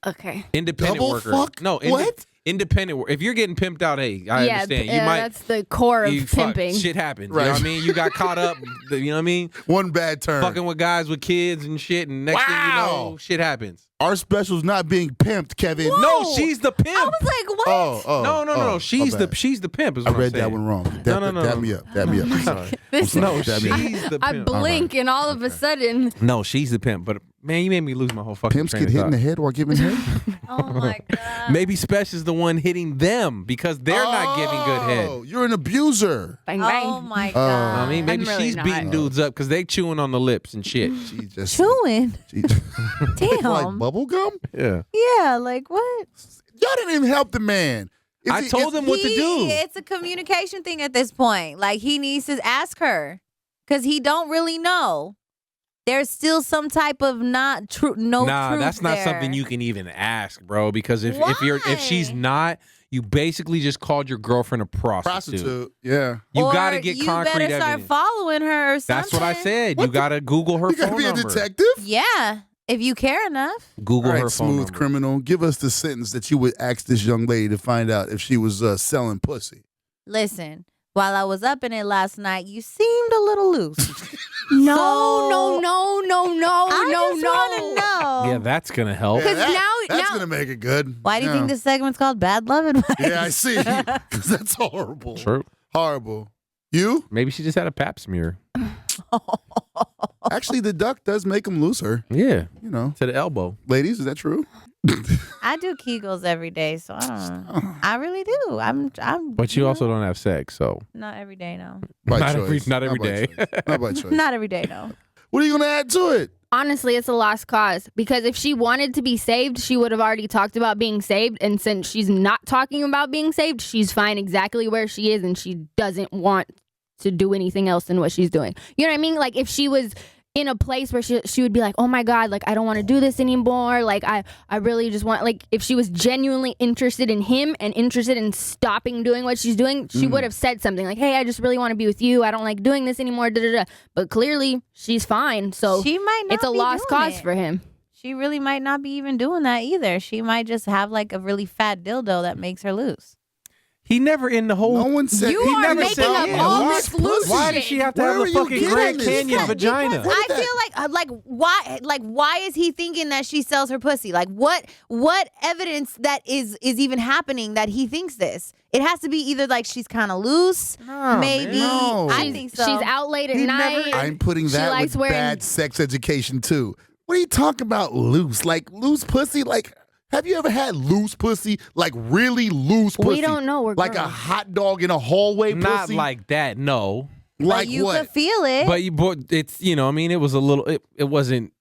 Speaker 3: Okay.
Speaker 4: independent
Speaker 2: Double
Speaker 4: workers.
Speaker 2: fuck?
Speaker 4: No,
Speaker 2: What?
Speaker 4: Independent. If you're getting pimped out, hey, I understand. You might.
Speaker 3: That's the core of
Speaker 4: You fuck,
Speaker 3: pimping.
Speaker 4: shit happens. You
Speaker 2: Right.
Speaker 4: know what I mean? You got caught up. You know what I mean?
Speaker 2: One bad turn.
Speaker 4: Fucking with guys with kids and shit, and next thing you know, shit happens.
Speaker 2: Our special's not being pimped, Kevin.
Speaker 4: No, she's the pimp.
Speaker 1: I was like, what?
Speaker 2: Oh,
Speaker 4: No. She's
Speaker 2: my bad.
Speaker 4: she's the pimp. Is
Speaker 2: I
Speaker 4: what I'm
Speaker 2: read
Speaker 4: saying.
Speaker 2: that one wrong.
Speaker 4: No.
Speaker 2: Dab me up. Dab me up. I'm sorry.
Speaker 3: This-
Speaker 4: No,
Speaker 2: Dab me up.
Speaker 4: she's the
Speaker 3: I
Speaker 4: pimp.
Speaker 3: blink and all of a sudden,
Speaker 4: No, she's the pimp. But man, you made me lose my whole fucking
Speaker 2: Pimps
Speaker 4: train
Speaker 2: get
Speaker 4: of
Speaker 2: hit in
Speaker 4: thought.
Speaker 2: the head while giving head?
Speaker 1: Oh my god.
Speaker 4: Maybe Special's the one hitting them because they're not giving good head.
Speaker 2: Oh, you're an abuser.
Speaker 3: bang bang.
Speaker 1: Oh my
Speaker 2: Oh.
Speaker 1: god.
Speaker 4: I mean, maybe
Speaker 3: I'm really
Speaker 4: she's
Speaker 3: not.
Speaker 4: beating dudes up because they chewing on the lips and shit.
Speaker 2: She just
Speaker 1: chewing.
Speaker 2: She,
Speaker 1: Damn.
Speaker 2: like bubble gum?
Speaker 4: Yeah.
Speaker 1: Yeah, like what?
Speaker 2: Y'all didn't even help the man.
Speaker 4: I told him what to do.
Speaker 1: It's a communication thing at this point. Like he needs to ask her because he don't really know. There's still some type of no truth.
Speaker 4: That's not
Speaker 1: there.
Speaker 4: something you can even ask, bro. Because if she's
Speaker 1: Why?
Speaker 4: not, you basically just called your girlfriend a prostitute.
Speaker 2: Prostitute. Yeah.
Speaker 4: You
Speaker 1: Or
Speaker 4: got to get concrete
Speaker 1: You better start
Speaker 4: evidence.
Speaker 1: following her or something.
Speaker 4: That's what I said. You got to Google her
Speaker 2: You gotta
Speaker 4: phone
Speaker 2: be a
Speaker 4: number.
Speaker 2: detective?
Speaker 1: Yeah, if you care enough.
Speaker 4: Google
Speaker 2: All
Speaker 4: her
Speaker 2: right,
Speaker 4: phone
Speaker 2: smooth
Speaker 4: number.
Speaker 2: criminal. Give us the sentence that you would ask this young lady to find out if she was selling pussy.
Speaker 1: Listen, while I was up in it last night, you seemed a little loose.
Speaker 3: No,
Speaker 1: So, I
Speaker 3: no.
Speaker 1: just want to know.
Speaker 4: Yeah, that's gonna help.
Speaker 3: Because
Speaker 2: That's
Speaker 3: now-
Speaker 2: gonna make it good.
Speaker 1: Why do you
Speaker 2: Yeah.
Speaker 1: think this segment's called Bad Love Advice?
Speaker 2: Yeah, I see. 'Cause that's horrible.
Speaker 4: True.
Speaker 2: Horrible. You?
Speaker 4: Maybe she just had a pap smear.
Speaker 2: Actually, the duck does make them looser.
Speaker 4: Yeah,
Speaker 2: You know,
Speaker 4: to the elbow.
Speaker 2: ladies, is that true?
Speaker 1: I do Kegels every day, so I don't know. I really do. I'm
Speaker 4: But you also don't have sex, so
Speaker 1: not every day, no.
Speaker 2: By
Speaker 4: Not
Speaker 2: choice.
Speaker 4: every- not every
Speaker 2: by
Speaker 4: day.
Speaker 2: choice. Not by choice.
Speaker 1: Not every day, no.
Speaker 2: What are you gonna add to it?
Speaker 3: honestly, it's a lost cause because if she wanted to be saved, she would have already talked about being saved. And since she's not talking about being saved, she's fine exactly where she is and she doesn't want to do anything else than what she's doing. You know what I mean? Like if she was in a place where she would be like, oh my God, like I don't want to do this anymore. Like I really just want, like if she was genuinely interested in him and interested in stopping doing what she's doing, she would have said something like, hey, I just really want to be with you. I don't like doing this anymore. Da, da, da. But clearly she's fine. So
Speaker 1: She might not
Speaker 3: it's a
Speaker 1: be
Speaker 3: lost
Speaker 1: doing
Speaker 3: cause
Speaker 1: it.
Speaker 3: for him.
Speaker 1: She really might not be even doing that either. She might just have like a really fat dildo that makes her loose.
Speaker 4: he never in the whole.
Speaker 2: No one said
Speaker 3: You
Speaker 2: he
Speaker 3: are
Speaker 2: never
Speaker 3: making
Speaker 2: said
Speaker 3: up
Speaker 2: he
Speaker 3: all
Speaker 2: lost
Speaker 3: this loose
Speaker 2: pussy.
Speaker 4: Why does she have to
Speaker 2: Where
Speaker 4: have
Speaker 2: are
Speaker 4: a
Speaker 2: you
Speaker 4: fucking
Speaker 2: getting
Speaker 4: Grand
Speaker 2: this
Speaker 4: Canyon
Speaker 2: from?
Speaker 4: vagina?
Speaker 2: What
Speaker 1: I
Speaker 2: is that?
Speaker 1: feel like why is he thinking that she sells her pussy? Like what evidence that is even happening that he thinks this? It has to be either like she's kind of loose, maybe.
Speaker 2: No.
Speaker 1: I think so.
Speaker 3: She's out late at
Speaker 2: He
Speaker 3: night.
Speaker 2: never- I'm putting
Speaker 3: She
Speaker 2: that
Speaker 3: likes
Speaker 2: with
Speaker 3: wearing-
Speaker 2: bad sex education too. What are you talking about loose? Like loose pussy? Like have you ever had loose pussy? Like really loose pussy?
Speaker 3: We don't know. We're
Speaker 2: Like a
Speaker 3: girls.
Speaker 2: hot dog in a hallway
Speaker 4: Not
Speaker 2: pussy?
Speaker 4: like that, no.
Speaker 2: like
Speaker 1: but you
Speaker 2: what?
Speaker 1: could feel it.
Speaker 4: But it's I mean, it was a little. It wasn't.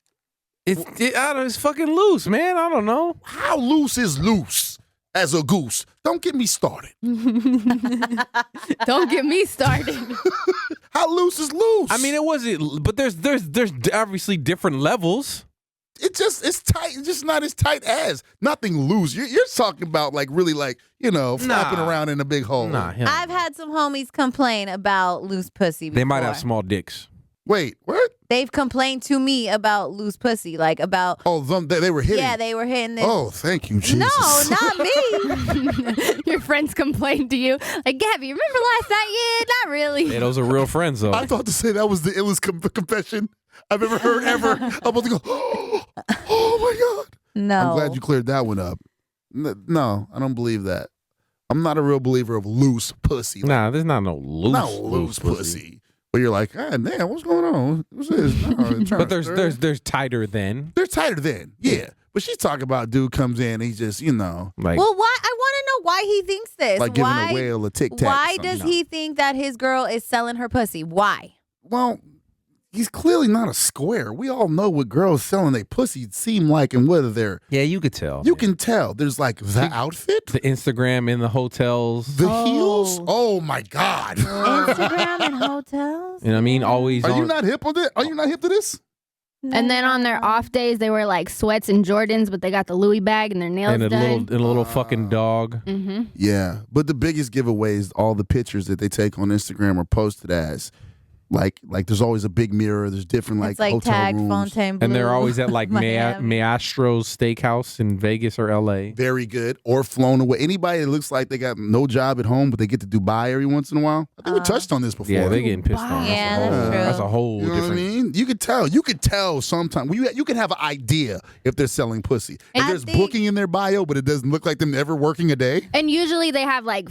Speaker 4: I don't know, it's fucking loose, man. I don't know.
Speaker 2: How loose is loose as a goose? Don't get me started.
Speaker 3: Don't get me started.
Speaker 2: How loose is loose?
Speaker 4: I mean, it wasn't, but there's obviously different levels.
Speaker 2: It's tight. It's just not as tight as nothing loose. You're talking about like really like flapping around in a big hole.
Speaker 4: Nah, hell.
Speaker 1: I've had some homies complain about loose pussy before.
Speaker 4: They might have small dicks.
Speaker 2: Wait, what?
Speaker 1: They've complained to me about loose pussy, like about.
Speaker 2: Oh, they were hitting.
Speaker 1: Yeah, they were hitting this.
Speaker 2: Oh, thank you, Jesus.
Speaker 1: No, not me.
Speaker 3: Your friends complained to you, like, Gabby, remember last night? Yeah, not really.
Speaker 4: Yeah, those are real friends, though.
Speaker 2: I thought to say that was the illest confession I've ever heard ever. I'm about to go, oh my God.
Speaker 1: No.
Speaker 2: I'm glad you cleared that one up. No, I don't believe that. I'm not a real believer of loose pussy.
Speaker 4: Nah, there's not no loose
Speaker 2: pussy. But you're like, God damn, what's going on? What's this? No,
Speaker 4: But there's tighter than.
Speaker 2: They're tighter than, yeah. But she's talking about dude comes in, he's just,
Speaker 4: Like,
Speaker 1: Well, why? I want to know why he thinks this.
Speaker 2: like giving
Speaker 1: why?
Speaker 2: a whale a tic tac.
Speaker 1: Why does he think that his girl is selling her pussy? Why?
Speaker 2: Well, he's clearly not a square. We all know what girls selling their pussy seem like and whether they're.
Speaker 4: yeah, you could tell.
Speaker 2: You can tell. There's like the outfit,
Speaker 4: The Instagram in the hotels.
Speaker 2: the heels. Oh my God.
Speaker 1: Instagram and hotels?
Speaker 4: You know what I mean? Always
Speaker 2: Are you
Speaker 4: on.
Speaker 2: not hip on it? Are you not hip to this?
Speaker 3: And then on their off days, they wear like sweats and Jordans, but they got the Louis bag and their nails
Speaker 4: And a
Speaker 3: done.
Speaker 4: little fucking dog.
Speaker 3: Mm-hmm.
Speaker 2: Yeah. But the biggest giveaway is all the pictures that they take on Instagram are posted as like there's always a big mirror. There's different
Speaker 1: It's like
Speaker 2: hotel
Speaker 1: tagged
Speaker 2: rooms.
Speaker 1: Fontainebleau.
Speaker 4: And they're always at like
Speaker 1: Miami.
Speaker 4: Maestro's Steakhouse in Vegas or LA.
Speaker 2: Very good. Or flown away. Anybody that looks like they got no job at home, but they get to Dubai every once in a while. I think we touched on this before.
Speaker 4: Yeah, they're getting pissed on.
Speaker 1: Yeah, that's true.
Speaker 4: That's a whole
Speaker 2: You know
Speaker 4: different.
Speaker 2: what I mean? You could tell. You could tell sometimes. You can have an idea if they're selling pussy. If
Speaker 1: I
Speaker 2: there's
Speaker 1: think-
Speaker 2: booking in their bio, but it doesn't look like them ever working a day.
Speaker 3: And usually they have like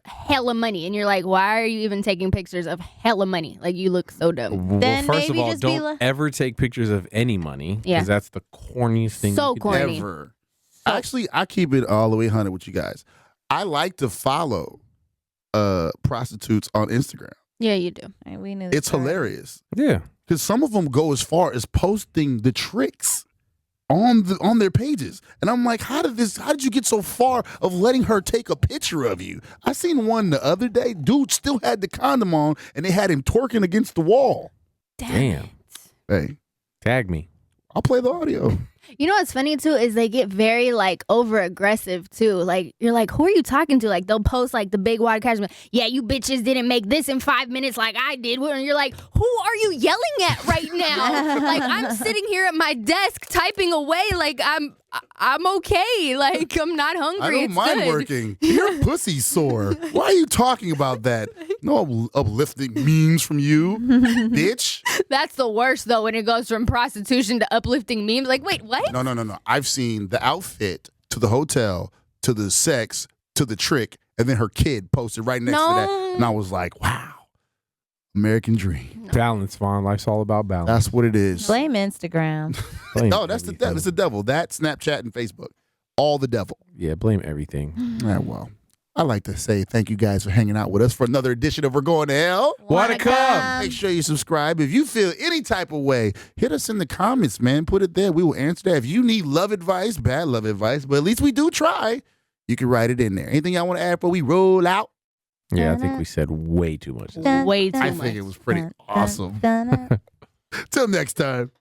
Speaker 3: hella money, and you're like, why are you even taking pictures of hella money? Like, you look so dumb.
Speaker 4: Well,
Speaker 1: Then
Speaker 4: first of
Speaker 1: maybe
Speaker 4: all,
Speaker 1: just be
Speaker 4: don't
Speaker 1: like-
Speaker 4: ever take pictures of any money.
Speaker 3: Yeah.
Speaker 4: Because that's the corniest thing.
Speaker 3: So
Speaker 4: you could do.
Speaker 3: corny.
Speaker 2: Ever. Actually, I keep it all the way 100 with you guys. I like to follow prostitutes on Instagram.
Speaker 3: Yeah, you do.
Speaker 1: Right, we knew this
Speaker 2: It's
Speaker 1: already.
Speaker 2: hilarious
Speaker 4: Yeah.
Speaker 2: because some of them go as far as posting the tricks on their pages, and I'm like, how did you get so far of letting her take a picture of you? I seen one the other day. Dude still had the condom on, and they had him twerking against the wall.
Speaker 4: Damn.
Speaker 2: Hey,
Speaker 4: Tag me.
Speaker 2: I'll play the audio.
Speaker 3: You know what's funny too is they get very like over aggressive too. Like, you're like, who are you talking to? Like, they'll post like the big wide caption, yeah, you bitches didn't make this in 5 minutes like I did. And you're like, who are you yelling at right now? Like, I'm sitting here at my desk typing away like I'm okay. Like, I'm not hungry.
Speaker 2: I don't
Speaker 3: It's
Speaker 2: mind
Speaker 3: good.
Speaker 2: working. Your pussy's sore. Why are you talking about that? No uplifting memes from you, bitch.
Speaker 3: That's the worst though, when it goes from prostitution to uplifting memes. Like, wait, what?
Speaker 2: No. I've seen the outfit to the hotel to the sex to the trick, and then her kid posted right next to that,
Speaker 3: No.
Speaker 2: and I was like, wow, American dream.
Speaker 4: Balance, Vaughn. Life's all about balance.
Speaker 2: That's what it is.
Speaker 1: Blame Instagram.
Speaker 4: Blame
Speaker 2: No, that's the
Speaker 4: everything.
Speaker 2: devil. It's the devil. That Snapchat and Facebook, all the devil.
Speaker 4: Yeah, blame everything.
Speaker 2: Yeah, well, I like to say thank you guys for hanging out with us for another edition of We're Going to Hell.
Speaker 4: Wanna come?
Speaker 2: Make sure you subscribe. If you feel any type of way, hit us in the comments, man. Put it there. We will answer that. If you need love advice, bad love advice, but at least we do try, you can write it in there. Anything y'all want to add before we roll out?
Speaker 4: Yeah, I think we said way too much.
Speaker 3: Way too
Speaker 2: I
Speaker 3: much.
Speaker 2: think it was pretty awesome. Till next time.